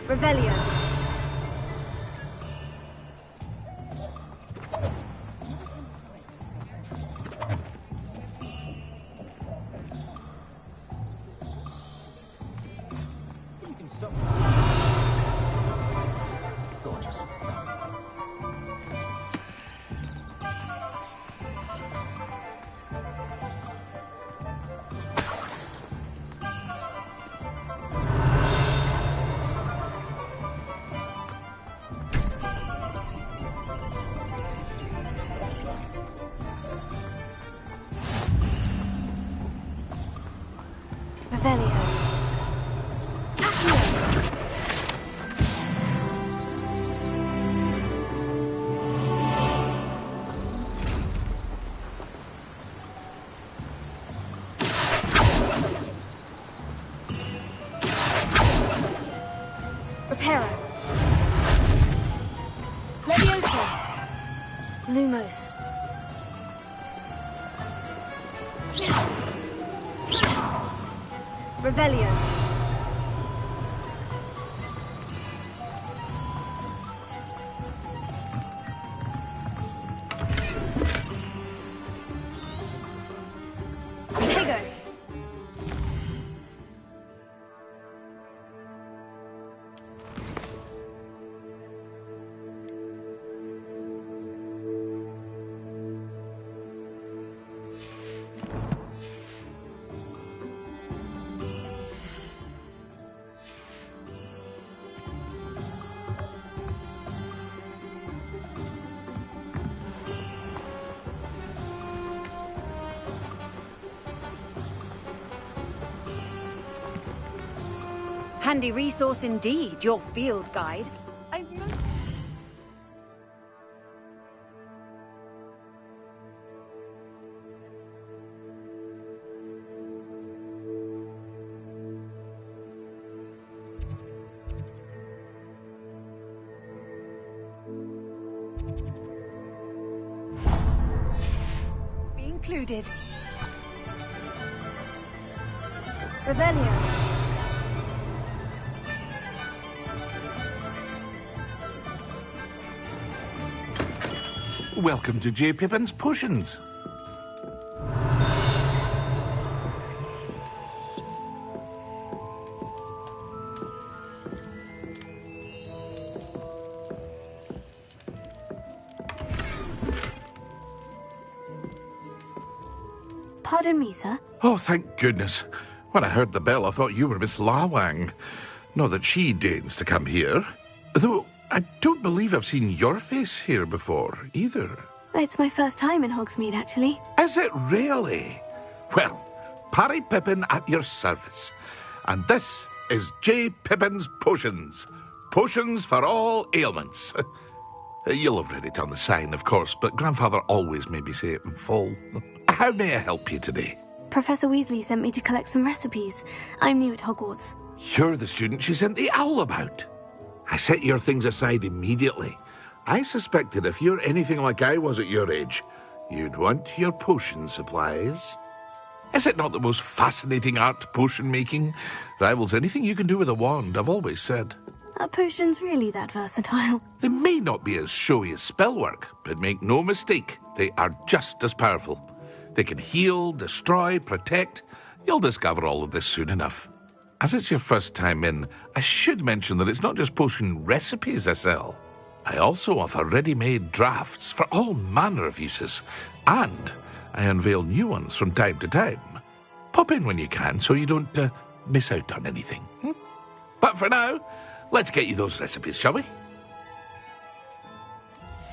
P: Revelio. Lumos. Revelio. Tego.
Q: Handy resource indeed, your field guide. Be included. Revelio.
R: Welcome to J. Pippin's Potions.
C: Pardon me, sir.
R: Oh, thank goodness. When I heard the bell, I thought you were Miss Lawang. Not that she deigns to come here. Though I don't believe I've seen your face here before, either.
C: It's my first time in Hogsmeade, actually.
R: Is it really? Well, Parry Pippin at your service. And this is J. Pippin's Potions. Potions for all ailments. You'll have read it on the sign, of course, but Grandfather always made me say it in full. How may I help you today?
C: Professor Weasley sent me to collect some recipes. I'm new at Hogwarts.
R: You're the student she sent the owl about. I set your things aside immediately. I suspected if you're anything like I was at your age, you'd want your potion supplies. Is it not the most fascinating art, potion making? Rivals anything you can do with a wand, I've always said.
C: Are potions really that versatile?
R: They may not be as showy as spellwork, but make no mistake, they are just as powerful. They can heal, destroy, protect. You'll discover all of this soon enough. As it's your first time in, I should mention that it's not just potion recipes I sell. I also offer ready-made drafts for all manner of uses, and I unveil new ones from time to time. Pop in when you can so you don't miss out on anything. But for now, let's get you those recipes, shall we?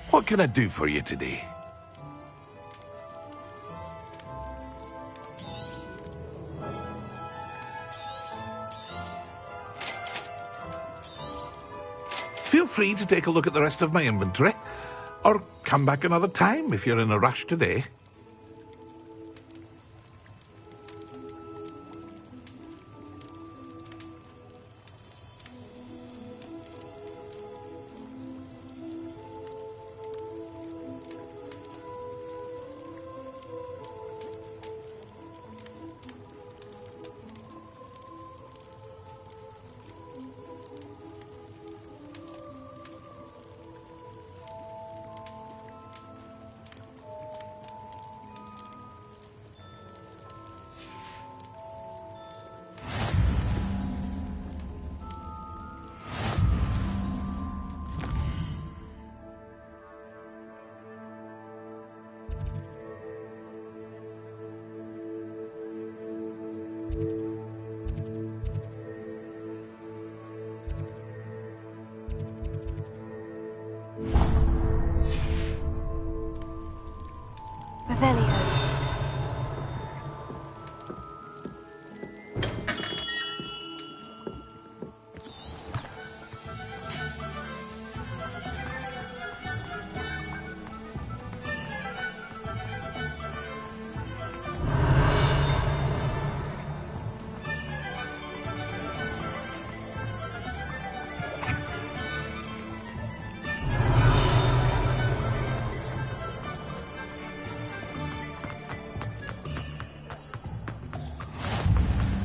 R: What can I do for you today? Feel free to take a look at the rest of my inventory, or come back another time if you're in a rush today.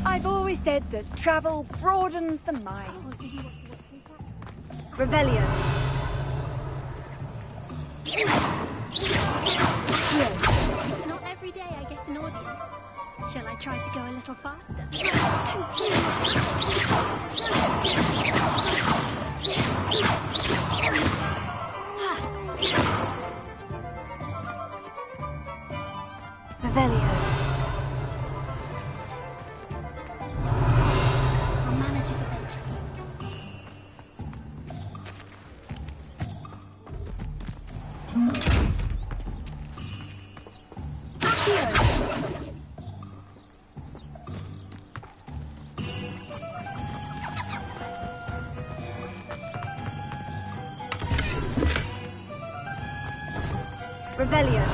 Q: I've always said that travel broadens the mind. Revelio.
L: It's not every day I get an audience. Shall I try to go a little faster?
C: Revelio.
L: I'll manage it eventually.
Q: Revelio.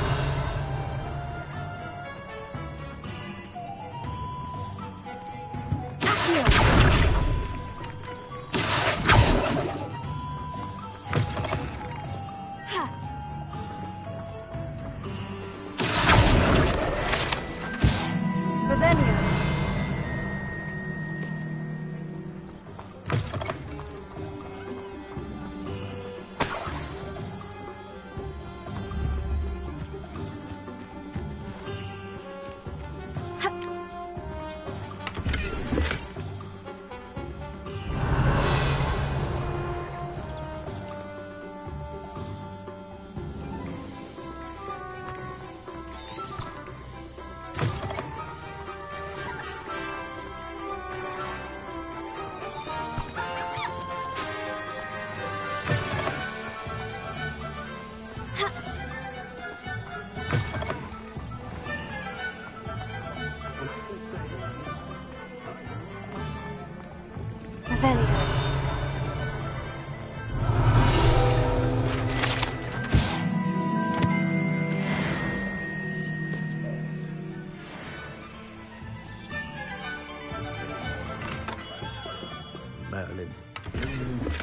G: Merlin,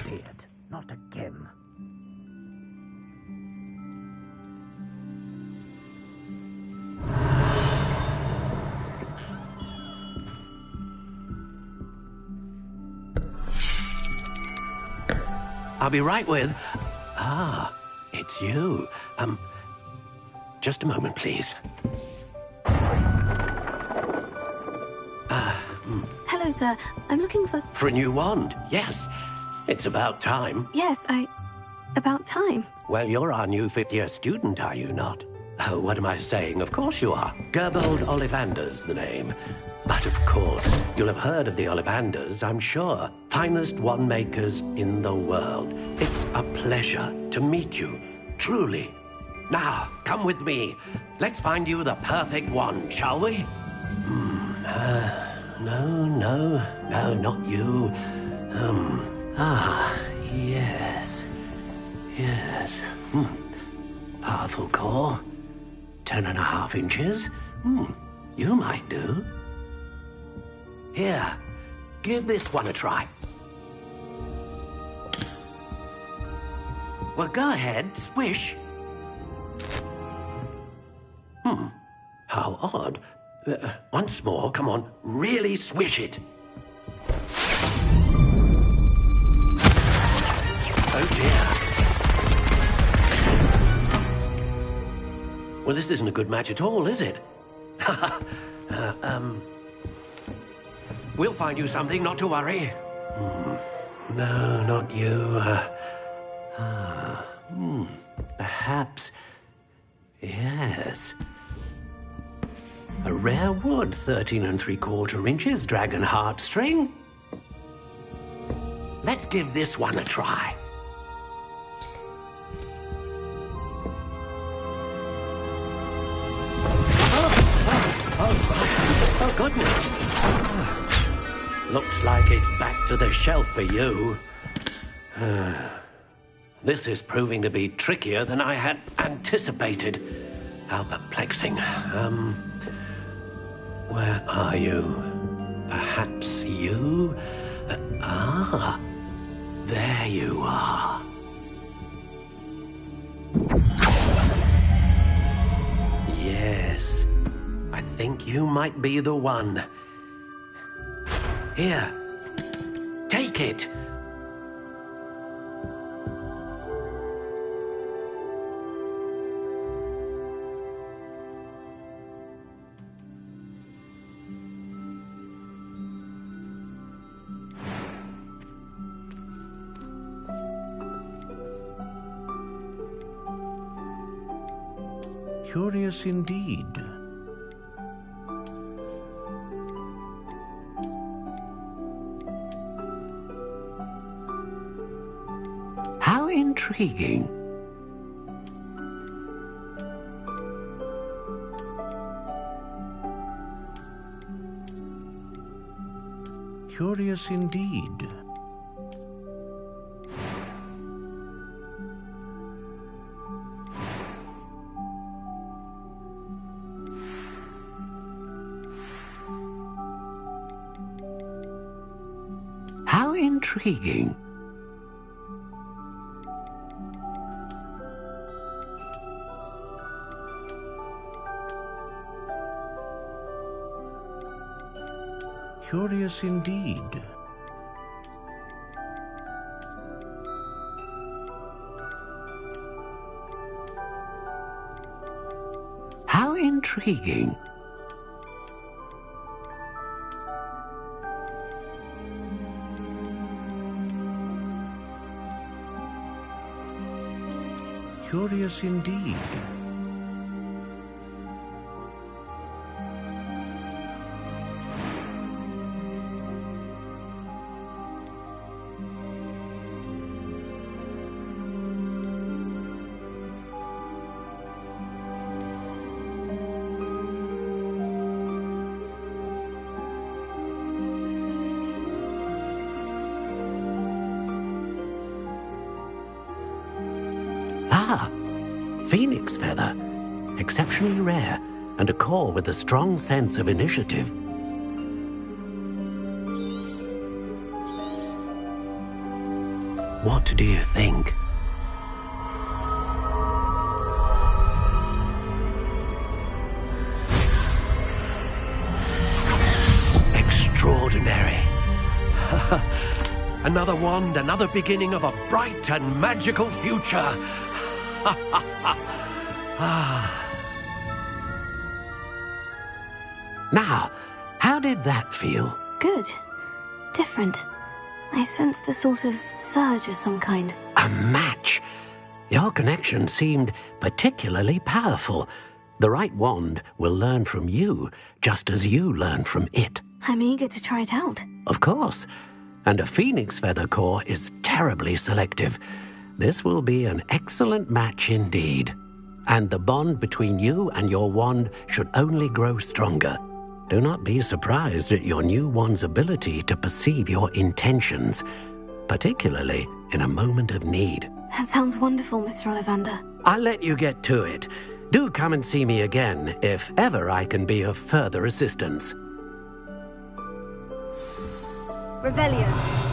G: say it. Not again.
J: I'll be right with... Ah, it's you. Just a moment, please.
C: Hello, sir. I'm looking for...
J: For a new wand, yes. It's about time.
C: Yes, about time.
J: Well, you're our new fifth-year student, are you not? Oh, what am I saying? Of course you are. Gerbold Ollivander's the name. But of course, you'll have heard of the Ollivanders, I'm sure. Finest wand makers in the world. It's a pleasure to meet you, truly. Now, come with me. Let's find you the perfect wand, shall we? No, not you. Yes. Powerful core. 10.5 inches. You might do. Here, give this one a try. Well, go ahead, swish. How odd. Once more, come on, really swish it. Oh dear. Well, this isn't a good match at all, is it? We'll find you something, not to worry. No, not you. Perhaps... Yes. A rare wood, 13 3/4 inches, dragon heartstring. Let's give this one a try. Oh, goodness. Looks like it's back to the shelf for you. This is proving to be trickier than I had anticipated. How perplexing. Where are you? Perhaps you? There you are. Yes, I think you might be the one. Here, take it.
R: Curious indeed.
J: How intriguing.
R: Curious indeed.
J: intriguing.
T: Curious indeed.
J: How intriguing.
T: Curious indeed.
J: Ah, phoenix feather. Exceptionally rare, and a core with a strong sense of initiative. What do you think? Extraordinary. Another wand, another beginning of a bright and magical future. Now, how did that feel?
C: Good. Different. I sensed a sort of surge of some kind.
J: A match. Your connection seemed particularly powerful. The right wand will learn from you, just as you learn from it.
C: I'm eager to try it out.
J: Of course. And a phoenix feather core is terribly selective. This will be an excellent match indeed. And the bond between you and your wand should only grow stronger. Do not be surprised at your new wand's ability to perceive your intentions, particularly in a moment of need.
C: That sounds wonderful, Mr. Ollivander.
J: I'll let you get to it. Do come and see me again if ever I can be of further assistance.
Q: Revelio.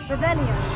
Q: Revelio.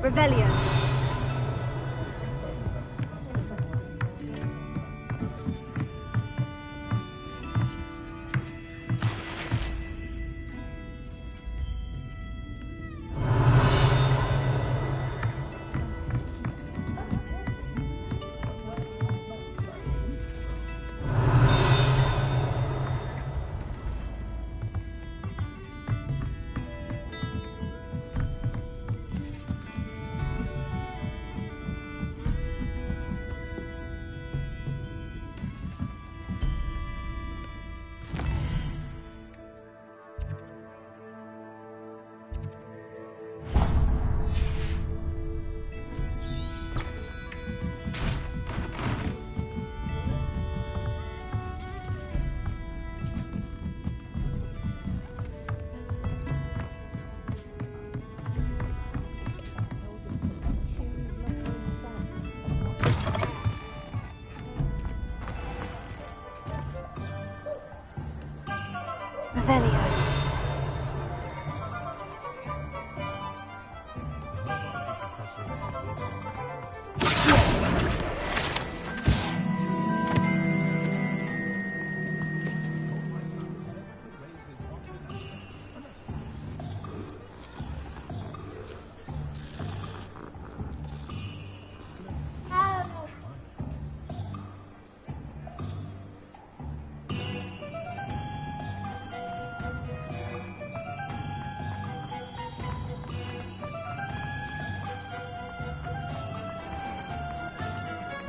Q: Revelio.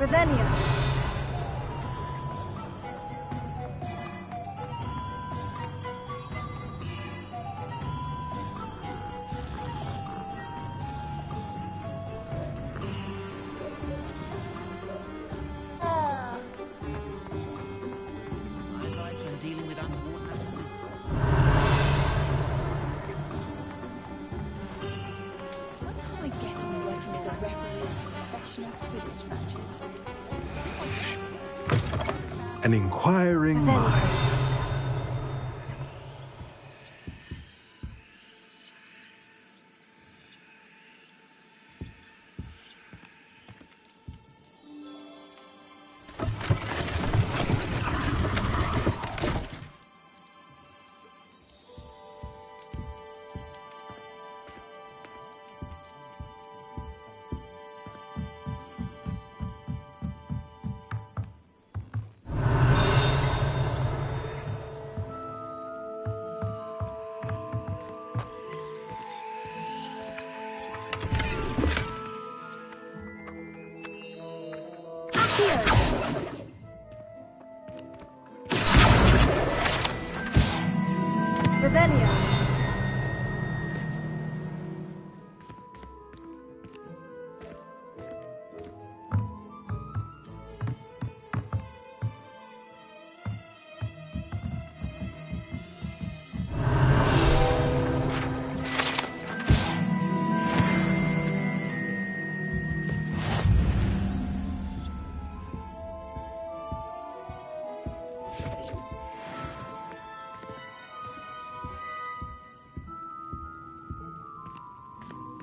P: Revelio.
N: An inquiring mind.
P: Revelio.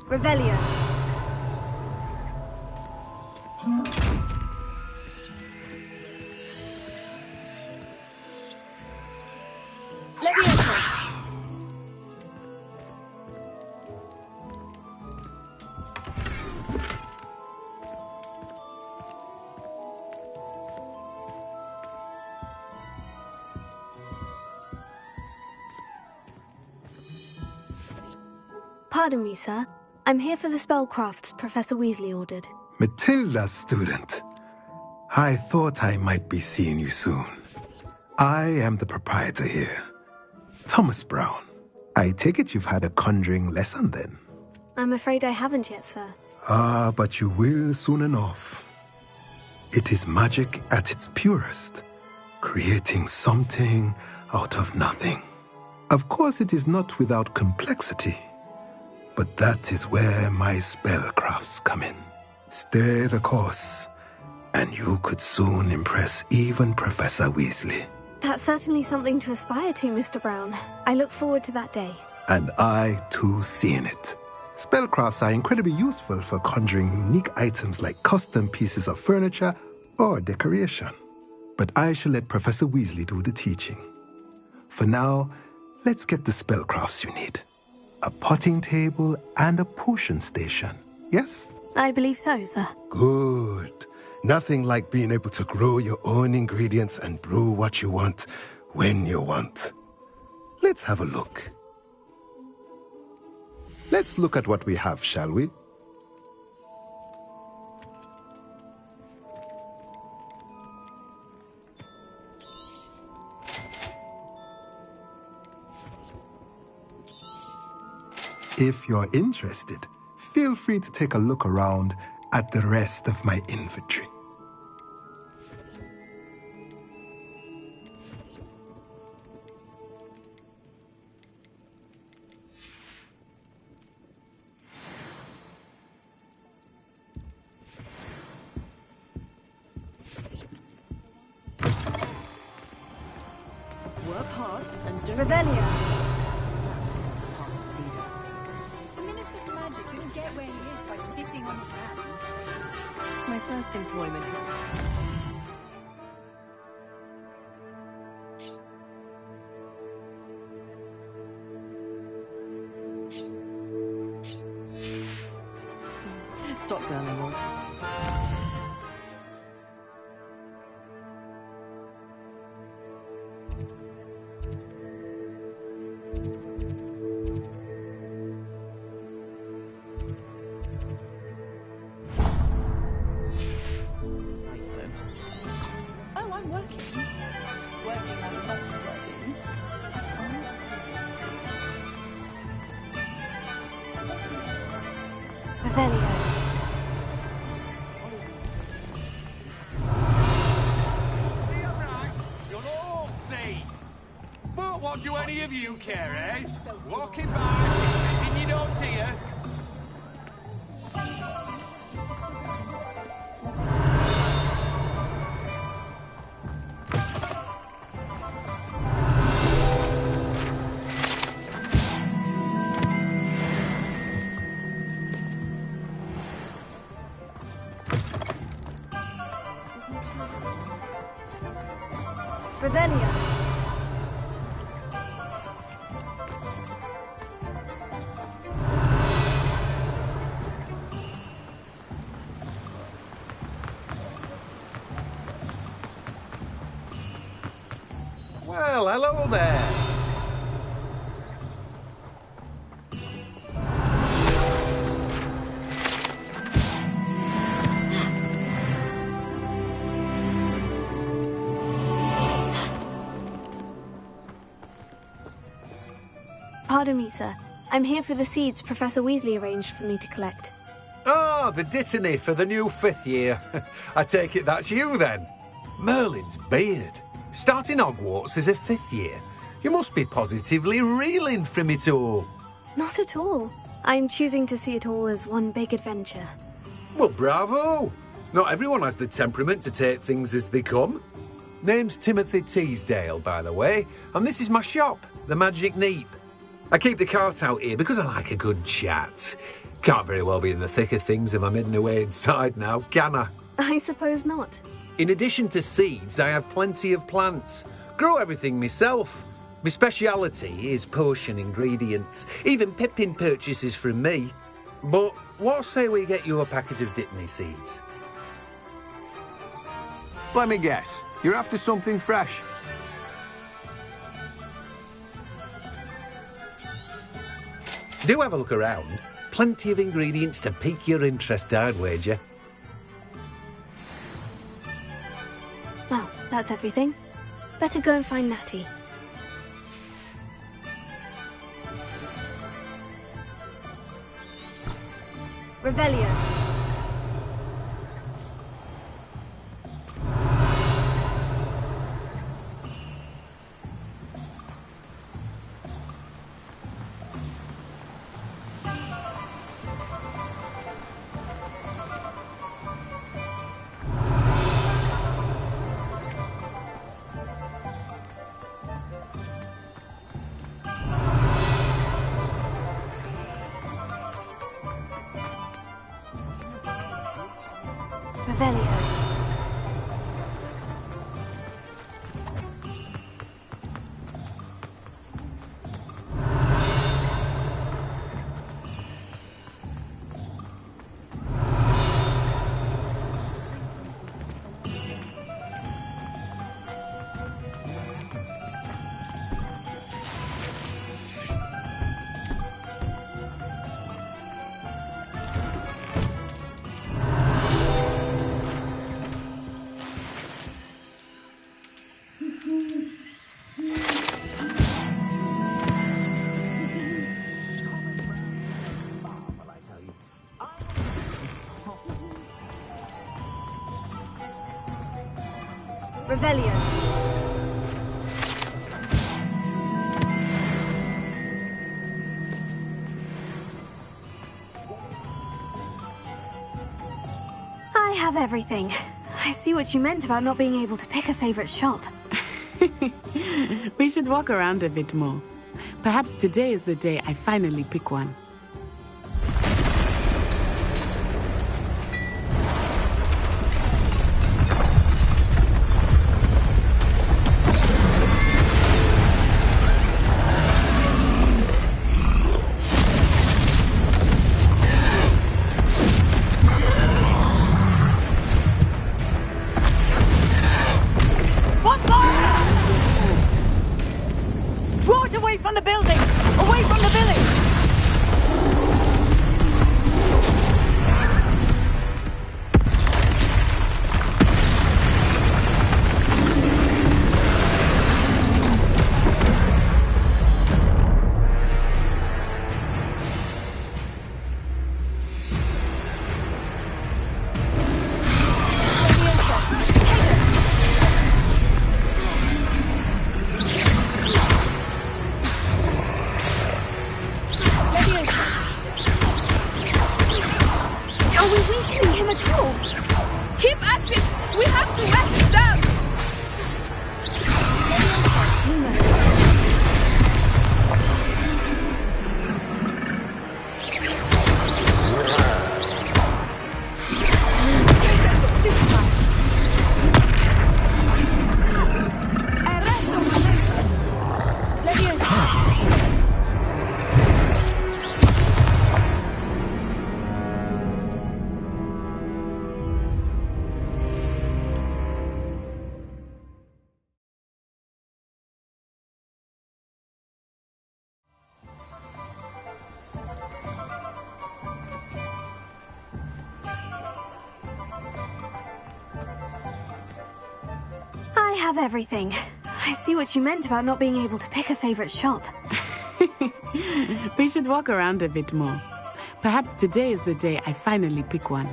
P: Revelio. Levioso. Pardon me, sir. I'm here for the spellcrafts Professor Weasley ordered.
N: Matilda's student. I thought I might be seeing you soon. I am the proprietor here, Thomas Brown. I take it you've had a conjuring lesson then?
P: I'm afraid I haven't yet, sir.
N: Ah, but you will soon enough. It is magic at its purest, creating something out of nothing. Of course, it is not without complexity. But that is where my spellcrafts come in. Stay the course, and you could soon impress even Professor Weasley.
P: That's certainly something to aspire to, Mr. Brown. I look forward to that day.
N: And I, too, seeing it. Spellcrafts are incredibly useful for conjuring unique items like custom pieces of furniture or decoration. But I shall let Professor Weasley do the teaching. For now, let's get the spellcrafts you need. A potting table and a potion station, yes?
P: I believe so, sir.
N: Good. Nothing like being able to grow your own ingredients and brew what you want, when you want. Let's have a look. Let's look at what we have, shall we? If you're interested, feel free to take a look around at the rest of my inventory.
Q: Work hard and don't...
P: Revelio.
Q: My first employment was... Stop, girl animals.
P: Revelio.
S: You'll all see. But what do any of you care, eh? Walking by, pretending you don't see her.
P: Revelio.
M: Well, hello there.
P: Pardon me, sir. I'm here for the seeds Professor Weasley arranged for me to collect.
M: Ah, the dittany for the new 5th year. I take it that's you, then. Merlin's beard. Starting Hogwarts as a 5th year. You must be positively reeling from it all.
P: Not at all. I'm choosing to see it all as one big adventure.
M: Well, bravo. Not everyone has the temperament to take things as they come. Name's Timothy Teasdale, by the way, and this is my shop, the Magic Neep. I keep the cart out here because I like a good chat. Can't very well be in the thick of things if I'm hidden away inside now, can I?
P: I suppose not.
M: In addition to seeds, I have plenty of plants. Grow everything myself. My speciality is potion ingredients. Even Pippin purchases from me. But what say we get you a packet of Dittany seeds?
K: Let me guess. You're after something fresh.
M: Do have a look around. Plenty of ingredients to pique your interest, I'd wager.
P: Well, that's everything. Better go and find Natty. Revelio. Revelio. Revelio. I have everything. I see what you meant about not being able to pick a favorite shop.
E: We should walk around a bit more. Perhaps today is the day I finally pick one.
Q: Draw it away from the building! Away from the village!
C: have everything. I see what you meant about not being able to pick a favorite shop.
E: We should walk around a bit more. Perhaps today is the day I finally pick one.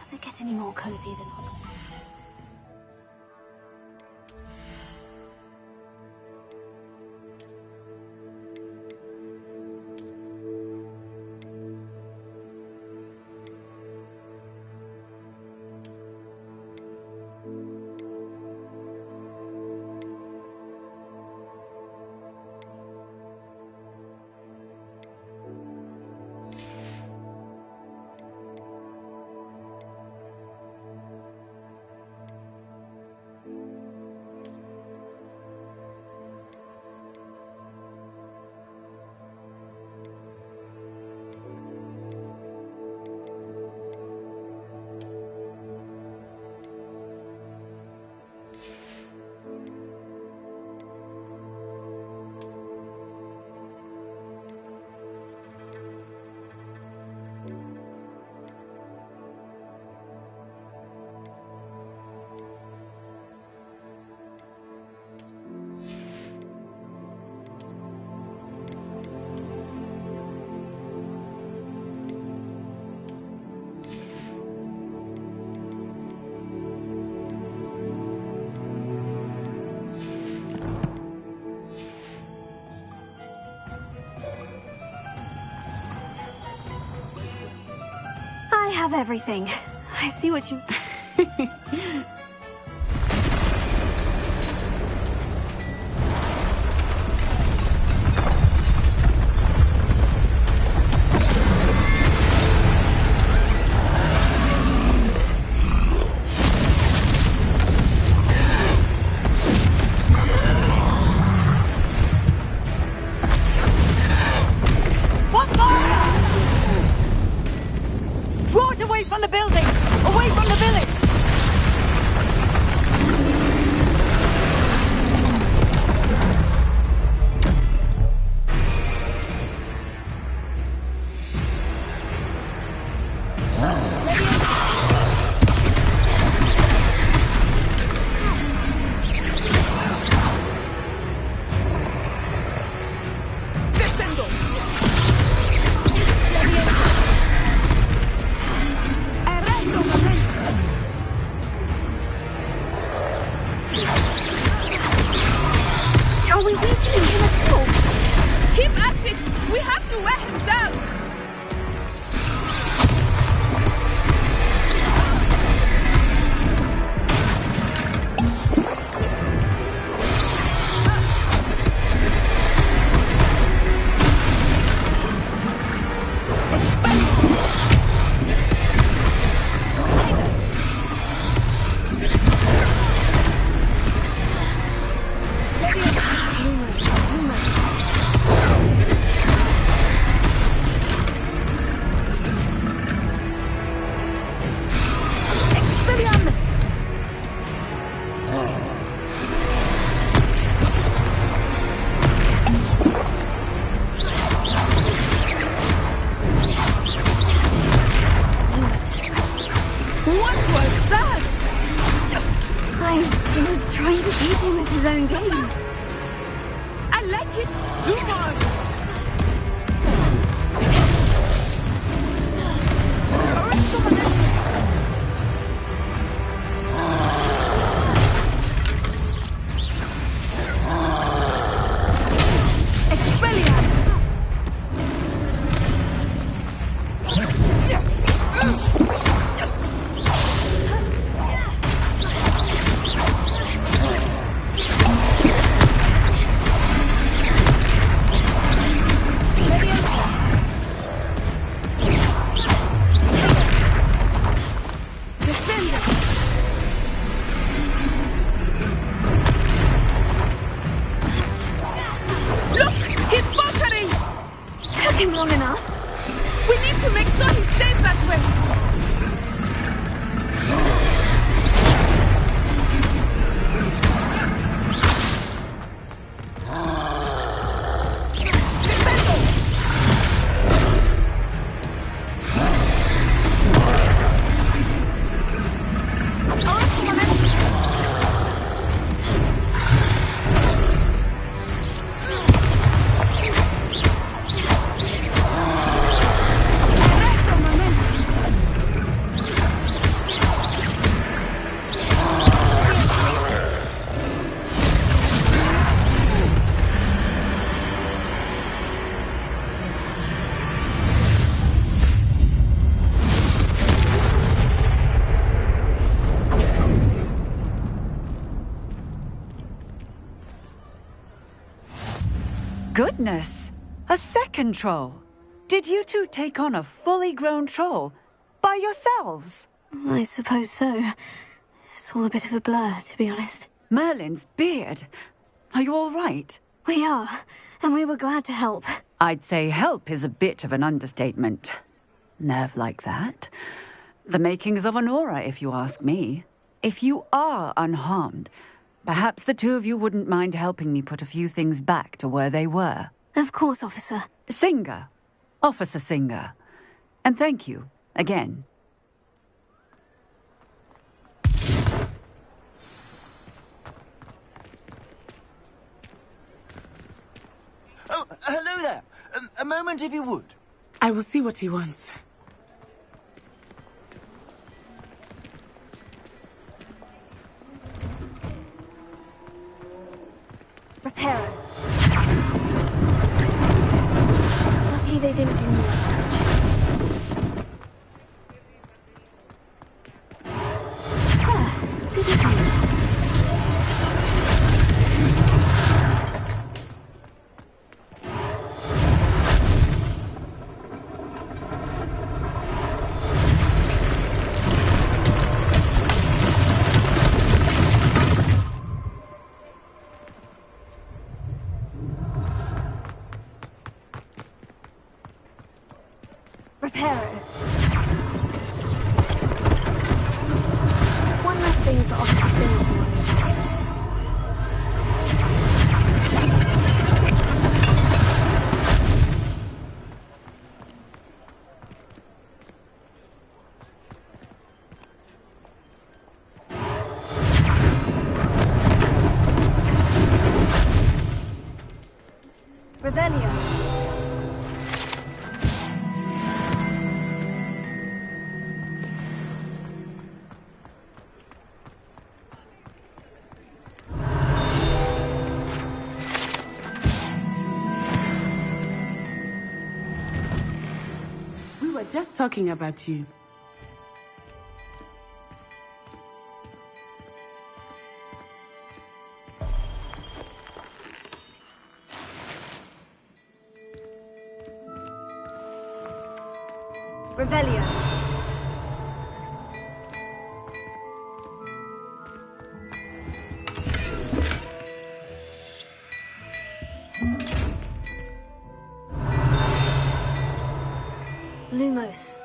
C: Does it get any more cozy than Hogwarts? have everything. I see what you...
Q: Draw it away from the building! Away from the village!
C: Are we weakening him at all?
E: Keep at it! We have to wear him down!
C: He was trying to beat him at his own game.
E: I like it. Do more of it.
C: Him long enough.
E: We need to make sure he stays that way.
Q: Goodness! A second troll! Did you two take on a fully grown troll? By yourselves?
C: I suppose so. It's all a bit of a blur, to be honest.
Q: Merlin's beard. Are you all right?
C: We are, and we were glad to help.
Q: I'd say help is a bit of an understatement. Nerve like that. The makings of an aura, if you ask me. If you are unharmed, perhaps the two of you wouldn't mind helping me put a few things back to where they were.
C: Of course, officer.
Q: Singer. Officer Singer. And thank you, again.
D: Oh, hello there. A moment, if you would.
E: I will see what he wants.
C: Reparo. Lucky they didn't do more damage.
E: just talking about you.
P: Revelio. Lumos.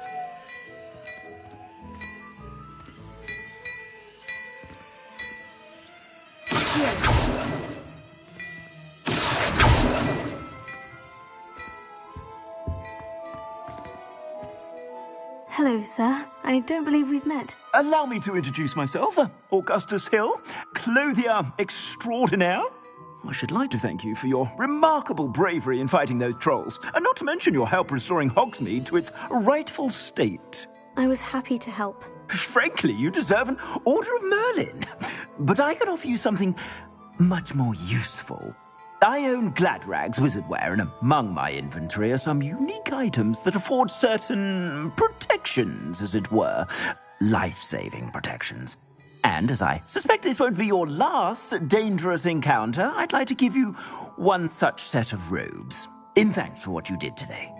P: Hello, sir. I don't believe we've met.
D: Allow me to introduce myself, Augustus Hill, clothier extraordinaire. I should like to thank you for your remarkable bravery in fighting those trolls, and not to mention your help restoring Hogsmeade to its rightful state.
C: I was happy to help.
D: Frankly, you deserve an Order of Merlin. But I can offer you something much more useful. I own Gladrag's wizardware, and among my inventory are some unique items that afford certain protections, as it were. Life-saving protections. And as I suspect this won't be your last dangerous encounter, I'd like to give you one such set of robes, in thanks for what you did today.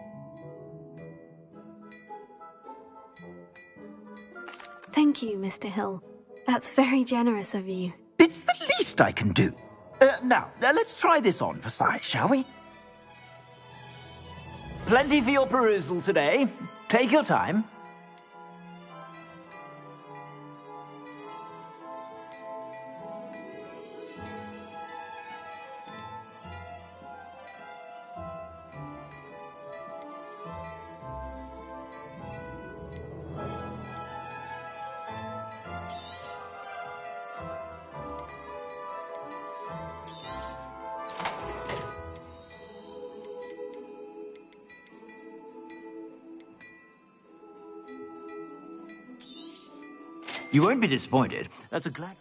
C: Thank you, Mr. Hill. That's very generous of you.
D: It's the least I can do. Now, let's try this on for size, shall we? Plenty for your perusal today. Take your time. You won't be disappointed. That's a glad...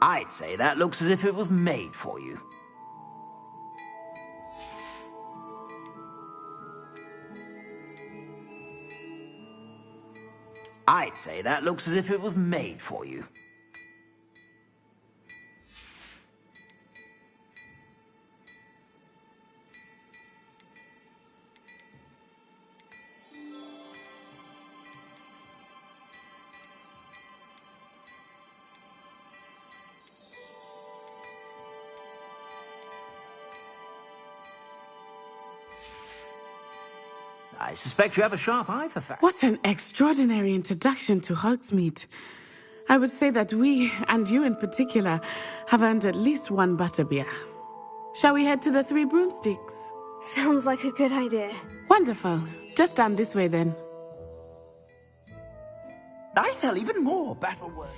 D: I'd say that looks as if it was made for you. I'd say that looks as if it was made for you. I suspect you have a sharp eye for facts.
E: What an extraordinary introduction to Hogsmeade. I would say that we, and you in particular, have earned at least one butterbeer. Shall we head to the Three Broomsticks?
C: Sounds like a good idea.
E: Wonderful. Just down this way then.
D: I sell even more battle words.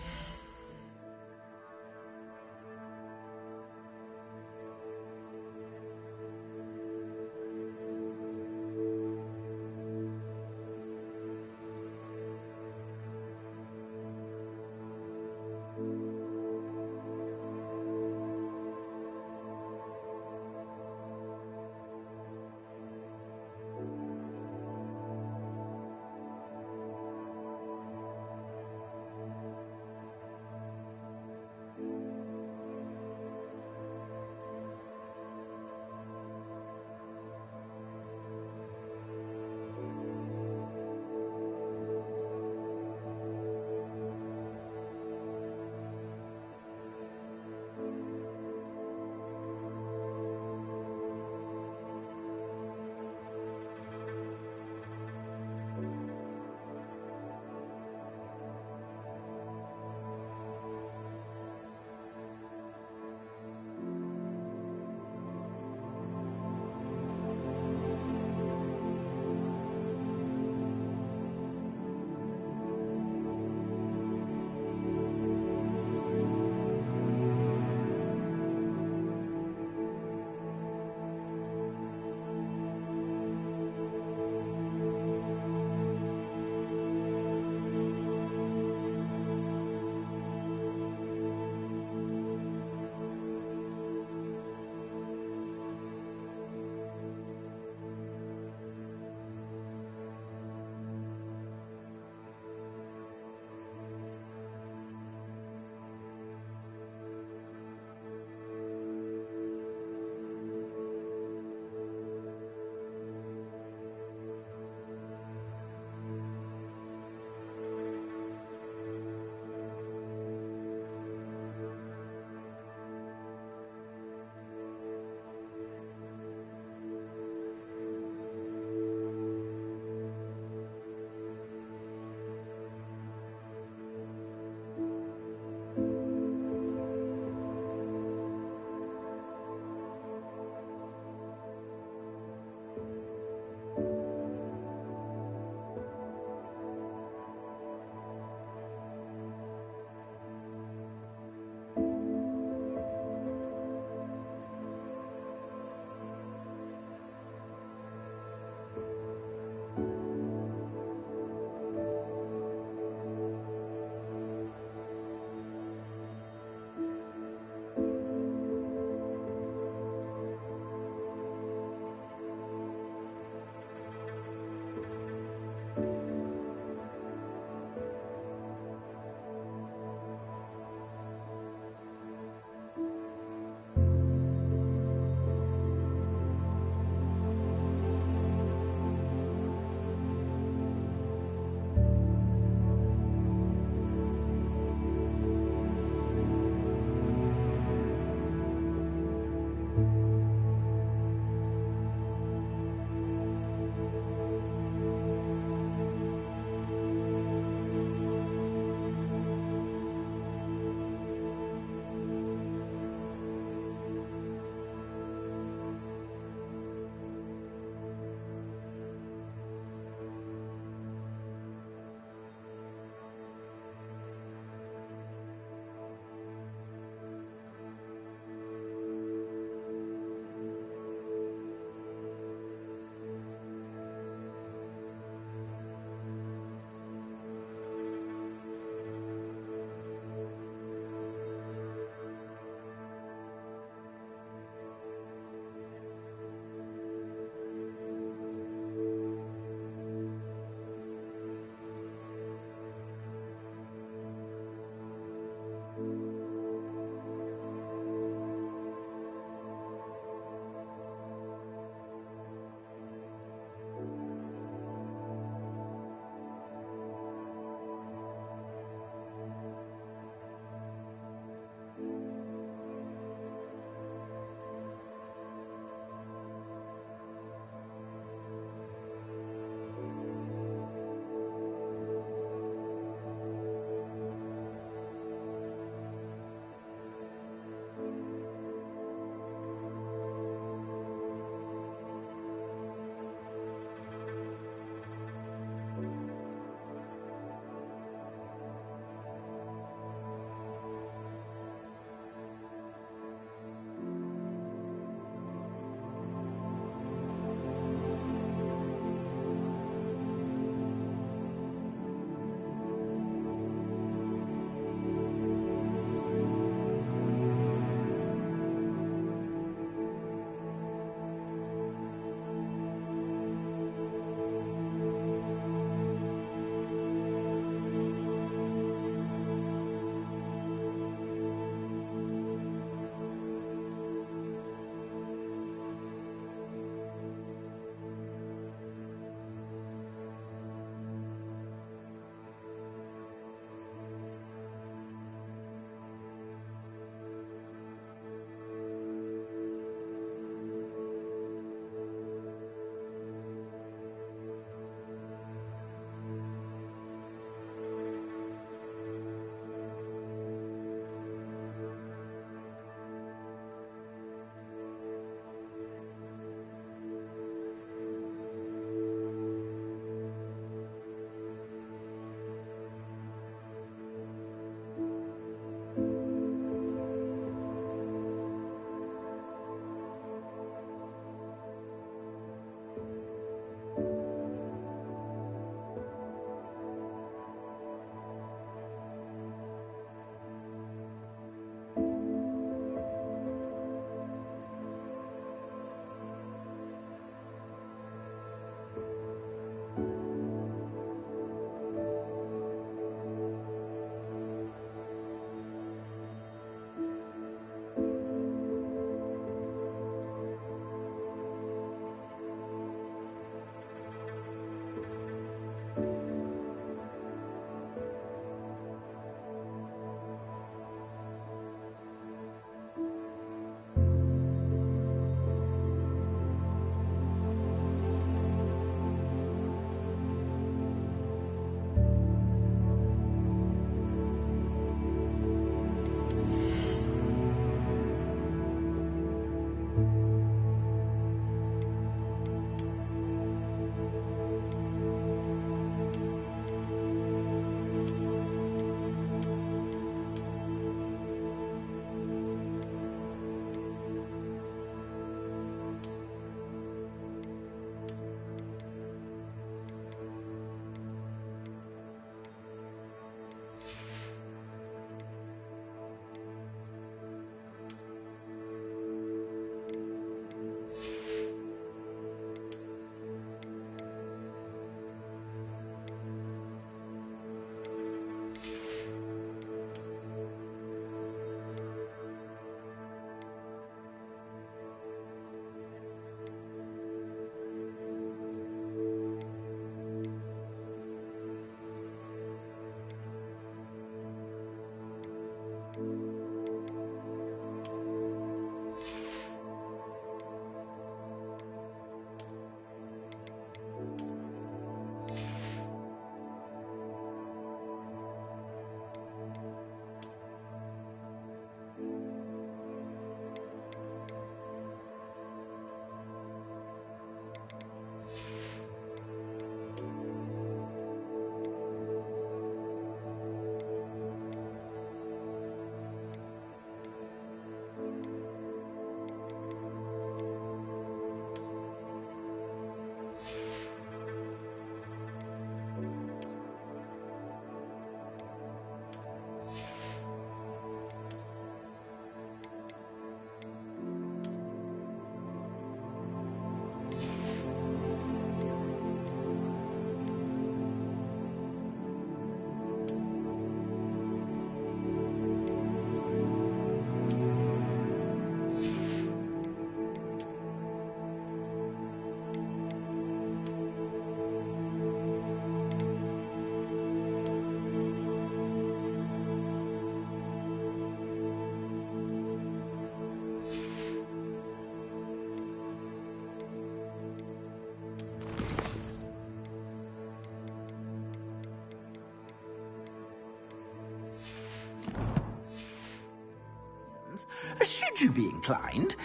D: should you be inclined,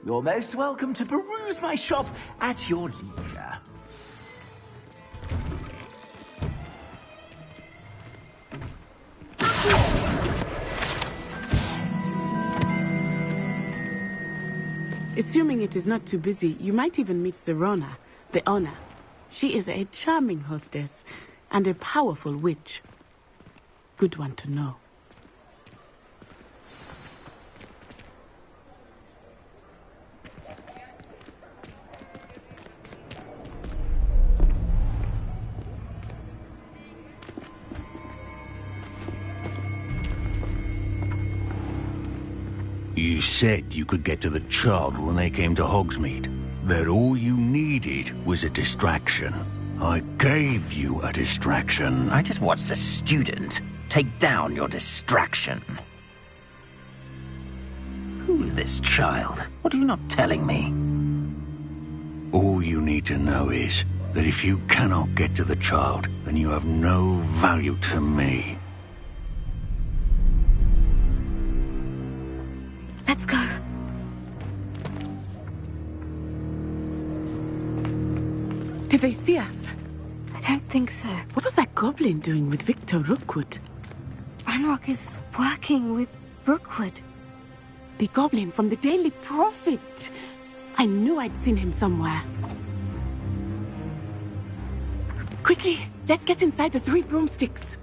D: you're most welcome to peruse my shop at your leisure.
E: Assuming it is not too busy, you might even meet Sirona, the owner. She is a charming hostess and a powerful witch. Good one to know.
O: You said you could get to the child when they came to Hogsmeade. That all you needed was a distraction. I gave you a distraction.
D: I just watched a student take down your distraction. Who's this child? What are you not telling me?
O: All you need to know is that if you cannot get to the child, then you have no value to me.
C: Let's go.
E: Did they see us?
C: I don't think so.
E: What was that goblin doing with Victor Rookwood?
C: Ranrock is working with Rookwood.
E: The goblin from the Daily Prophet. I knew I'd seen him somewhere. Quickly, let's get inside the 3 broomsticks.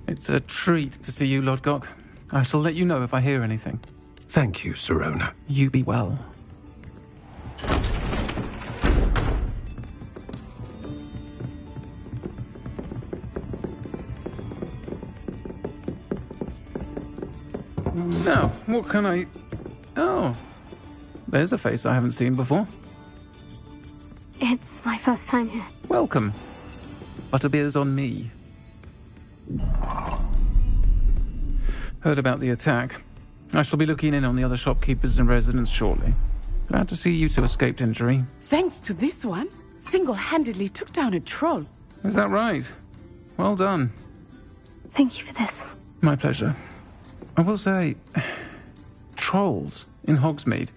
F: It's a treat to see you, Lodgok. I shall let you know if I hear anything.
M: Thank you, Sirona.
F: You be well. Now, what can I... Oh, there's a face I haven't seen before.
C: It's my first time here.
F: Welcome. Butterbeer's on me. Heard about the attack. I shall be looking in on the other shopkeepers and residents shortly. Glad to see you two escaped injury.
E: Thanks to this one, single-handedly took down a troll.
F: Is that right? Well done.
C: Thank you for this.
F: My pleasure. I will say, trolls in Hogsmeade.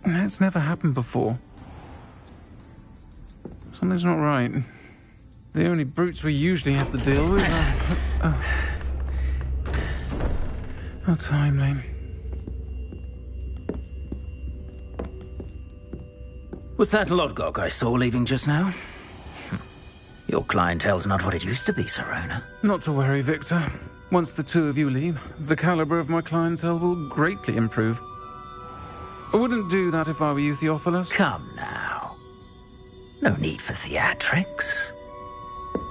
F: That's never happened before. Something's not right. The only brutes we usually have to deal with are... How timely.
D: Was that Lodgok I saw leaving just now? Your clientele's not what it used to be, Sirona.
F: Not to worry, Victor. Once the two of you leave, the caliber of my clientele will greatly improve. I wouldn't do that if I were you, Theophilus.
D: Come now. No need for theatrics.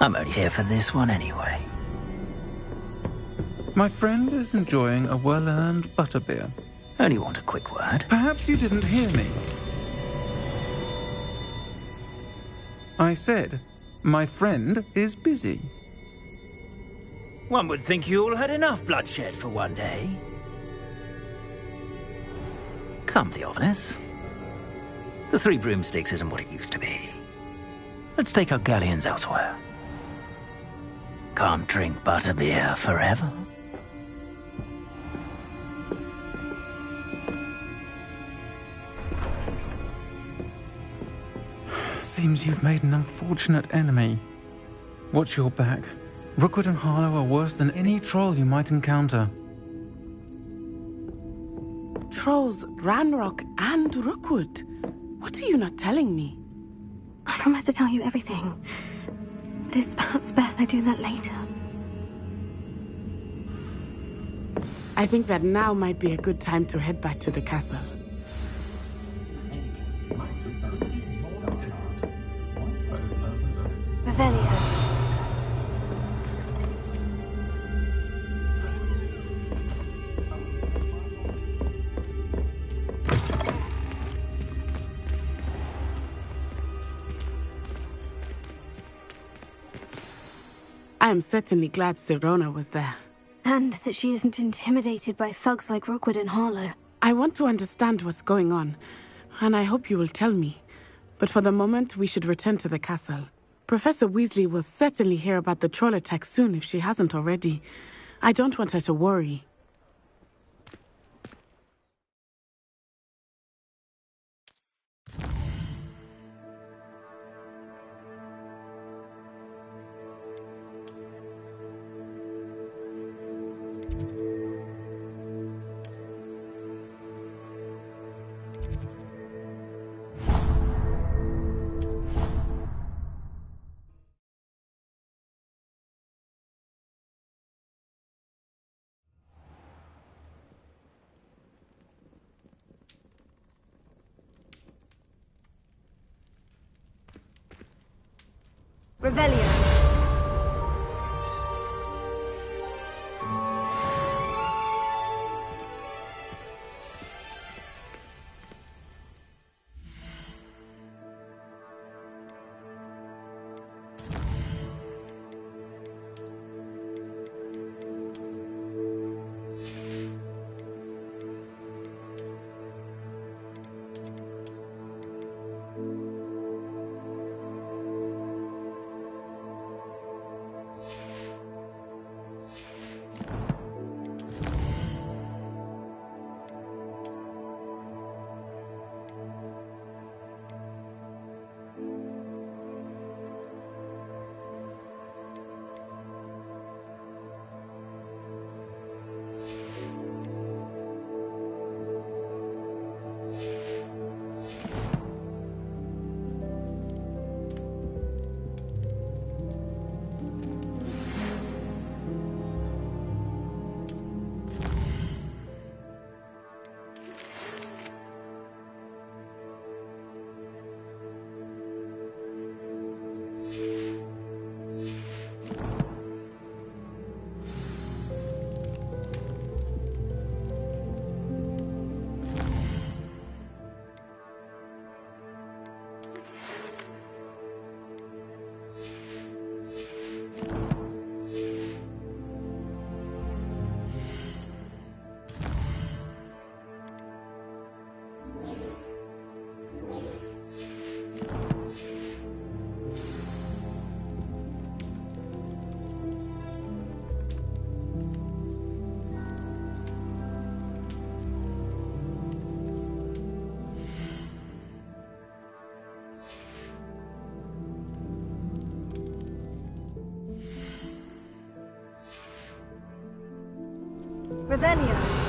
D: I'm only here for this one anyway.
F: My friend is enjoying a well-earned butterbeer.
D: Only want a quick word.
F: Perhaps you didn't hear me. I said, my friend is busy.
D: One would think you all had enough bloodshed for one day. Come, Theophilus. The 3 broomsticks isn't what it used to be. Let's take our galleons elsewhere. Can't drink butterbeer forever.
F: Seems you've made an unfortunate enemy. Watch your back. Rookwood and Harlow are worse than any troll you might encounter.
E: Trolls, Ranrock, and Rookwood. What are you not telling me?
C: I promise to tell you everything. But it's perhaps best I do that later.
E: I think that now might be a good time to head back to the castle.
C: Revelio.
E: I am certainly glad Sirona was there.
C: And that she isn't intimidated by thugs like Rookwood and Harlow.
E: I want to understand what's going on, and I hope you will tell me. But for the moment, we should return to the castle. Professor Weasley will certainly hear about the troll attack soon if she hasn't already. I don't want her to worry.
P: Revelio. Revelio.